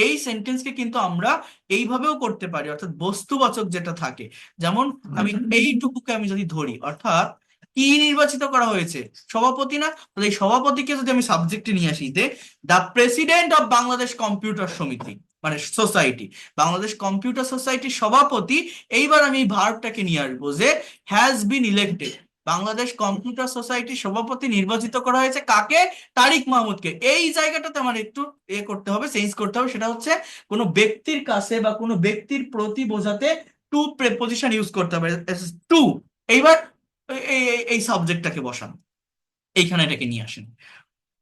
এই সেন্টেন্সকে কিন্তু আমরা এইভাবেও করতে পারি, অর্থাৎ বস্তুবাচক যেটা থাকে। যেমন আমি এইটুকুকে আমি যদি ধরি, অর্থাৎ কি নির্বাচিত করা হয়েছে, সভাপতি না? তাহলে এই সভাপতিকে যদি আমি সাবজেক্টে নিয়ে আসি, যে the president of Bangladesh computer সমিতি মানে সোসাইটি, বাংলাদেশ কম্পিউটার সোসাইটির সভাপতি। এইবার আমি এই ভার্বটাকে নিয়ে আসবো, যে has been elected, Bangladesh computer সোসাইটির সভাপতি নির্বাচিত করা হয়েছে কাকে, তারিক মাহমুদকে। এই জায়গাটাতে আমার একটু করতে হবে, চেঞ্জ করতে হবে, সেটা হচ্ছে কোনো ব্যক্তির কাছে বা কোনো ব্যক্তির প্রতি বোঝাতে টু প্রেপোজিশন ইউজ করতে হবে, টু। এইবার এই সাবজেক্টটাকে বসান, এইখানে এটাকে নিয়ে আসেন,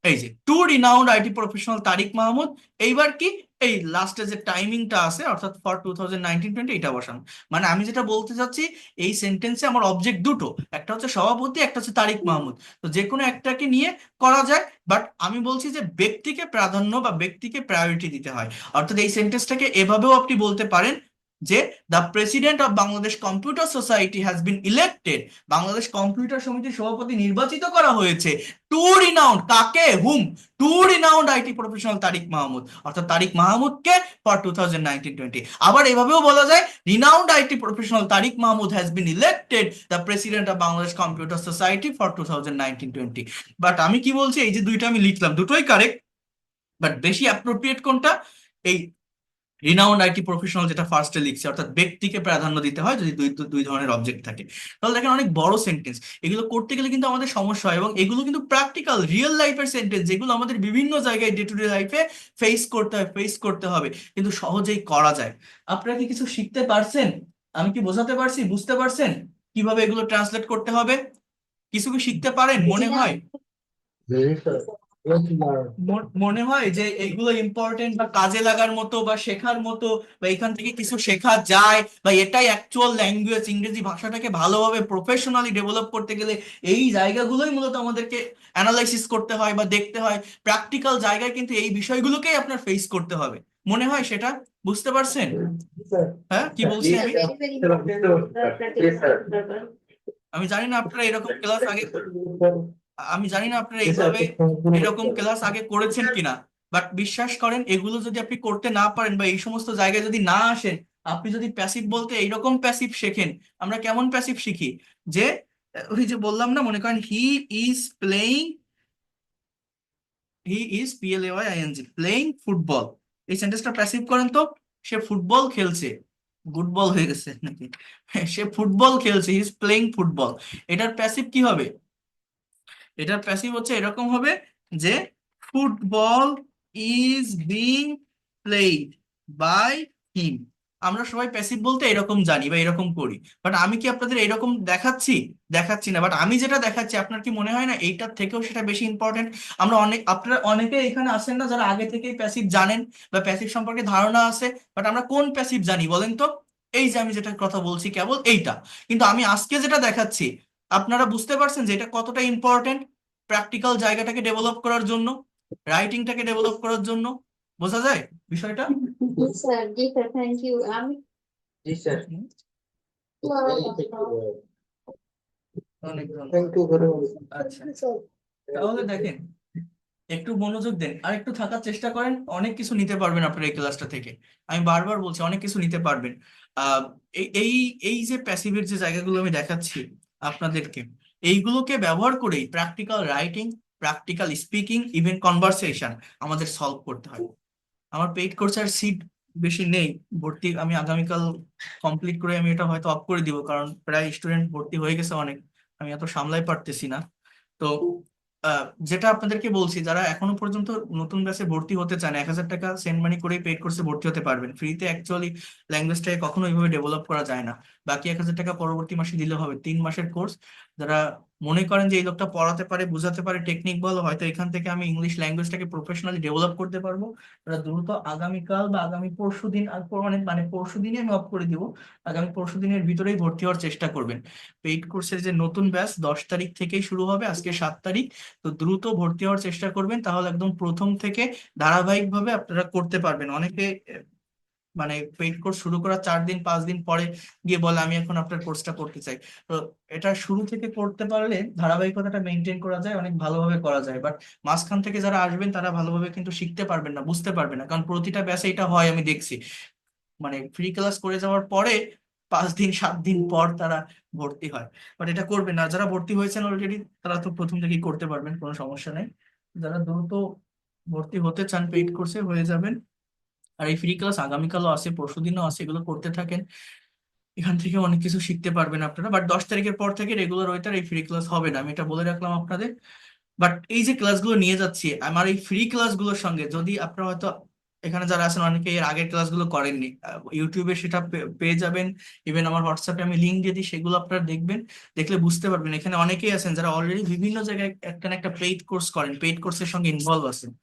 এই যে two renowned IT professional Tariq Mahmud. এইবার কি, এই লাস্টে যে টাইমিংটা আছে অর্থাৎ ফর 2019-20 এটা বসানো। মানে আমি যেটা বলতে চাচ্ছি, এই সেন্টেন্সে আমার অবজেক্ট দুটো, একটা হচ্ছে সভাপতি, একটা হচ্ছে তারিক মাহমুদ। তো যে কোনো একটাকে নিয়ে করা যায়, বাট আমি বলছি যে ব্যক্তিকে প্রাধান্য বা ব্যক্তিকে প্রায়োরিটি দিতে হয়। অর্থাৎ এই সেন্টেন্সটাকে এভাবেও আপনি বলতে পারেন, যে the president of Bangladesh computer society has been elected, Bangladesh computer সমিতির সভাপতি নির্বাচিত করা হয়েছে টু রিনাউন্ড কাকে, হুম, two renowned IT professional Tariq Mahmud, অর্থাৎ তারিক মাহমুদকে ফর 2019-20। আবার এভাবেও বলা যায়, renowned IT professional Tariq Mahmud has been elected the president of Bangladesh computer society for 2019-20। But আমি কি বলছি, এই যে দুইটা আমি লিখলাম দুটোই কারেক্ট, বাট বেশি অ্যাপ্রোপ্রিয়েট কোনটা, এই রিনাউন্ড আইটি প্রফেশনাল যেটা ফার্স্টে লিখছে, অর্থাৎ ব্যক্তিকে প্রাধান্য দিতে হয় যদি দুই দুই ধরনের অবজেক্ট থাকে। তাহলে দেখেন অনেক বড় সেন্টেন্স, এগুলো করতে গেলে কিন্তু আমাদের সমস্যা হয়, এবং এগুলো কিন্তু প্র্যাকটিক্যাল রিয়েল লাইফের সেন্টেন্স, যেগুলো আমাদের বিভিন্ন জায়গায় ডে টু ডে লাইফে ফেস করতে হবে, কিন্তু সহজেই করা যায়। আপনারা কি কিছু শিখতে পারছেন? আমি কি বোঝাতে পারছি, বুঝতে পারছেন কিভাবে এগুলো ট্রান্সলেট করতে হবে? কিছু কি শিখতে পারেন মনে হয়? মনে হয় যে এগুলো ইম্পর্টেন্ট বা কাজে লাগার মতো বা শেখার মতো, বা এখান থেকে কিছু শেখা যায়, বা এটাই অ্যাকচুয়াল ল্যাঙ্গুয়েজ, ইংরেজি ভাষাটাকে ভালোভাবে প্রফেশনালি ডেভেলপ করতে গেলে এই জায়গাগুলোই মূলত আমাদেরকে অ্যানালাইসিস করতে হয় বা দেখতে হয়। প্র্যাকটিক্যাল জায়গায় কিন্তু এই বিষয়গুলোকেই আপনার ফেস করতে হবে। মনে হয় সেটা বুঝতে পারছেন? হ্যাঁ, কি বলছি আমি? আমি জানি না আপনারা এরকম ক্লাস আগে, আমি জানি না আপনারা এইভাবে এরকম ক্লাস আগে করেছেন কিনা, বাট বিশ্বাস করেন এগুলো যদি আপনি করতে না পারেন বা এই সমস্ত জায়গায় যদি না আসেন, আপনি যদি প্যাসিভ বলতে এইরকম প্যাসিভ শেখেন, আমরা কেমন প্যাসিভ শিখি, যে ওই যে বললাম না, মনে করেন ইজ প্লেইং প্লেইং ফুটবল, এই সেন্টেন্সটা প্যাসিভ করেন তো, সে ফুটবল খেলছে, গুড বল হয়ে গেছে নাকি, সে ফুটবল খেলছে, হি ইজ প্লেইং ফুটবল। এটার প্যাসিভ কি হবে? এটার প্যাসিভ হচ্ছে এরকম হবে, যে football is being played by him. আমরা সবাই প্যাসিভ বলতে এরকম জানি বা এরকম করি, বাট আমি কি আপনাদের এরকম দেখাচ্ছি? দেখাচ্ছি না। বাট আমি যেটা দেখাচ্ছি, আপনার কি মনে হয় না এইটার থেকেও সেটা বেশি ইম্পর্টেন্ট? আমরা আপনারা অনেকে এখানে আসেন না যারা আগে থেকেই প্যাসিভ জানেন বা প্যাসিভ সম্পর্কে ধারণা আছে, বাট আমরা কোন প্যাসিভ জানি বলেন তো? এই যে আমি যেটা কথা বলছি কেবল এইটা, কিন্তু আমি আজকে যেটা দেখাচ্ছি, আপনারা বুঝতে পারছেন যে এটা কতটা ইম্পর্টেন্ট প্র্যাকটিক্যাল জায়গাটাকে ডেভেলপ করার জন্য, রাইটিংটাকে ডেভেলপ করার জন্য। বোঝা যায় বিষয়টা? জি স্যার, জি স্যার, থ্যাংক ইউ। আমি জি স্যার, অনেক থ্যাংক ধন্যবাদ। You very much. আচ্ছা, তাহলে দেখেন একটু মনোযোগ দেন আর একটু থাকার চেষ্টা করেন, অনেক কিছু নিতে পারবেন আপনার এই ক্লাসটা থেকে। আমি বারবার বলছি অনেক কিছু নিতে পারবেন। আহ এই এই এই যে প্যাসিভের যে জায়গাগুলো আমি দেখাচ্ছি আপনাদেরকে, এইগুলোকে ব্যবহার করেই practical writing, practical speaking, even conversation আমাদের সলভ করতে হয়। আমার পেইড কোর্সের সিট বেশি নেই, ভর্তি আমি আগামীকাল কমপ্লিট করে আমি এটা হয়তো অফ করে দিব, কারণ প্রায় স্টুডেন্ট ভর্তি হয়ে গেছে অনেক, আমি এত সামলাই পারতেছি না। তো যেটা আপনাদেরকে বলছি, যারা এখনো পর্যন্ত নতুন ব্যাচে ভর্তি হতে চান, 1,000 টাকা সেন্ড মানি করে পেইড কোর্সে ভর্তি হতে পারবেন ফ্রিতে। অ্যাকচুয়ালি ল্যাঙ্গুয়েজটাকে কখনো ওইভাবে ডেভেলপ করা যায় না। বাকি 1,000 টাকা পরবর্তী মাসে দিলে হবে, 3 মাসের কোর্স। যারা মনে করেন যে এই লোকটা পড়াতে পারে, বোঝাতে পারে, টেকনিক বলো, হয়তো এখান থেকে আমি ইংলিশ ল্যাঙ্গুয়েজটাকে প্রফেশনালি ডেভেলপ করতে পারবো, তারা দ্রুত আগামীকাল বা আগামী পরশু দিন, মানে মানে পরশু দিনই আমি অফ করে দিব, আগামী পরশু দিনের ভিতরেই ভর্তি হওয়ার চেষ্টা করবেন। পেইড কোর্সের যে নতুন ব্যাচ 10 তারিখ থেকেই শুরু হবে, আজকে 7 তারিখ। তো দ্রুত ভর্তি হওয়ার চেষ্টা করবেন, তাহলে একদম প্রথম থেকে ধারাবাহিকভাবে আপনারা করতে পারবেন। অনেকে মানে পেইড কোর্স শুরু করার 4 দিন 5 দিন পরে গিয়ে বলে আমি এখন আপনার কোর্সটা করতে চাই। তো এটা শুরু থেকে করতে পারলে ধারাবাহিকতাটা মেনটেন করা যায়, অনেক ভালোভাবে করা যায়। বাট মাঝখান থেকে যারা আসবেন তারা ভালোভাবে কিন্তু শিখতে পারবেন না, বুঝতে পারবেন না, কারণ প্রতিটা ব্যাচে এটা হয়, আমি দেখছি। মানে ফ্রি ক্লাস করে যাওয়ার পরে 5 দিন 7 দিন পর তারা ভর্তি হয়। বাট এটা করবেন না, যারা ভর্তি হয়েছেন অলরেডি তারা তো প্রথম থেকেই করতে পারবেন, কোনো সমস্যা নেই। যারা দ্রুত ভর্তি হতে চান পেইড কোর্সে হয়ে যাবেন। আর এই ফ্রি ক্লাস আগামীকালও আছে, পরশুদিনও আছে, এগুলো করতে থাকেন, এখান থেকে অনেক কিছু শিখতে পারবেন আপনারা। বাট 10 তারিখের পর থেকে রেগুলার ওয়েটার এই ফ্রি ক্লাস হবে না, আমি এটা বলে রাখলাম আপনাদের। বাট এই যে ক্লাসগুলো নিয়ে যাচ্ছি, আমার এই ফ্রি ক্লাসগুলোর সঙ্গে যদি আপনারা হয়তো এখানে যারা আছেন অনেকে এর আগের ক্লাসগুলো করেননি, ইউটিউবে সেটা পেয়ে যাবেন। ইভেন আমার হোয়াটসঅ্যাপে আমি লিঙ্ক দিয়ে দিই, সেগুলো আপনারা দেখবেন, দেখলে বুঝতে পারবেন। এখানে অনেকেই আছেন যারা অলরেডি বিভিন্ন জায়গায় একটা না একটা পেইড কোর্স করেন, পেইড কোর্সের সঙ্গে ইনভলভ আছেন।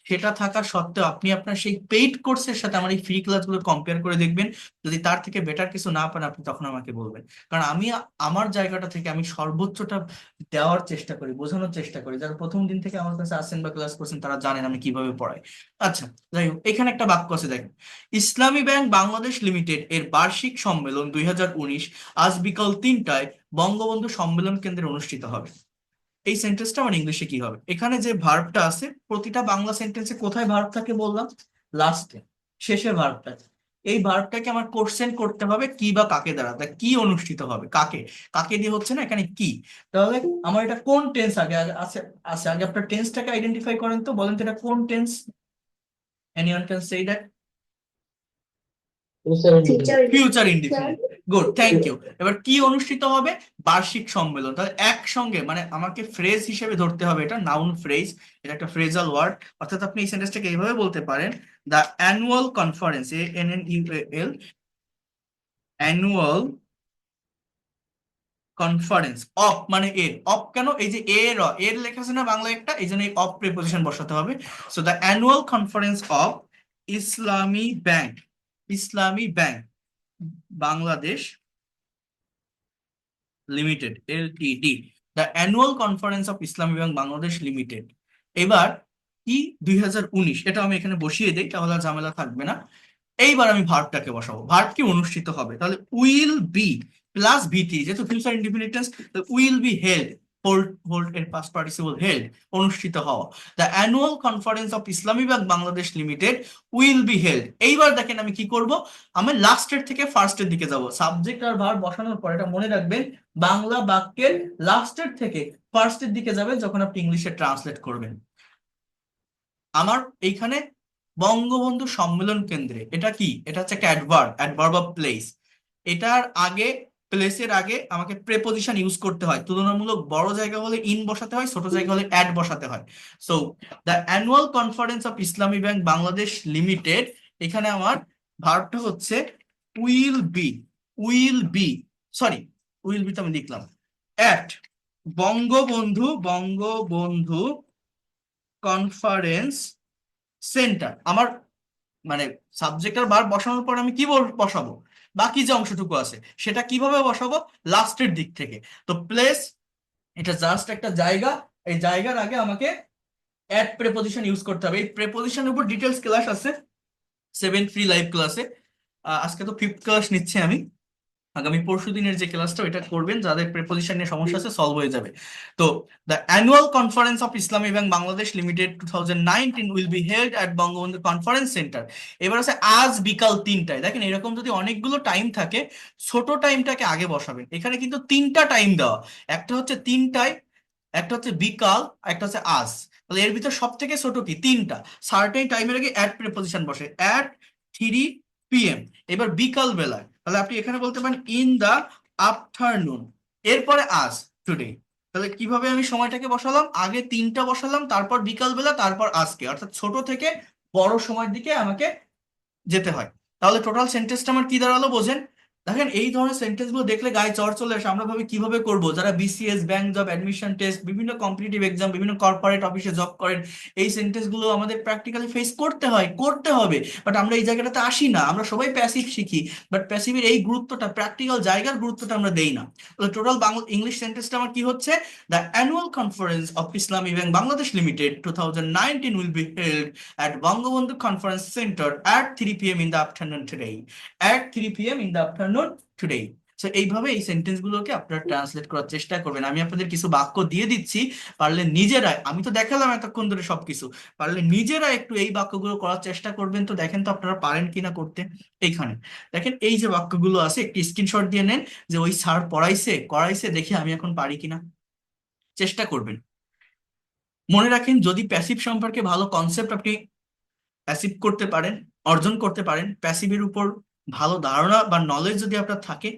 সেটা থাকা সত্ত্বেও আপনি আপনার সেই পেইড কোর্সের সাথে আমার এই ফ্রি ক্লাসগুলো কম্পেয়ার করে দেখবেন। যদি তার থেকে বেটার কিছু না পান আপনি তখন আমাকে বলবেন। কারণ আমি আমার জায়গাটা থেকে আমি সর্বোচ্চটা দেওয়ার চেষ্টা করি, বোঝানোর চেষ্টা করি। যারা প্রথম দিন থেকে আমার কাছে আসেন বা ক্লাস করছেন তারা জানেন আমি কিভাবে পড়াই। আচ্ছা, যাই হোক, এখানে একটা বাক্য আছে দেখেন, ইসলামী ব্যাংক বাংলাদেশ লিমিটেড এর বার্ষিক সম্মেলন 2019 আজ বিকাল 3টায় বঙ্গবন্ধু সম্মেলন কেন্দ্রে অনুষ্ঠিত হবে। এই সেন্টেন্সটা আমার ইংলিশে কি হবে? এখানে যে ভার্বটা আছে, প্রতিটা বাংলা সেন্টেন্সে কোথায় ভার্ব থাকে বললাম? লাস্টে, শেষে ভার্বটা। এই ভার্বটাকে আমার কোশ্চেন করতে হবে কি বা কাকে দ্বারা, তা কি অনুষ্ঠিত হবে, কাকে, কাকে দিয়ে হচ্ছে না, এখানে কি। তাহলে আমার এটা কোন টেন্স আগে আগে আছে, আছে আগে আপনার টেন্সটাকে আইডেন্টিফাই করেন তো, বলেন তো এটা কোন tense? Anyone can say that? Future indefinite. Good, thank you. এবার কি অনুষ্ঠিত হবে? বার্ষিক সম্মেলন। তাহলে একসঙ্গে, মানে আমাকে ফ্রেজ হিসেবে ধরতে হবে, এটা নাউন ফ্রেজ, এটা একটা ফ্রেজাল ওয়ার্ড। অর্থাৎ আপনি এই সেন্টেন্সটাকে এইভাবে বলতে পারেন, the annual conference, ANNUAL, annual conference of, মানে এর অফ কেন, এই যে এর এর লেখা আছে না বাংলা একটা, এই জন্য এই অফ প্রিপোজিশন বসাতে হবে। So the annual conference of Islami bank, Islami bank Bangladesh limited, LTD, the annual conference of Islami bank Bangladesh limited. এবার কি, 2019, এটা আমি এখানে বসিয়ে দিই, তাহলে আর ঝামেলা থাকবে না। এইবার আমি ভার্বটাকে বসাবো, ভার্ব কি অনুষ্ঠিত হবে, তাহলে উইল বি প্লাস ভিটি, যেহেতু future indefinite tense, will be held, hold, hold এর পাস্ট পার্টিসিপল হেল্ড, অনুষ্ঠিত হওয়া। The annual conference of Islami bank Bangladesh limited will be held. এইবার দেখেন আমি কি করব, আমি লাস্টের থেকে ফার্স্টের দিকে যাব। সাবজেক্ট আর ভার্ব বসানোর পর এটা মনে রাখবেন, বাংলা বাক্যের লাস্টের থেকে ফার্স্টের দিকে যাবেন যখন আপনি ইংলিশে ট্রান্সলেট করবেন। আমার এইখানে বঙ্গবন্ধু সম্মেলন কেন্দ্রে, এটা কি, এটা হচ্ছে একটা অ্যাডভার্ব, অ্যাডভার্ব অফ প্লেস। এটার আগে, প্লেসের আগে আমাকে প্রেপোজিশন ইউজ করতে হয়। তুলনামূলক বড় জায়গা হলে ইন বসাতে হয়, ছোট জায়গা হলে অ্যাড বসাতে হয়। So the annual conference of Islami bank Bangladesh limited, এখানে আমার ভার্বটা হচ্ছে will be, will be, sorry, will be তো আমি লিখলাম, at Bangabandhu, Bangabandhu conference centre. আমার মানে সাবজেক্ট আর ভার্ব বসানোর পর আমি কি বসাবো, বাকি যে অংশটুকু আছে সেটা কিভাবে বসাবো, লাস্টের দিক থেকে। তো প্লেস, এটা জাস্ট একটা জায়গা, এই জায়গার আগে আমাকে অ্যাড প্রেপোজিশন ইউজ করতে হবে। এই প্রেপোজিশনের উপর ডিটেলস ক্লাস আছে 7 ফ্রি লাইভ ক্লাসে। আজকে তো 5th ক্লাস নিচ্ছে আমি, আগামী পরশু দিনের যে ক্লাসটা ওইটা করবেন, যাদের প্রেপোজিশন নিয়ে সমস্যা আছে সলভ হয়ে যাবে। তো the annual conference of Islami bank Bangladesh limited 2019 will be held at Bangabandhu conference centre. এবার আছে আজ বিকাল 3টায়। দেখেন এরকম যদি অনেকগুলো টাইম থাকে, ছোট টাইমটাকে আগে বসাবেন। এখানে কিন্তু 3টা টাইম দেওয়া, একটা হচ্ছে 3টায়, একটা হচ্ছে বিকাল, একটা হচ্ছে আজ। তাহলে এর ভিতর সব থেকে ছোট কি, 3টা। সার্টেন টাইমের আগে অ্যাট প্রিপোজিশন বসে, অ্যাট 3 PM। এবার বিকাল বেলায়, তাহলে আপনি এখানে বলতে পারেন ইন দা আফটারনুন, এরপরে আজ, টুডে। তাহলে কিভাবে আমি সময়টাকে বসালাম, আগে 3টা বসালাম, তারপর বিকাল বেলা, তারপর আজকে, অর্থাৎ ছোট থেকে বড় সময়ের দিকে আমাকে যেতে হয়। তাহলে টোটাল সেন্টেন্সটা আমার কি দাঁড়ালো বোঝেন, দেখেন এই ধরনের সেন্টেন্স গুলো দেখলে গায়ে জ্বর চলে আসে। আমরা ভাবি কিভাবে করব, যারা BCS, bank job, admission test, বিভিন্ন কম্পিটিটিভ এক্সাম, বিভিন্ন কর্পোরেট অফিসে জব করেন, এই সেন্টেন্স গুলো আমাদের প্র্যাকটিক্যালি ফেস করতে হয়, করতে হবে। বাট আমরা এই জায়গাটাতে আসি না, আমরা সবাই প্যাসিভ শিখি, বাট প্যাসিভের এই গুরুত্বটা, প্র্যাকটিক্যাল জায়গার গুরুত্বটা আমরা দেই না। টোটাল বাংলা ইংলিশ সেন্টেন্সটা আমার কি হচ্ছে? The annual conference of Islami bank Bangladesh limited 2019 will be held at Bangabandhu Conference Center at 3 p.m. in the afternoon today. At 3 p.m. in the afternoon today. So এইভাবে এই সেন্টেন্স গুলোকে আপনারা ট্রান্সলেট করার চেষ্টা করবেন। আমি আপনাদের কিছু বাক্য দিয়ে দিচ্ছি, পারলে নিজেরাই, আমি তো দেখালাম এতক্ষণ ধরে সবকিছু, পারলে নিজেরা একটু এই বাক্যগুলো করার চেষ্টা করবেন। তো দেখেন তো আপনারা পারেন কিনা করতে। এইখানে দেখেন এই যে বাক্যগুলো আছে, একটি স্ক্রিনশট দিয়ে নেন যে ওই স্যার পড়াইছে করাইছে, দেখি আমি এখন পারি কিনা, চেষ্টা করবেন। মনে রাখেন, যদি প্যাসিভ সম্পর্কে ভালো কনসেপ্ট আপনি প্যাসিভ করতে পারেন, অর্জন করতে পারেন, প্যাসিভের উপর ভালো ধারণা বা নলেজ যদি আপনার থাকে,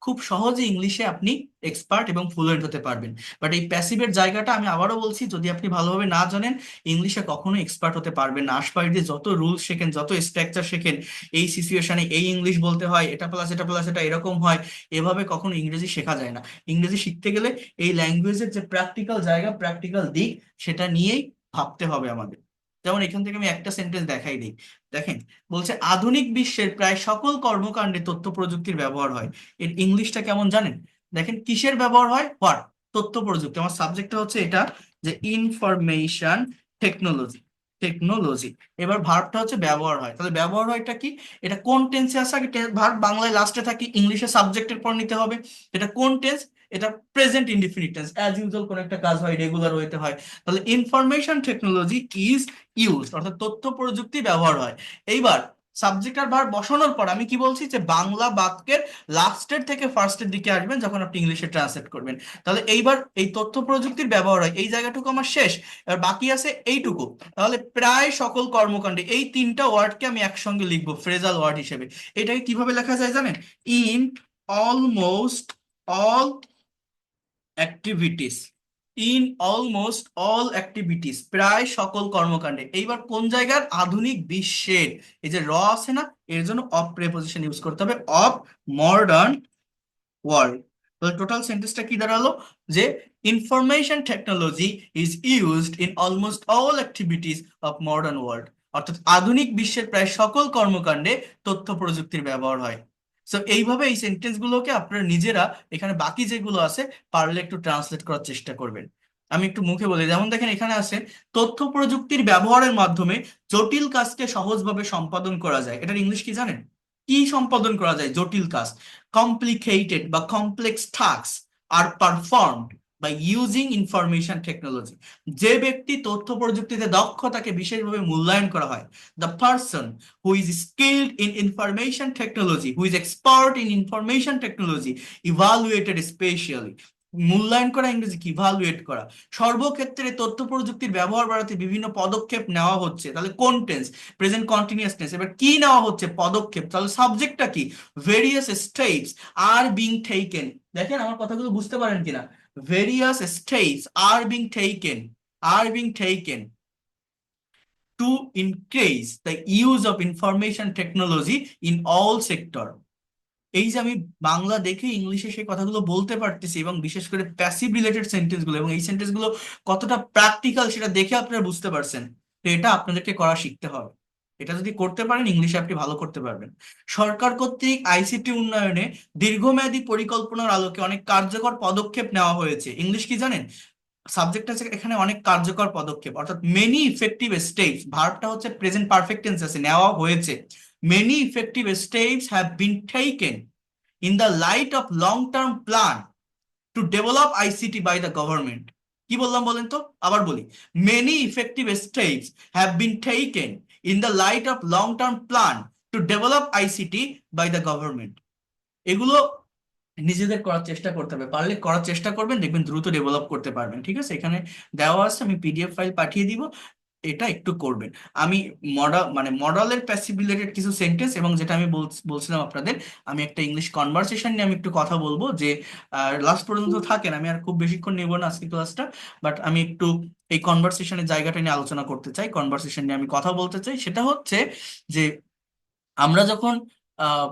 খুব সহজে ইংলিশে আপনি এক্সপার্ট এবং ফ্লুয়েন্ট হতে পারবেন। বাট এই প্যাসিভের জায়গাটা আমি আবারও বলছি, যদি আপনি ভালোভাবে না জানেন, ইংলিশে কখনো এক্সপার্ট হতে পারবেন না। আশপাশ দিয়ে যত রুলস শেখেন, যত স্ট্রাকচার শেখেন, এই সিচুয়েশনে এই ইংলিশ বলতে হয়, এটা প্লাস এটা এরকম হয়, এভাবে কখনো ইংরেজি শেখা যায় না। ইংরেজি শিখতে গেলে এই ল্যাঙ্গুয়েজের যে প্র্যাকটিক্যাল জায়গা, প্র্যাকটিক্যাল দিক, সেটা নিয়েই ভাবতে হবে আমাদের। যেমন এখান থেকে আমি একটা সেন্টেন্স দেখাই দিই। দেখেন, বলছে আধুনিক বিশ্বের প্রায় সকল কর্মকাণ্ডে তথ্য প্রযুক্তির ব্যবহার হয়। এর ইংলিশটা কেমন জানেন? দেখেন, কিসের ব্যবহার হয়? হোয়াট? তথ্য প্রযুক্তি। আমার সাবজেক্টটা হচ্ছে এটা, যে ইনফরমেশন টেকনোলজি, টেকনোলজি। এবার ভার্বটা হচ্ছে ব্যবহার হয়। তাহলে ব্যবহার হয়টা কি? এটা কোন টেন্সে আছে? আগে ভার্ব বাংলায় লাস্টে থাকে, ইংলিশে সাবজেক্টের পর নিতে হবে। এটা কোন টেন্স? এটা present indefinite tense. As usual কোন একটা কাজ হয়, রেগুলার হইতে হয়। তাহলে ইনফরমেশন টেকনোলজি ইজ ইউজ, অর্থাৎ তথ্য প্রযুক্তি ব্যবহার হয়। এইবার সাবজেক্ট আর ভার্ব বসানোর পর আমি কি বলছি, যে বাংলা বাক্যের লাস্টের থেকে ফার্স্টের দিকে আসবেন যখন আপনি ইংলিশে ট্রান্সলেট করবেন। তাহলে এইবার এই তথ্য প্রযুক্তির ব্যবহার হয়, এই জায়গাটুকু আমার শেষ। এবার বাকি আছে এইটুকু। তাহলে প্রায় সকল কর্মকাণ্ডে, এই তিনটা ওয়ার্ডকে আমি একসঙ্গে লিখবো ফ্রেজাল ওয়ার্ড হিসেবে। এটাকে কিভাবে লেখা যায় জানেন? In almost all activities. In almost all activities, প্রায় সকল কর্মকাণ্ডে। এইবার কোন জায়গার? আধুনিক বিশ্বের। এই যে র আছে না, এর জন্য অফ প্রেপোজিশন ইউজ করতে হবে, অফ মডার্ন ওয়ার্ল্ড। তাহলে টোটাল সেন্টেন্সটা কি দাঁড়ালো? যে information technology is used in almost all activities of modern world. অর্থাৎ আধুনিক বিশ্বের প্রায় সকল কর্মকাণ্ডে তথ্য প্রযুক্তির ব্যবহার হয়। সো এইভাবে এই সেন্টেন্স গুলোকে আপনারা নিজেরা, এখানে বাকি যেগুলো আছে, পারলে একটু ট্রান্সলেট করার চেষ্টা করবেন। আমি একটু মুখে বলি, যেমন দেখেন এখানে আছে, তথ্য প্রযুক্তির ব্যবহারের মাধ্যমে জটিল কাজকে সহজভাবে সম্পাদন করা যায়। এটার ইংলিশ কি জানেন? কি সম্পাদন করা যায়? জটিল কাজ। Complicated বা complex tasks are performed by using information technology. যে ব্যক্তি তথ্য প্রযুক্তিতে দক্ষ, তাকে বিশেষভাবে মূল্যায়ন করা হয়। The person who is skilled in information technology, who is expert in information technology, evaluated specially. মূল্যায়ন করা ইংরেজি কি? ইভালুয়েট করা। সর্বক্ষেত্রে তথ্য প্রযুক্তির ব্যবহার বাড়াতে বিভিন্ন পদক্ষেপ নেওয়া হচ্ছে। তাহলে কোন টেন্স? Present continuous tense. এবার কি নেওয়া হচ্ছে? পদক্ষেপ। তাহলে সাবজেক্টটা কি? Various steps are being taken. দেখেন আমার কথাগুলো বুঝতে পারেন কিনা? Various steps are being taken, R being taken to increase the use of information technology in all sector. এই যে আমি বাংলা দেখে ইংলিশে সেই কথাগুলো বলতে পারতেছি, এবং বিশেষ করে প্যাসিভ রিলেটেড সেন্টেন্স গুলো, এবং এই সেন্টেন্স গুলো কতটা প্র্যাকটিক্যাল সেটা দেখে আপনারা বুঝতে পারছেন। তো এটা আপনাদেরকে করা শিখতে হবে। এটা যদি করতে পারেন, ইংলিশে আপনি ভালো করতে পারবেন। সরকার কর্তৃক আইসিটি উন্নয়নে দীর্ঘমেয়াদী পরিকল্পনার আলোকে অনেক কার্যকর পদক্ষেপ নেওয়া হয়েছে। ইংলিশ কি জানেন? সাবজেক্ট আছে এখানে অনেক কার্যকর পদক্ষেপ, অর্থাৎ মেনি ইফেক্টিভ স্টেপস। ভার্বটা হচ্ছে প্রেজেন্ট পারফেক্ট টেন্স আছে, নেওয়া হয়েছে। Many effective steps have been taken in the light of long-term plan to develop ICT by the government. কি বললাম বলেন তো? আবার বলি, many effective steps have been taken in the light of long-term plan to develop ICT by the government. এগুলো নিজেদের করার চেষ্টা করতে হবে, পারলে করার চেষ্টা করবেন, দেখবেন দ্রুত ডেভেলপ করতে পারবেন। ঠিক আছে, এখানে দেওয়া আছে, আমি পিডিএফ ফাইল পাঠিয়ে দিব, এটা একটু করবেন। আমি মডাল মানে মডালের প্যাসিভ রিলেটেড কিছু সেন্টেন্স, এবং যেটা আমি বলছিলাম আপনাদের, আমি একটা ইংলিশ কনভারসেশন নিয়ে আমি একটু কথা বলবো, যে লাস্ট পর্যন্ত থাকেন, আমি আর খুব বেশিক্ষণ নেব না আজকে ক্লাসটা। বাট আমি একটু এই কনভারসেশনের জায়গাটা নিয়ে আলোচনা করতে চাই, কনভারসেশন নিয়ে আমি কথা বলতে চাই। সেটা হচ্ছে যে আমরা যখন আহ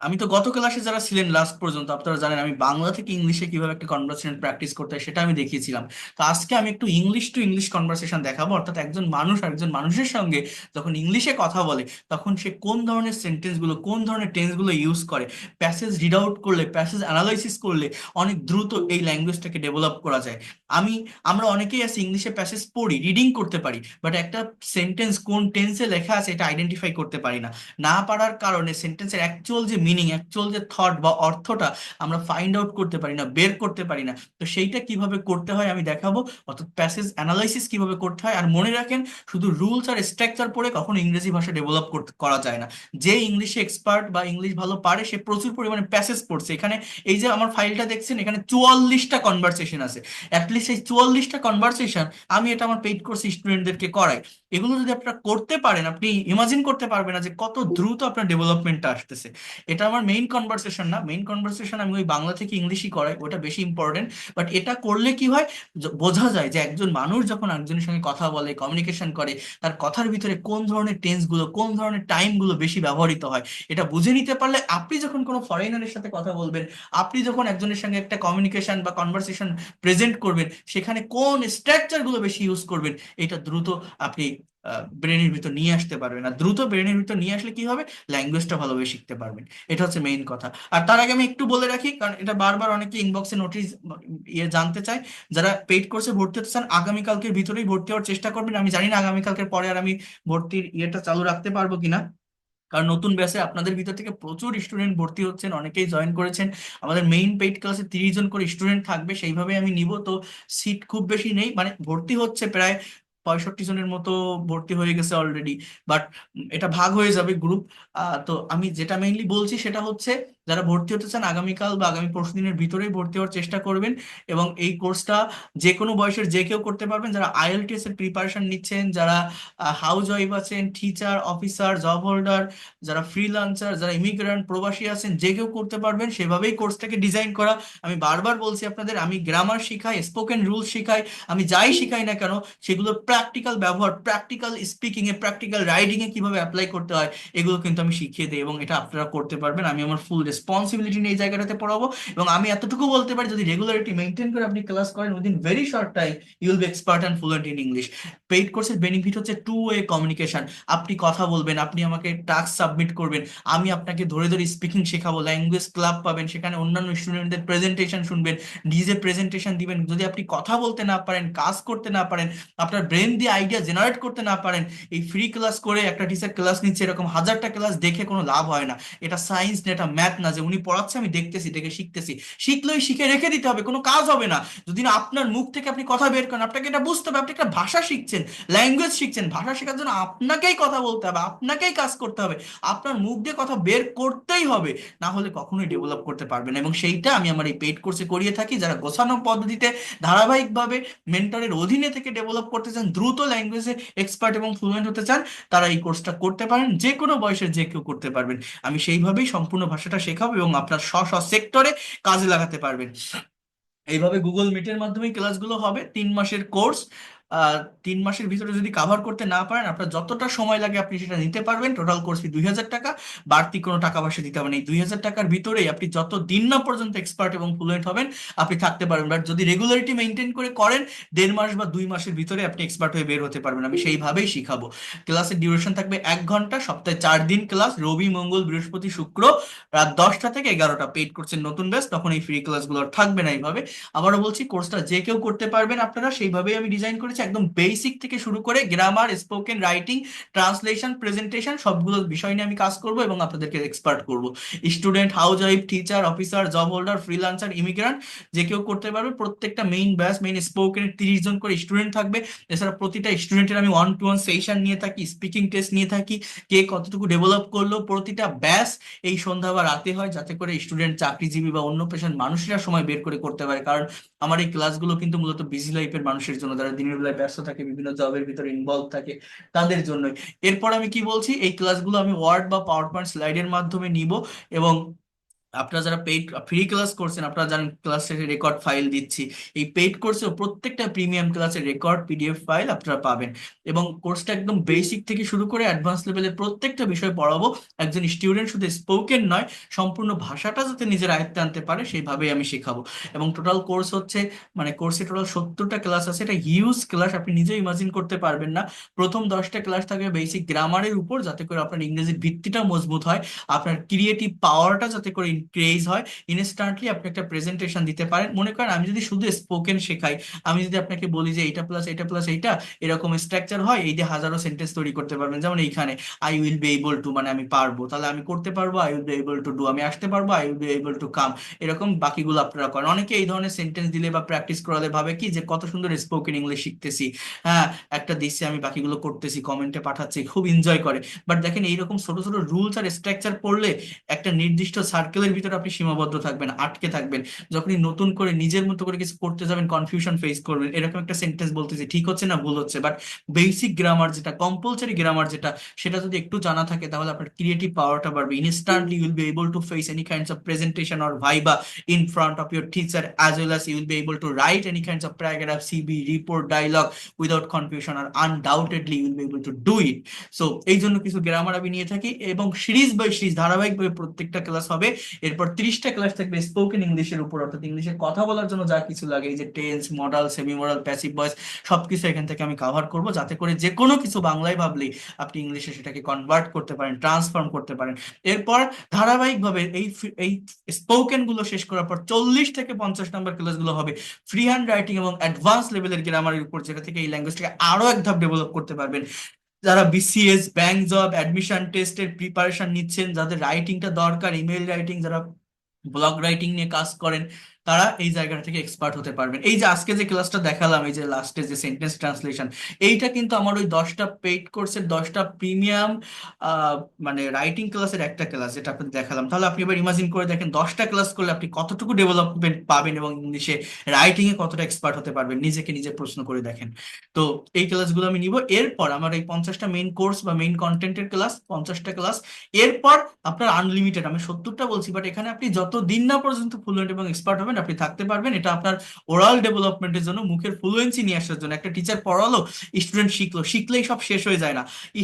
আমি তো গত ক্লাসে যারা ছিলেন লাস্ট পর্যন্ত আপনারা জানেন আমি বাংলা থেকে ইংলিশে কিভাবে একটা কনভারসেশন প্র্যাকটিস করতে হয় সেটা আমি দেখিয়েছিলাম। তো আজকে আমি একটু ইংলিশ টু ইংলিশ কনভারসেশন দেখাবো, অর্থাৎ একজন মানুষ আরেকজন মানুষের সঙ্গে যখন ইংলিশে কথা বলে তখন সে কোন ধরনের সেন্টেন্স গুলো কোন ধরনের টেন্স গুলো ইউজ করে, প্যাসেজ রিড আউট করলে প্যাসেজ অ্যানালাইসিস করলে অনেক দ্রুত এই ল্যাঙ্গুয়েজটাকে ডেভেলপ করা যায়। আমি আমরা অনেকেই আছি ইংলিশে প্যাসেজ পড়ি, রিডিং করতে পারি, বাট একটা সেন্টেন্স কোন টেন্সে লেখা আছে এটা আইডেন্টিফাই করতে পারি না। না পারার কারণে সেন্টেন্সের অ্যাকচুয়াল যে মিনিং, অ্যাকচুয়াল যে থট বা অর্থটা আমরা ফাইন্ড আউট করতে পারি না, বের করতে পারি না। তো সেইটা কিভাবে করতে হয় আমি দেখাবো, অর্থাৎ প্যাসেজ অ্যানালাইসিস কিভাবে করতে হয়। আর মনে রাখেন, শুধু রুলস আর স্ট্রাকচার পড়ে কখনো ইংরেজি ভাষা ডেভেলপ করা যায় না। যে ইংলিশে এক্সপার্ট বা ইংলিশ ভালো পারে সে প্রচুর পরিমাণে প্যাসেজ পড়ছে। এখানে এই যে আমার ফাইলটা দেখছেন, এখানে 44টা কনভারসেশন আছে। অ্যাটলিস্ট এই 44টা কনভারসেশন আমি এটা আমার পেইড কোর্স স্টুডেন্টদেরকে করাই। এগুলো যদি আপনারা করতে পারেন, আপনি ইমাজিন করতে পারবেন না যে কত দ্রুত আপনার ডেভেলপমেন্টটা আসতেছে। এটা আমার মেইন কনভারসেশন না, মেইন কনভারসেশন আমি ওই বাংলা থেকে ইংলিশই করাই, ওটা বেশি ইম্পর্টেন্ট। বাট এটা করলে কি হয়, বোঝা যায় যে একজন মানুষ যখন একজনের সঙ্গে কথা বলে, কমিউনিকেশন করে, তার কথার ভিতরে কোন ধরনের টেন্স গুলো কোন ধরনের টাইম গুলো বেশি ব্যবহৃত হয়। এটা বুঝে নিতে পারলে আপনি যখন কোনো ফরেনারের সাথে কথা বলবেন, আপনি যখন একজনের সঙ্গে একটা কমিউনিকেশন বা কনভারসেশন প্রেজেন্ট করবেন, সেখানে কোন স্ট্রাকচার গুলো বেশি ইউজ করবেন, এটা দ্রুত আপনি ব্রেনের ভিতর নিয়ে আসতে পারবেন। আর দ্রুত ব্রেনের ভিতর নিয়ে আসলে কি হবে, ল্যাঙ্গুয়েজটা ভালোভাবে শিখতে পারবেন। এটা হচ্ছে মেইন কথা। আর তার আগে আমি একটু বলে রাখি, কারণ এটা বারবার অনেকে ইনবক্সে নোটিশ জানতে চায়, যারা পেইড কোর্সে ভর্তি হতে চান আগামীকালকের ভিতরেই ভর্তি হওয়ার চেষ্টা করবেন। আমি জানি না আগামীকালকের পরে আর আমি ভর্তির ইয়েটা চালু রাখতে পারবো কিনা, কারণ নতুন ব্যাচে আপনাদের ভিতর থেকে প্রচুর স্টুডেন্ট ভর্তি হচ্ছেন, অনেকেই জয়েন করেছেন। আমাদের মেইন পেইড ক্লাসে 30 জন করে স্টুডেন্ট থাকবে, সেইভাবে আমি নিব। তো সিট খুব বেশি নেই, মানে ভর্তি হচ্ছে প্রায় 65 জনের মতো ভর্তি হয়ে গেছে অলরেডি। বাট এটা ভাগ হয়ে যাবে গ্রুপ। তো আমি যেটা মেইনলি বলছি সেটা হচ্ছে, যারা ভর্তি হতে চান আগামীকাল বা আগামী পরশু দিনের ভিতরেই ভর্তি হওয়ার চেষ্টা করবেন। এবং এই কোর্সটা যে কোনো বয়সের যে কেউ করতে পারবেন। যারা আইএলটিএস এর প্রিপারেশন নিচ্ছেন, যারা হাউস ওয়াইফ আছেন, টিচার, অফিসার, জব হোল্ডার, যারা ফ্রিল্যান্সার, যারা ইমিগ্রেন্ট, প্রবাসী আছেন, যে কেউ করতে পারবেন। সেভাবেই কোর্সটাকে ডিজাইন করা। আমি বারবার বলছি আপনাদের, আমি গ্রামার শিখাই, স্পোকেন রুলস শিখাই, আমি যাই শিখাই না কেন সেগুলোর প্র্যাকটিক্যাল ব্যবহার, প্র্যাকটিক্যাল স্পিকিং এ, প্র্যাকটিক্যাল রাইডিং এ কিভাবে অ্যাপ্লাই করতে হয়, এগুলো কিন্তু আমি শিখিয়ে দিই এবং এটা আপনারা করতে পারবেন। আমি আমার ফুল রেসপন্সিবিলিটি নিয়ে এই জায়গাটাতে পড়াবো। এবং আমি এতটুকু বলতে পারি, যদি রেগুলারিটি মেনটেন করে আপনি ক্লাস করেন, within very short time you will be expert and fluent in English. Paid কোর্সের বেনিফিট হচ্ছে টু ওয়ে কমিউনিকেশন। আপনি কথা বলবেন, আপনি আমাকে টাস্ক সাবমিট করবেন, আমি আপনাকে ধরে ধরে স্পিকিং শেখাবো, ল্যাঙ্গুয়েজ ক্লাব পাবেন, সেখানে অন্যান্য স্টুডেন্টদের প্রেজেন্টেশন শুনবেন, নিজে প্রেজেন্টেশন দিবেন। যদি আপনি কথা বলতে না পারেন, কাজ করতে না পারেন, আপনার ব্রেন দিয়ে আইডিয়া জেনারেট করতে না পারেন, এই ফ্রি ক্লাস করে একটা টিচার ক্লাস নিচ্ছে এরকম হাজারটা ক্লাস দেখে কোনো লাভ হয় না। এটা সায়েন্স না, এটা ম্যাথ না যে উনি পড়াচ্ছে আমি দেখতেছি দেখে শিখতেছি। শিখলেই শিখে রেখে দিতে হবে, কোনো কাজ হবে না। যদি না আপনার মুখ থেকে আপনি কথা বের করেন, আপনাকে এটা বুঝতে হবে আপনি একটা ভাষা শিখছেন, ল্যাঙ্গুয়েজ শিখছেন। ভাষা শেখার জন্য আপনাকেই কথা বলতে হবে, আপনাকেই কাজ করতে হবে, আপনার মুখ দিয়ে কথা বের করতেই হবে। না হলে কখনোই ডেভেলপ করতে পারবে না। এবং সেইটা আমি আমার এই পেইড কোর্সে করিয়ে থাকি। যারা গোছানো পদ্ধতিতে ধারাবাহিকভাবে মেন্টরের অধীনে থেকে ডেভেলপ করতে চান, দ্রুত ল্যাঙ্গুয়েজে এক্সপার্ট এবং ফ্লুয়েন্ট হতে চান, তারা এই কোর্সটা করতে পারেন। যে কোনো বয়সের যে কেউ করতে পারবেন। আমি সেইভাবেই সম্পূর্ণ ভাষাটা শেখাবো এবং আপনার স্ব স্ব সেক্টরে কাজে লাগাতে পারবেন। এইভাবে গুগল মিটের মাধ্যমে ক্লাসগুলো হবে, 3 মাসের কোর্স। 3 মাসের ভিতরে যদি কাভার করতে না পারেন, আপনার যতটা সময় লাগে আপনি সেটা নিতে পারবেন। টোটাল কোর্স ফি 2000 টাকা, বাড়তি কোনো টাকা পয়সা দিতে হবে না। এই 2000 টাকার ভিতরেই আপনি যত দিন না পর্যন্ত এক্সপার্ট এবং ফ্লুয়েন্ট হবেন আপনি থাকতে পারবেন। বাট যদি রেগুলারিটি মেনটেন করে করেন, 1.5 মাস বা 2 মাসের ভিতরে আপনি এক্সপার্ট হয়ে বের হতে পারবেন। আমি সেইভাবেই শিখাবো। ক্লাসের ডিউরেশন থাকবে 1 ঘন্টা, সপ্তাহে 4 দিন ক্লাস, রবি, মঙ্গল, বৃহস্পতি, শুক্র, রাত 10টা থেকে 11টা। পেইড কোর্সের নতুন ব্যাচ, তখন এই ফ্রি ক্লাসগুলো আর থাকবে না। এইভাবে আবারও বলছি, কোর্সটা যে কেউ করতে পারবেন আপনারা, সেইভাবেই আমি ডিজাইন করেছি। একদম বেসিক থেকে শুরু করে grammar, spoken, writing, translation, presentation সবগুলো বিষয় নিয়ে আমি কাজ করব এবং আপনাদেরকে এক্সপার্ট করব। Student, house wife, teacher, officer, job holder, freelancer, immigrant, যে কেউ করতে পারবে। প্রত্যেকটা মেইন ব্যাচ, মেইন স্পোকেন 30 জন করে স্টুডেন্ট থাকবে। এছাড়া প্রতিটা স্টুডেন্টের আমি 1-to-1 সেশন নিয়ে থাকি, স্পিকিং টেস্ট নিয়ে থাকি, কে কতটুকু ডেভেলপ করলো। প্রতিটা ব্যাচ এই সন্ধ্যা বা রাতে হয়, যাতে করে স্টুডেন্ট, চাকরিজীবী বা অন্য পেশার মানুষেরা সময় বের করে করতে পারে। কারণ আমার এই ক্লাসগুলো কিন্তু মূলত বিজি লাইফের মানুষের জন্য, যারা দিনের বেলায় ব্যস্ত থাকে, বিভিন্ন জবের ভিতরে ইনভলভ থাকে, তাদের জন্যই। এরপর আমি কি বলছি, এই ক্লাসগুলো আমি ওয়ার্ড বা পাওয়ার পয়েন্ট স্লাইডের মাধ্যমে নিব এবং আপনারা যারা পেইড ফ্রি ক্লাস করছেন, আপনারা জানেন ক্লাসের রেকর্ড ফাইল দিচ্ছি। এই পেইড কোর্সেও প্রত্যেকটা প্রিমিয়াম ক্লাসের রেকর্ড পিডিএফ ফাইল আপনারা পাবেন। এবং কোর্সটা একদম বেসিক থেকে শুরু করে অ্যাডভান্স লেভেলের প্রত্যেকটা বিষয় পড়াবো। একজন স্টুডেন্ট শুধু স্পোকেন নয়, সম্পূর্ণ ভাষাটা যাতে নিজের আয়ত্তে আনতে পারে সেইভাবেই আমি শেখাবো। এবং টোটাল কোর্স হচ্ছে, মানে কোর্সে টোটাল 70টা ক্লাস আছে, এটা হিউজ ক্লাস, আপনি নিজেও ইমাজিন করতে পারবেন না। প্রথম 10টা ক্লাস থাকবে বেসিক গ্রামারের উপর, যাতে করে আপনার ইংরেজির ভিত্তিটা মজবুত হয়, আপনার ক্রিয়েটিভ পাওয়ারটা যাতে করে ইনক্রিজ হয়, ইনস্ট্যান্টলি আপনি একটা প্রেজেন্টেশন দিতে পারেন। মনে করেন আমি যদি শুধু স্পোকেন শেখাই, আমি যদি আপনাকে বলি যে এইটা প্লাস এইটা প্লাস এইটা এরকম স্ট্রাকচার হয়, এই যে হাজারো সেন্টেন্স তৈরি করতে পারবেন, যেমন এইখানে I will be able to, মানে আমি পারবো, তাহলে আমি করতে পারবো, I will be able to do, আমি আসতে পারবো, I will be able to come. এরকম বাকিগুলো আপনারা করেন। অনেকে এই ধরনের সেন্টেন্স দিলে বা প্র্যাকটিস করালে ভাবে কি যে কত সুন্দর স্পোকেন ইংলিশ শিখতেছি, হ্যাঁ একটা দিচ্ছি আমি বাকিগুলো করতেছি, কমেন্টে পাঠাচ্ছি, খুব এনজয় করে। বাট দেখেন এইরকম ছোট ছোট রুলস আর স্ট্রাকচার পড়লে একটা নির্দিষ্ট সার্কেলের ভিতরে আপনি সীমাবদ্ধ থাকবেন, আটকে থাকবেন। যখনই নতুন করে নিজের মতো করে কিছু করতে যাবেন, কনফিউশন ফেস করবেন, এরকম একটা সেন্টেন্স বলতেছি, ঠিক হচ্ছে না ভুল হচ্ছে, বাট বেসিক গ্রামার যেটা, কম্পালসারি গ্রামার যেটা, সেটা যদি একটু জানা থাকে তাহলে আপনার ক্রিয়েটিভ পাওয়ারটা বাড়বে। Instantly you will be able to face any kinds of presentation or viva in front of your teacher, as well as you will be able to write any kinds of paragraph, CV, report, dialogue without confusion, or undoubtedly you will be able to do it. So এই জন্য কিছু গ্রামার আমি নিয়ে থাকি, এবং সিরিজ বাই সিরিজ ধারাবাহিকভাবে প্রত্যেকটা ক্লাস হবে। এরপর 30টা ক্লাস থাকবে স্পোকেন ইংলিশের উপর, অর্থাৎ ইংলিশে কথা বলার জন্য যা কিছু লাগে, এই যে tense, modal, semi modal, passive voice, সবকিছু এখান থেকে আমি কভার করব, যাতে করে যে কোনো কিছু বাংলায় ভাবলেই আপনি ইংলিশে সেটাকে কনভার্ট করতে পারেন, ট্রান্সফর্ম করতে পারেন। এরপর ধারাবাহিকভাবে এই স্পোকেন গুলো শেষ করার পর 40 থেকে 50 নম্বর ক্লাসগুলো হবে ফ্রি হ্যান্ড রাইটিং এবং অ্যাডভান্স লেভেলের গ্রামারের উপর, যেটা থেকে এই ল্যাঙ্গুয়েজটাকে আরো এক ধাপ ডেভেলপ করতে পারবেন। যারা বিসিএস, ব্যাংক জব, অ্যাডমিশন টেস্টের প্রিপারেশন নিচ্ছেন, যাদের রাইটিংটা দরকার, ইমেল রাইটিং, যারা ব্লগ রাইটিং নিয়ে কাজ করেন, তারা এই জায়গা থেকে এক্সপার্ট হতে পারবেন। এই যে আজকে যে ক্লাসটা দেখালাম, এই যে লাস্টে যে সেন্টেন্স ট্রান্সলেশন, এইটা কিন্তু আমার ওই 10টা পেইড কোর্সের 10টা প্রিমিয়াম মানে রাইটিং ক্লাসের একটা ক্লাস, যেটা আপনাকে দেখালাম। তাহলে আপনি এবার ইমাজিন করে দেখেন 10টা ক্লাস করলে আপনি কতটুকু ডেভেলপমেন্ট পাবেন এবং ইংলিশে রাইটিং এ কতটা এক্সপার্ট হতে পারবেন, নিজেকে নিজে প্রশ্ন করে দেখেন। তো এই ক্লাসগুলো আমি নিব। এরপর আমার এই 50টা মেইন কোর্স বা মেইন কন্টেন্টের ক্লাস, 50টা ক্লাস। এরপর আপনার আনলিমিটেড, আমি 70টা বলছি, বাট এখানে আপনি যত দিন না পর্যন্ত ফ্লুয়েন্ট এবং এক্সপার্ট হবেন আপনি থাকতে পারবেন। এটা আপনার ওরাল ডেভেলপমেন্টের জন্য, মুখের ফ্লুয়েন্সি নিয়ে আসার জন্য। একটা টিচার পড়ালো, স্টুডেন্ট শিখলো, শিখলেই সব শেষ হয়ে যায় না।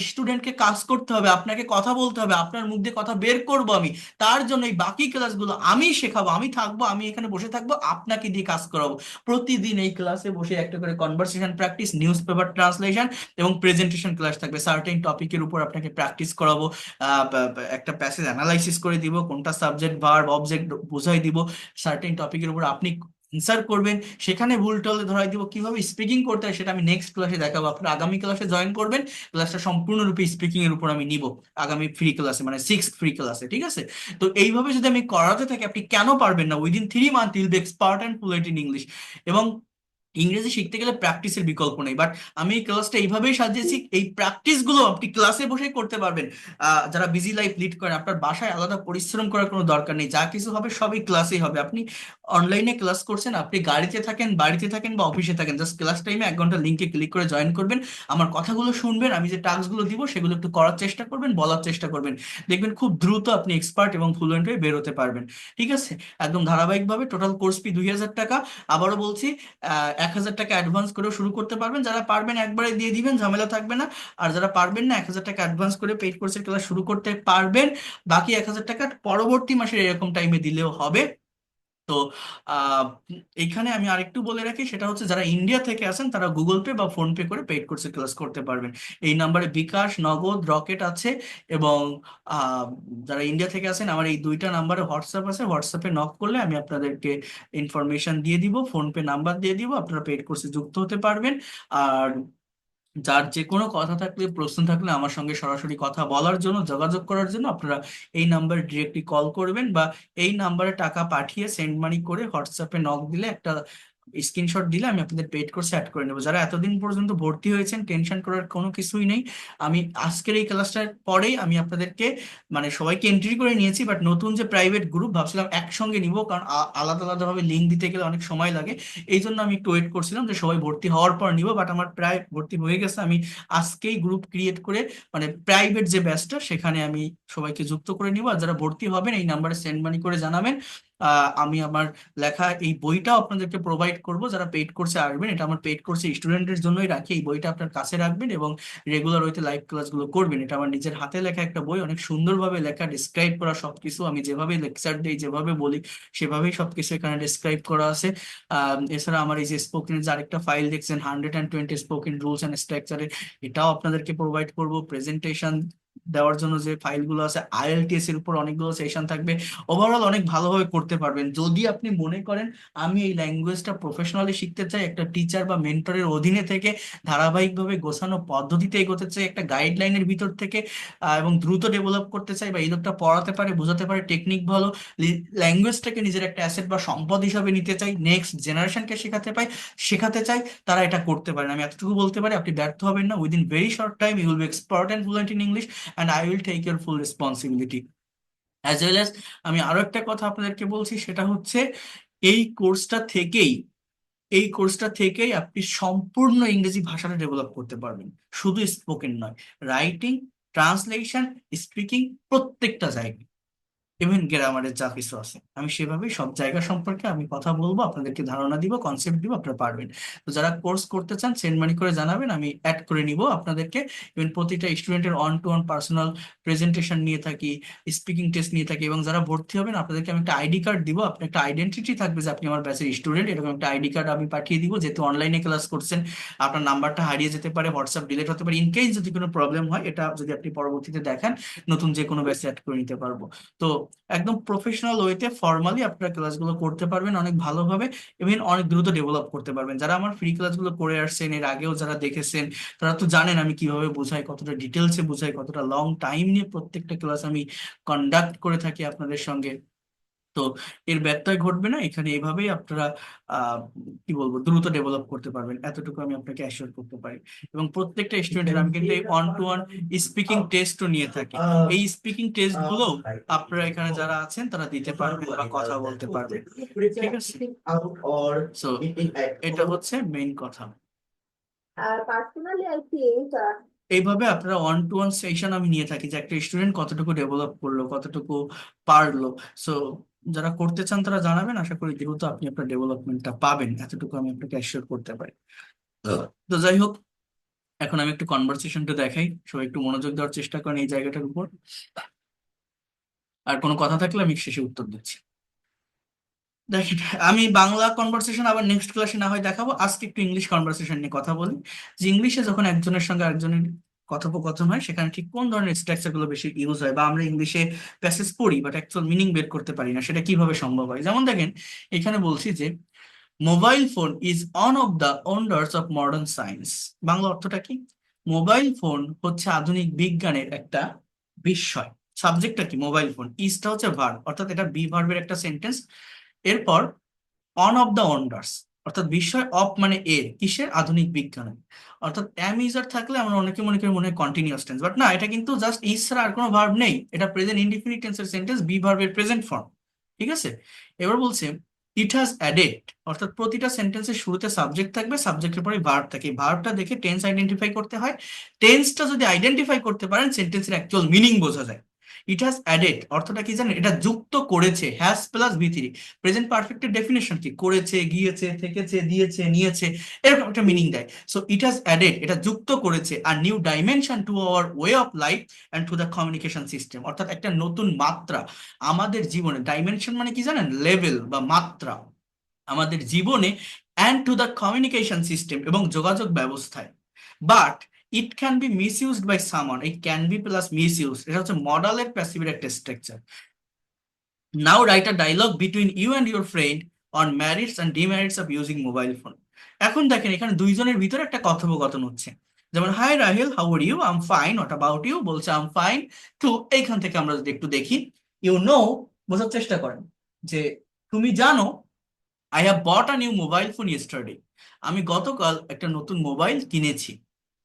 স্টুডেন্টকে কাজ করতে হবে, আপনাকে কথা বলতে হবে, আপনার মুখ দিয়ে কথা বের করবো আমি। তার জন্য এই বাকি ক্লাসগুলো আমি শেখাবো, আমি থাকবো, আমি এখানে বসে থাকবো, আপনাকে দিয়ে কাজ করাবো। প্রতিদিন এই ক্লাসে বসে একটা করে conversation practice, news paper translation এবং প্রেজেন্টেশন ক্লাস থাকবে। সার্টেন টপিকের উপর আপনাকে প্র্যাকটিস করাবো, একটা প্যাসেজ অ্যানালাইসিস করে দিব, কোনটা সাবজেক্ট ভার্ব অবজেক্ট বোঝাই দিব। সার্টেন টপিকের উপর আপনি অ্যান্সার করবেন, সেখানে ভুল টলে ধরাই দিব, কিভাবে স্পিকিং করতে হয় সেটা আমি নেক্সট ক্লাসে দেখাবো। আপনি আগামী ক্লাসে জয়েন করবেন, ক্লাসটা সম্পূর্ণরূপে স্পিকিং এর উপর আমি নিব আগামী ফ্রি ক্লাসে, মানে 6th ফ্রি ক্লাসে, ঠিক আছে? তো এইভাবে যদি আমি করাতে থাকি, আপনি কেন পারবেন না? Within 3 month you'll be expert and fluent in English. এবং ইংরেজি শিখতে গেলে প্র্যাকটিসের বিকল্প নেই, বাট আমি এই ক্লাসটা এইভাবেই সাজিয়েছি, এই প্র্যাকটিস গুলো আপনি ক্লাসে বসেই করতে পারবেন। যারা বিজি লাইফ লিড করেন, আপনার বাসায় আলাদা পরিশ্রম করার কোনো দরকার নেই, যা কিছু হবে সবই ক্লাসেই হবে। আপনি অনলাইনে ক্লাস করছেন, আপনি গাড়িতে থাকেন, বাড়িতে থাকেন বা অফিসে থাকেন, জাস্ট ক্লাস টাইমে 1 ঘন্টা লিঙ্কে ক্লিক করে জয়েন করবেন, আমার কথাগুলো শুনবেন, আমি যে টাস্কগুলো দিব সেগুলো একটু করার চেষ্টা করবেন, বলার চেষ্টা করবেন, দেখবেন খুব দ্রুত আপনি এক্সপার্ট এবং ফ্লুয়েন্ট হয়ে বের হতে পারবেন। ঠিক আছে? একদম ধারাবাহিকভাবে টোটাল কোর্স ফি 2000 টাকা। আবারও বলছি, 1000 টাকা অ্যাডভান্স করেও শুরু করতে পারবেন, যারা পারবেন একবারে দিয়ে দিবেন, ঝামেলা থাকবে না। আর যারা পারবেন না, 1000 টাকা অ্যাডভান্স করে পেইড কোর্সের ক্লাস শুরু করতে পারবেন, বাকি 1000 টাকা পরবর্তী মাসের এরকম টাইমে দিলেও হবে। তো আহ এইখানে আমি আরেকটু বলে রাখি, সেটা হচ্ছে যারা ইন্ডিয়া থেকে আছেন তারা গুগল পে বা ফোন পে করে পেইড কোর্সে ক্লাস করতে পারবেন। এই নাম্বারে বিকাশ, নগদ, রকেট আছে। এবং আহ যারা ইন্ডিয়া থেকে আছেন, আমার এই 2টা নাম্বারে হোয়াটসঅ্যাপ আছে, হোয়াটসঅ্যাপে নক করলে আমি আপনাদেরকে ইনফরমেশন দিয়ে দিব, ফোন পে নাম্বার দিয়ে দিব, আপনারা পেইড কোর্সে যুক্ত হতে পারবেন। আর যার যে কোনো কথা থাকলে, প্রশ্ন থাকলে আমার সঙ্গে সরাসরি কথা বলার জন্য, যোগাযোগ করার জন্য আপনারা এই নাম্বারে ডিরেক্টলি কল করবেন, বা এই নাম্বারে টাকা পাঠিয়ে সেন্ড মানি করে হোয়াটসঅ্যাপে নক দিলে একটা স্ক্রিনশট দিলে আমি আপনাদের পেইড কোর্সে অ্যাড করে নেবো। যারা এতদিন পর্যন্ত ভর্তি হয়েছেন, টেনশন করার কোনো কিছুই নেই। আমি আজকের এই ক্লাসটার পরেই আমি আপনাদেরকে মানে সবাইকে এন্ট্রি করে নিয়েছি, বাট নতুন যে প্রাইভেট গ্রুপ ভাবছিলাম একসঙ্গে নিব, কারণ আলাদা আলাদা ভাবে লিঙ্ক দিতে গেলে অনেক সময় লাগে। এই জন্য আমি একটু ওয়েট করছিলাম যে সবাই ভর্তি হওয়ার পর নিব, বাট আমার প্রায় ভর্তি হয়ে গেছে। আমি আজকেই গ্রুপ ক্রিয়েট করে মানে প্রাইভেট যে ব্যাচটা সেখানে আমি সবাইকে যুক্ত করে নিব। আর যারা ভর্তি হবেন এই নাম্বারে সেন্ড মানি করে জানাবেন। আমি আমার লেখা এই বইটাও আপনাদেরকে প্রোভাইড করব। যারা পেইড কোর্সে আসবেন, এটা আমার পেইড কোর্সে স্টুডেন্টদের জন্যই রাখি, এই বইটা আপনার কাছে রাখবেন এবং রেগুলার ওইতে লাইভ ক্লাসগুলো করবেন। এটা আমার নিজের হাতে লেখা একটা বই, অনেক সুন্দরভাবে লেখা, ডিসক্রাইব করা সবকিছু। আমি যেভাবে লেকচার দিই, যেভাবে বলি, সেভাবেই সবকিছু এখানে ডিসক্রাইব করা আছে। এছাড়া আমার এই যে স্পোকেনের যে আরেকটা ফাইল দেখছেন, 120 স্পোকেন রুলস অ্যান্ড স্ট্রাকচারের, এটাও আপনাদেরকে প্রোভাইড করব। প্রেজেন্টেশন দেওয়ার জন্য যে ফাইলগুলো আছে, আইএলটিএস এর উপর অনেকগুলো সেশন থাকবে। ওভারঅল অনেক ভালোভাবে করতে পারবেন যদি আপনি মনে করেন আমি এই ল্যাঙ্গুয়েজটা প্রফেশনালি শিখতে চাই, একটা টিচার বা মেন্টরের অধীনে থেকে ধারাবাহিকভাবে গোছানো পদ্ধতিতে এগোতে চাই, একটা গাইডলাইনের ভিতর থেকে, এবং দ্রুত ডেভেলপ করতে চাই, বা এই লোকটা পড়াতে পারে, বোঝাতে পারে, টেকনিক ভালো, ল্যাঙ্গুয়েজটাকে নিজের একটা অ্যাসেট বা সম্পদ হিসাবে নিতে চাই, নেক্সট জেনারেশনকে শেখাতে চাই, তারা এটা করতে পারেন। আমি এতটুকু বলতে পারি, আপনি ব্যর্থ হবেন না। Within very short time you will be expert and fluent in English, and I will take your full responsibility. As well as আমি আরো একটা কথা আপনাদেরকে বলছি, সেটা হচ্ছে এই কোর্সটা থেকেই এই কোর্সটা থেকেই আপনি সম্পূর্ণ ইংরেজি ভাষাটা ডেভেলপ করতে পারবেন। শুধু স্পোকেন নয়, রাইটিং, ট্রান্সলেশন, স্পিকিং, প্রত্যেকটা জায়গায়, ইভেন গ্রামারের যা কিছু আছে আমি সেভাবেই সব জায়গা সম্পর্কে আমি কথা বলবো, আপনাদেরকে ধারণা দিব, কনসেপ্ট দিব, আপনারা পারবেন। তো যারা কোর্স করতে চান সেন্ড মানি করে জানাবেন, আমি অ্যাড করে নিব আপনাদেরকে। ইভেন প্রতিটা স্টুডেন্টের one to one personal presentation নিয়ে থাকি, স্পিকিং টেস্ট নিয়ে থাকি, এবং যারা ভর্তি হবেন আপনাদেরকে আমি একটা আইডি কার্ড দিব। আপনার একটা আইডেন্টিটি থাকবে যে আপনি আমার ব্যাচের স্টুডেন্ট, এরকম একটা আইডি কার্ড আমি পাঠিয়ে দিব। যেহেতু অনলাইনে ক্লাস করছেন, আপনার নাম্বারটা হারিয়ে যেতে পারে, হোয়াটসঅ্যাপ ডিলিট হতে পারে, ইনকেস যদি কোনো প্রবলেম হয়, এটা যদি আপনি পরবর্তীতে দেখেন, নতুন যে কোনো ব্যাচে অ্যাড করে নিতে পারবো। তো একদম প্রফেশনাল ওয়েতে ফর্মালি আপনারা ক্লাসগুলো করতে পারবেন অনেক ভালোভাবে, এবং অনেক দ্রুত ডেভেলপ করতে পারবেন। যারা আমার ফ্রি ক্লাসগুলো করে আসছেন, এর আগেও যারা দেখেছেন, তারা তো জানেন আমি কিভাবে বোঝাই, কতটা ডিটেলসে বোঝাই, কতটা লং টাইম নিয়ে প্রত্যেকটা ক্লাস আমি কন্ডাক্ট করে থাকি আপনাদের সঙ্গে। তো এর ব্যত্যয় ঘটবে না এখানে, এভাবেই আপনারা আহ কি বলবো দ্রুত ডেভেলপ করতে পারবেন, এতটুকু আমি আপনাকে অ্যাসিওর করতে পারি। এবং প্রত্যেকটা স্টুডেন্টের আমি কিন্তু এই ওয়ান টু ওয়ান স্পিকিং টেস্টও নিয়ে থাকি। এই স্পিকিং টেস্ট গুলো আপনারা এখানে যারা আছেন তারা দিতে পারবেন বা কথা বলতে পারবেন, ঠিক আছে? সো এটা হচ্ছে মেইন কথা। আর পার্সোনালি আর কি এইটা এইভাবে আপনারা ওয়ান টু ওয়ান সেশন আমি নিয়ে থাকি, যে একটা স্টুডেন্ট কতটুকু ডেভেলপ করলো, কতটুকু পারলো। সো যারা করতে চান তারা জানাবেন, আশা করি দ্রুত আপনি আপনার ডেভেলপমেন্টটা পাবেন, এতটুকু আমি আপনাকে অ্যাসিওর করতে পারি। তো যাই হোক, এখন আমি একটু কনভারসেশনটা দেখাই, সবাই একটু মনোযোগ দেওয়ার চেষ্টা করেন এই জায়গাটার উপর। আর কোনো কথা থাকলে আমি শেষে উত্তর দিচ্ছি। দেখেন, আমি বাংলা কনভারসেশন আবার নেক্সট ক্লাসে না হয় দেখাবো, আজকে একটু ইংলিশ কনভারসেশন নিয়ে কথা বলি। যে ইংলিশে যখন একজনের সঙ্গে আরেকজনের কথোপকথন হয়, সেখানে ঠিক কোন ধরনের স্ট্রাকচার গুলো বেশি ইউজ হয়, বা আমরা ইংলিশে প্যাসেজ পড়ি বাট অ্যাকচুয়াল মিনিং বের করতে পারি না, সেটা কিভাবে সম্ভব হয়। যেমন দেখেন, এখানে বলছি যে mobile phone is on of the wonders of modern science. Bangla অর্থটা কি? মোবাইল ফোন হচ্ছে আধুনিক বিজ্ঞানের একটা বিস্ময়। সাবজেক্টটা কি? Mobile phone. ইজটা হচ্ছে ভার্ব, অর্থাৎ এটা বি ভার্বের একটা সেন্টেন্স। এরপর অন অফ দ্য ওয়ান্ডার্স, অর্থাৎ বিস্ময়, অফ মানে এর, কিসের? আধুনিক বিজ্ঞানের। অর্থাৎ এম ইজার থাকলে আমরা অনেকে মনে করি মনে হয় কন্টিনিউয়াস টেন্স, বাট না, এটা কিন্তু জাস্ট ইজ ছাড়া আর কোনো ভার্ব নেই, এটা প্রেজেন্ট ইনডিফিনিট টেন্সের সেন্টেন্স, বি ভার্বের প্রেজেন্ট ফর্ম, ঠিক আছে? এবার বলছে ইট হ্যাজ অ্যাডেড, অর্থাৎ প্রতিটা সেন্টেন্সের শুরুতে সাবজেক্ট থাকবে, সাবজেক্টের পরে ভার্ব থাকে, ভার্বটা দেখে টেন্স আইডেন্টিফাই করতে হয়। টেন্সটা যদি আইডেন্টিফাই করতে পারেন, সেন্টেন্সের অ্যাকচুয়াল মিনিং বোঝা যায়। ইট হ্যাজ অ্যাডেড অর্থটা কি জানেন? এটা যুক্ত করেছে, has plus V three. Present পারফেক্টের ডেফিনেশন কি? করেছে, গিয়েছে, থেকেছে, দিয়েছে, নিয়েছে, এরকম একটা মিনিং দেয়। সো ইট হ্যাজ অ্যাডেড, এটা যুক্ত করেছে আর new dimension to our way of life and to the communication system, অর্থাৎ একটা নতুন মাত্রা আমাদের জীবনে। ডাইমেনশন মানে কি জানেন? লেভেল বা মাত্রা আমাদের জীবনে, and to the communication system এবং যোগাযোগ ব্যবস্থায়। But it can be misused by someone, এই can be plus misuse, এটা হচ্ছে মডালের প্যাসিভের একটা structure. Now write a dialogue between you and your friend on merits and demerits of using mobile phone. এখন দেখেন, এখানে দুইজনের ভিতরে একটা কথোপকথন হচ্ছে। যেমন, hi Rahel, how are you? I am fine, what about you? বলছে আই এম ফাইন। তো এইখান থেকে আমরা যদি একটু দেখি, ইউ নো বোঝার চেষ্টা করেন যে তুমি জানো, I have bought a new mobile phone yesterday. আমি গতকাল একটা নতুন মোবাইল কিনেছি।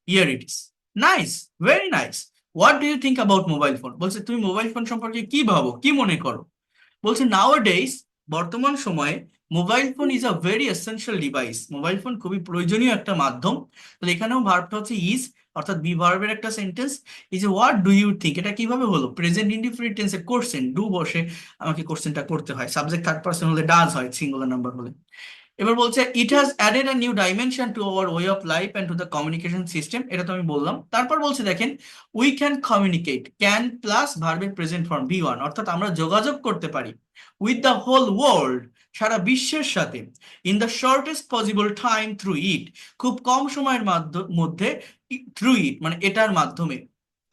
Here it is. Nice, very nice. What do you think about mobile phone? বলছে তুমি মোবাইল ফোন সম্পর্কে কি ভাবো, কি মনে করো? বলছে নাও ডেইস, বর্তমান সময়ে mobile phone is a very essential device. Mobile phone খুবই প্রয়োজনীয় একটা মাধ্যম। তাহলে এখানেও ভার্বটা হচ্ছে ইজ, অর্থাৎ বি ভার্বের একটা সেন্টেন্স। এই যে হোয়াট ডু ইউ থিঙ্ক, এটা কিভাবে হলো? প্রেজেন্ট ইনডিফিনিট টেন্সে কোশ্চেন ডু বসে আমাকে কোশ্চেনটা করতে হয়। সাবজেক্ট থার্ড পার্সন হলে ডাজ হয়, সিঙ্গুলার নাম্বার হলে। এবার বলছে it has added a new dimension to our way of life and to the communication system. এটা তো আমি বললাম। তারপর বলছে দেখেন, we can communicate, can plus ভার্বের প্রেজেন্ট ফর্ম বি ওয়ান, অর্থাৎ আমরা যোগাযোগ করতে পারি উইথ দ্য হোল ওয়ার্ল্ড, সারা বিশ্বের সাথে, in the shortest possible time through it, খুব কম সময়ের মধ্যে, থ্রু ইট মানে এটার মাধ্যমে।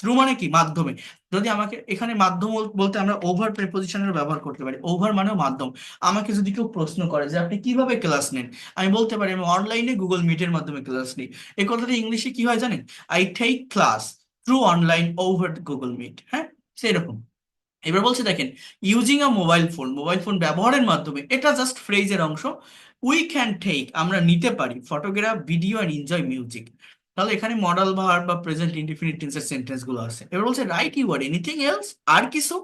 থ্রু মানে কি? মাধ্যমে। যদি আমাকে এখানে মাধ্যম বলতে আমরা ওভার প্রিপোজিশনের ব্যবহার করতে পারি। ওভার মানেও মাধ্যম। আমাকে যদি কেউ প্রশ্ন করে যে আপনি কিভাবে ক্লাস নেন, আমি বলতে পারি আমি অনলাইনে গুগল মিটের মাধ্যমে ক্লাস নিই। এই কথাটা ইংলিশে কি হয় জানেন? I take class through online over Google Meet. হ্যাঁ, সেরকম। এবার বলছে দেখেন, using a mobile phone, mobile phone ব্যবহারের মাধ্যমে, এটা জাস্ট ফ্রেজের অংশ। উই ক্যান টেক, আমরা নিতে পারি, photograph, video and enjoy music. তাহলে এখানে মডাল ভার্ব বা প্রেজেন্ট ইনডিফিনিট টেন্সের সেন্টেন্স গুলো আছে। এবার বলছে write you word anything else, আর কিছু?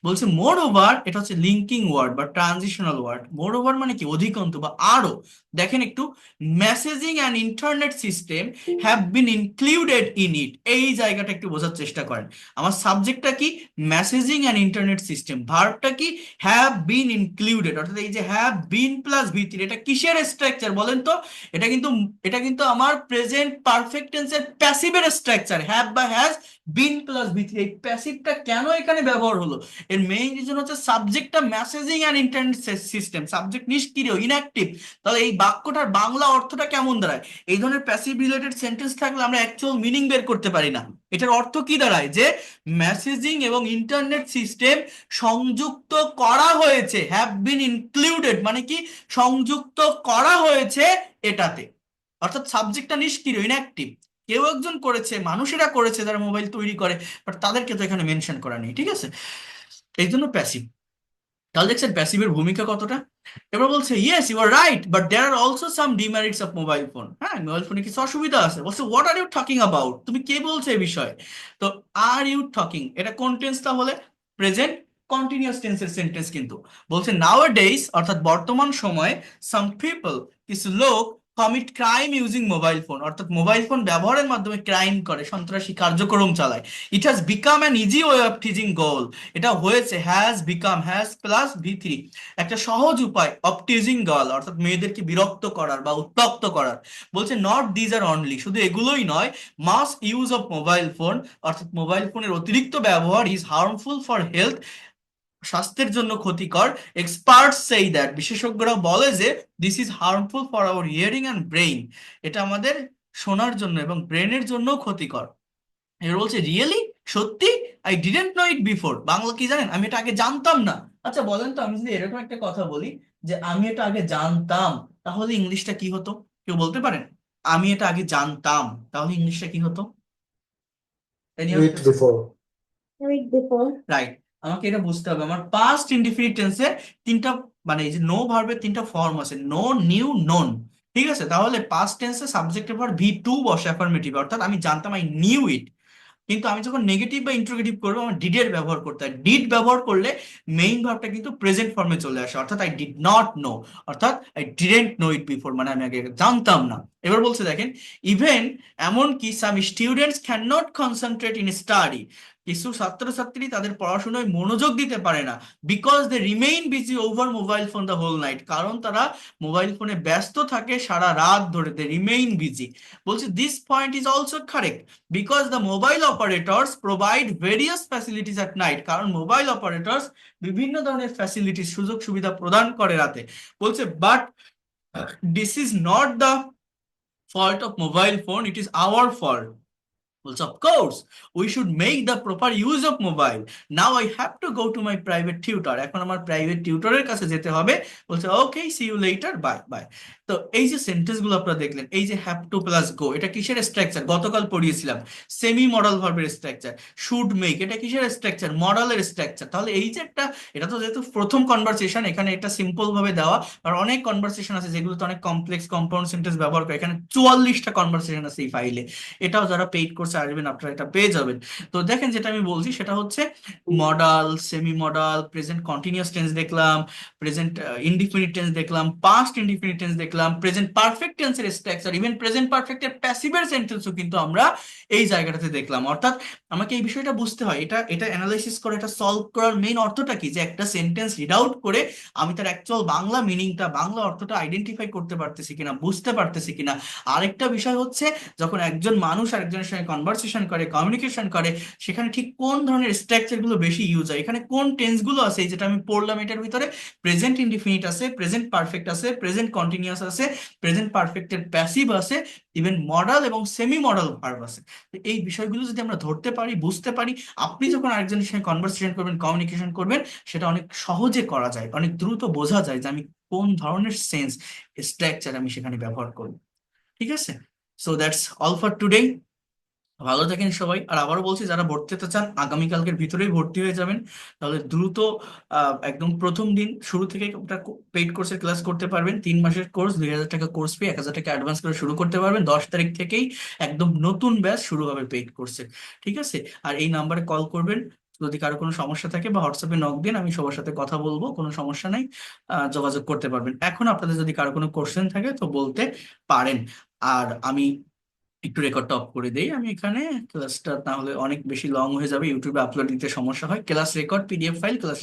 বলছে মোর ওভার, এটা হচ্ছে লিঙ্কিং ওয়ার্ড বা ট্রানজিশনাল ওয়ার্ড। মোর ওভার মানে কি? অধিকন্তু বা আরো। দেখেন একটু, messaging and internet system have been included in it, এই জায়গাটা একটু বোঝার চেষ্টা করেন। আমার সাবজেক্টটা কি? Messaging and internet system. ভার্বটা কি? Have been included. অর্থাৎ এই যে হ্যাভ বিন প্লাস ভি3, এটা কিসের স্ট্রাকচার বলেন তো? এটা কিন্তু আমার প্রেজেন্ট পারফেক্ট টেন্সের প্যাসিভের স্ট্রাকচার। হ্যাভ বা হ্যাজ বিন প্লাস ভি3। এই প্যাসিভটা কেন এখানে ব্যবহার হলো? এর মেইন রিজন হচ্ছে সাবজেক্টটা messaging and internet system, subject নিষ্ক্রিয়, ইনঅ্যাক্টিভ। তাহলে এই বাক্যটার বাংলা অর্থটা কেমন দাঁড়ায়? এই ধরনের প্যাসিভ রিলেটেড সেন্টেন্স থাকলে আমরা অ্যাকচুয়াল মিনিং বের করতে পারি না। এটার অর্থ কি দাঁড়ায়? যে মেসেজিং এবং ইন্টারনেট সিস্টেম সংযুক্ত করা হয়েছে। হ্যাভ বিন ইনক্লুডেড মানে কি? সংযুক্ত করা হয়েছে এটাতে। অর্থাৎ সাবজেক্টটা নিষ্ক্রিয়, ইনঅ্যাক্টিভ। কেউ একজন করেছে, মানুষেরা করেছে যারা মোবাইল তৈরি করে, বাট তাদেরকে তো এখানে মেনশন করা নেই। ঠিক আছে, এই জন্য প্যাসিভ। তাহলে দেখছেন প্যাসিভের ভূমিকা কতটা। এবার বলছে yes you are right but there are also some demerits of mobile phone. হ্যাঁ, মোবাইল ফোনে কিছু অসুবিধা আছে। বলছে what are you talking about, তুমি কে বলছো এই বিষয়ে? তো আর ইউ টকিং, এটা কোন টেন্স তাহলে? প্রেজেন্ট কন্টিনিউয়াস টেন্সের সেন্টেন্স কিন্তু। বলছে নাও ডেইস, অর্থাৎ বর্তমান সময়ে, সাম পিপল, কিছু লোক, commit crime using mobile phone, অর্থাৎ মোবাইল ফোন ব্যবহারের মাধ্যমে ক্রাইম করে, সন্ত্রাসী কার্যক্রম চালায়। It has become an easy way of teasing girl, এটা হয়েছে, হ্যাজ বিকাম, হ্যাজ প্লাস ভি3, একটা সহজ উপায় অফ টিজিং গার্ল, অর্থাৎ মেয়েদেরকে বিরক্ত করার বা উত্ত্যক্ত করার। বলছে নট দিজ আর অনলি, শুধু এগুলোই নয়, মাস ইউজ অফ মোবাইল ফোন, অর্থাৎ মোবাইল ফোনের অতিরিক্ত ব্যবহার ইজ হার্মফুল ফর হেলথ, স্বাস্থ্যের জন্য ক্ষতিকর। এক্সপার্টস সেই দ্যাট, বিশেষজ্ঞরা বলে যে this is harmful for our hearing and brain, এটা আমাদের শোনার জন্য এবং ব্রেনের জন্য ক্ষতিকর। এবার বলছে রিয়েলি, সত্যি? I didn't know it before, Bangla কি জানেন? আমি এটা আগে জানতাম না। আচ্ছা বলেন তো, আমি যদি এরকম একটা কথা বলি যে আমি এটা আগে জানতাম, তাহলে ইংলিশটা কি হতো? কেউ বলতে পারেন? আমি এটা আগে জানতাম, তাহলে ইংলিশটা কি হতো? Week before. Week before. Right. আমাকে এটা বুঝতে হবে, আমার পাস্ট ইনডিফিনিট টেন্সে তিনটা, মানে এই যে নো ভার্বের তিনটা ফর্ম আছে, নো, নিউ, নন। ঠিক আছে, তাহলে পাস্ট টেন্সে সাবজেক্টের পর ভি2 বসে অ্যাফার্মেটিভ, অর্থাৎ আমি জানতাম, আই নিউ ইট। কিন্তু আমি যখন নেগেটিভ বা ইন্ট্রোগেটিভ করবো, আমার ডিডের ব্যবহার করতে হয়। ডিড ব্যবহার করলে মেইন ভার্বটা কিন্তু প্রেজেন্ট ফর্মে চলে আসে, অর্থাৎ আই ডিড নট নো, অর্থাৎ I didn't know it before, মানে আমি আগে জানতাম না। এবার বলছে দেখেন, ইভেন, এমনকি, some students can not concentrate in study, কিছু ছাত্রছাত্রী তাদের পড়াশোনায় মনোযোগ দিতে পারে না, because they remain busy over mobile phone the whole night, কারণ তারা মোবাইল ফোনে ব্যস্ত থাকে সারা রাত ধরে, দে রিমেইন বিজি। বলছে this point is also correct because the mobile operators provide various facilities at night, কারণ মোবাইল অপারেটরস বিভিন্ন ধরনের ফ্যাসিলিটিস, সুযোগ সুবিধা প্রদান করে রাতে। বলছে but this is not the fault of mobile phone, it is our fault. বলছে, of course, we should make the proper use of mobile. Now I have to go to my private tutor. এখন আমার প্রাইভেট টিউটরের কাছে যেতে হবে। বলছে, okay, see you later, bye bye. তো এই যে সেন্টেন্স গুলো আপনারা দেখলেন, এই যে হ্যাভ টু প্লাস গো, এটা কিসের স্ট্রাকচার? গতকাল পড়িয়েছিলাম, সেমি মডাল ভার্বের স্ট্রাকচার। শুড মেক, এটা কিসের স্ট্রাকচার? মডালের স্ট্রাকচার। তাহলে এই যে একটা, এটা তো যেহেতু প্রথম কনভারসেশন, এখানে এটা সিম্পল ভাবে দেওয়া, আর অনেক কনভারসেশন আছে যেগুলোতে অনেক কমপ্লেক্স কম্পাউন্ড সেন্টেন্স ব্যবহার করে। এখানে 44টা কনভারসেশন আছে এই ফাইলে। এটাও যারা পেইড কোর্সে আসবেন আপনারা এটা পেয়ে যাবেন। তো দেখেন, যেটা আমি বলছি সেটা হচ্ছে modal, semi modal, present continuous tense দেখলাম, প্রেজেন্ট ইনডিফিনিট টেন্স দেখলাম, পাস্ট ইনডিফিনিট টেন্স দেখলাম, প্রেজেন্ট পারফেক্ট টেন্সের স্ট্রাকচার, ইভেন প্রেজেন্ট পারফেক্টের প্যাসিভের সেন্টেন্সও কিন্তু আমরা এই জায়গাটাতে দেখলাম। অর্থাৎ আমাকে এই বিষয়টা বুঝতে হয়, এটা এটা অ্যানালাইসিস করে এটা সলভ করার মেইন অর্থটা কি, যে একটা সেন্টেন্স রিড আউট করে আমি তার অ্যাকচুয়াল বাংলা মিনিংটা, বাংলা অর্থটা আইডেন্টিফাই করতে পারতেছি কিনা, বুঝতে পারতেছি কিনা। আরেকটা বিষয় হচ্ছে, যখন একজন মানুষ আরেকজনের সঙ্গে কনভারসেশন করে, কমিউনিকেশন করে, সেখানে ঠিক কোন ধরনের স্ট্রাকচার গুলো বেশি ইউজ হয়, এখানে কোন টেন্স গুলো আছে, এই যেটা আমি পড়লাম এটার ভিতরে প্রেজেন্ট ইনডিফিনিট আছে, প্রেজেন্ট পারফেক্ট আছে, প্রেজেন্ট কন্টিনিউয়াস আছে, প্রেজেন্ট পারফেক্টের প্যাসিভ আছে, ইভেন মডাল এবং সেমি মডাল ভার্ব আছে। তো এই বিষয়গুলো যদি আমরা ধরতে পারি, বুঝতে পারি, আপনি যখন আরেকজনের সঙ্গে কনভারসেশন করবেন, কমিউনিকেশন করবেন, সেটা অনেক সহজে করা যায়, অনেক দ্রুত বোঝা যায় যে আমি কোন ধরনের সেন্স, স্ট্রাকচার আমি সেখানে ব্যবহার করব। ঠিক আছে? So that's all for today. ভালো থাকেন সবাই। আর আবারও বলছি, যারা ভর্তি হতে চান আগামীকালকের ভিতরেই ভর্তি হয়ে যাবেন, তাহলে দ্রুত একদম প্রথম দিন শুরু থেকে একটা পেইড কোর্সের ক্লাস করতে পারবেন। 3 মাসের কোর্স, 2,000 টাকা কোর্স ফি, 1,000 টাকা অ্যাডভান্স করে শুরু করতে পারবেন। 10 তারিখ থেকেই একদম নতুন ব্যাচ শুরু হবে পেইড কোর্সের। ঠিক আছে? আর এই নাম্বারে কল করবেন যদি কারো কোনো সমস্যা থাকে, বা হোয়াটসঅ্যাপে নক দিন, আমি সবার সাথে কথা বলবো, কোনো সমস্যা নাই, যোগাযোগ করতে পারবেন। এখন আপনাদের যদি কারো কোনো কোশ্চেন থাকে তো বলতে পারেন। আর আমি একটু রেকর্ডটা অফ করে দেই, আমি এখানে ক্লাসটা, না হলে অনেক বেশি লং হয়ে যাবে, ইউটিউবে আপলোড দিতে সমস্যা হয়। Class record PDF file class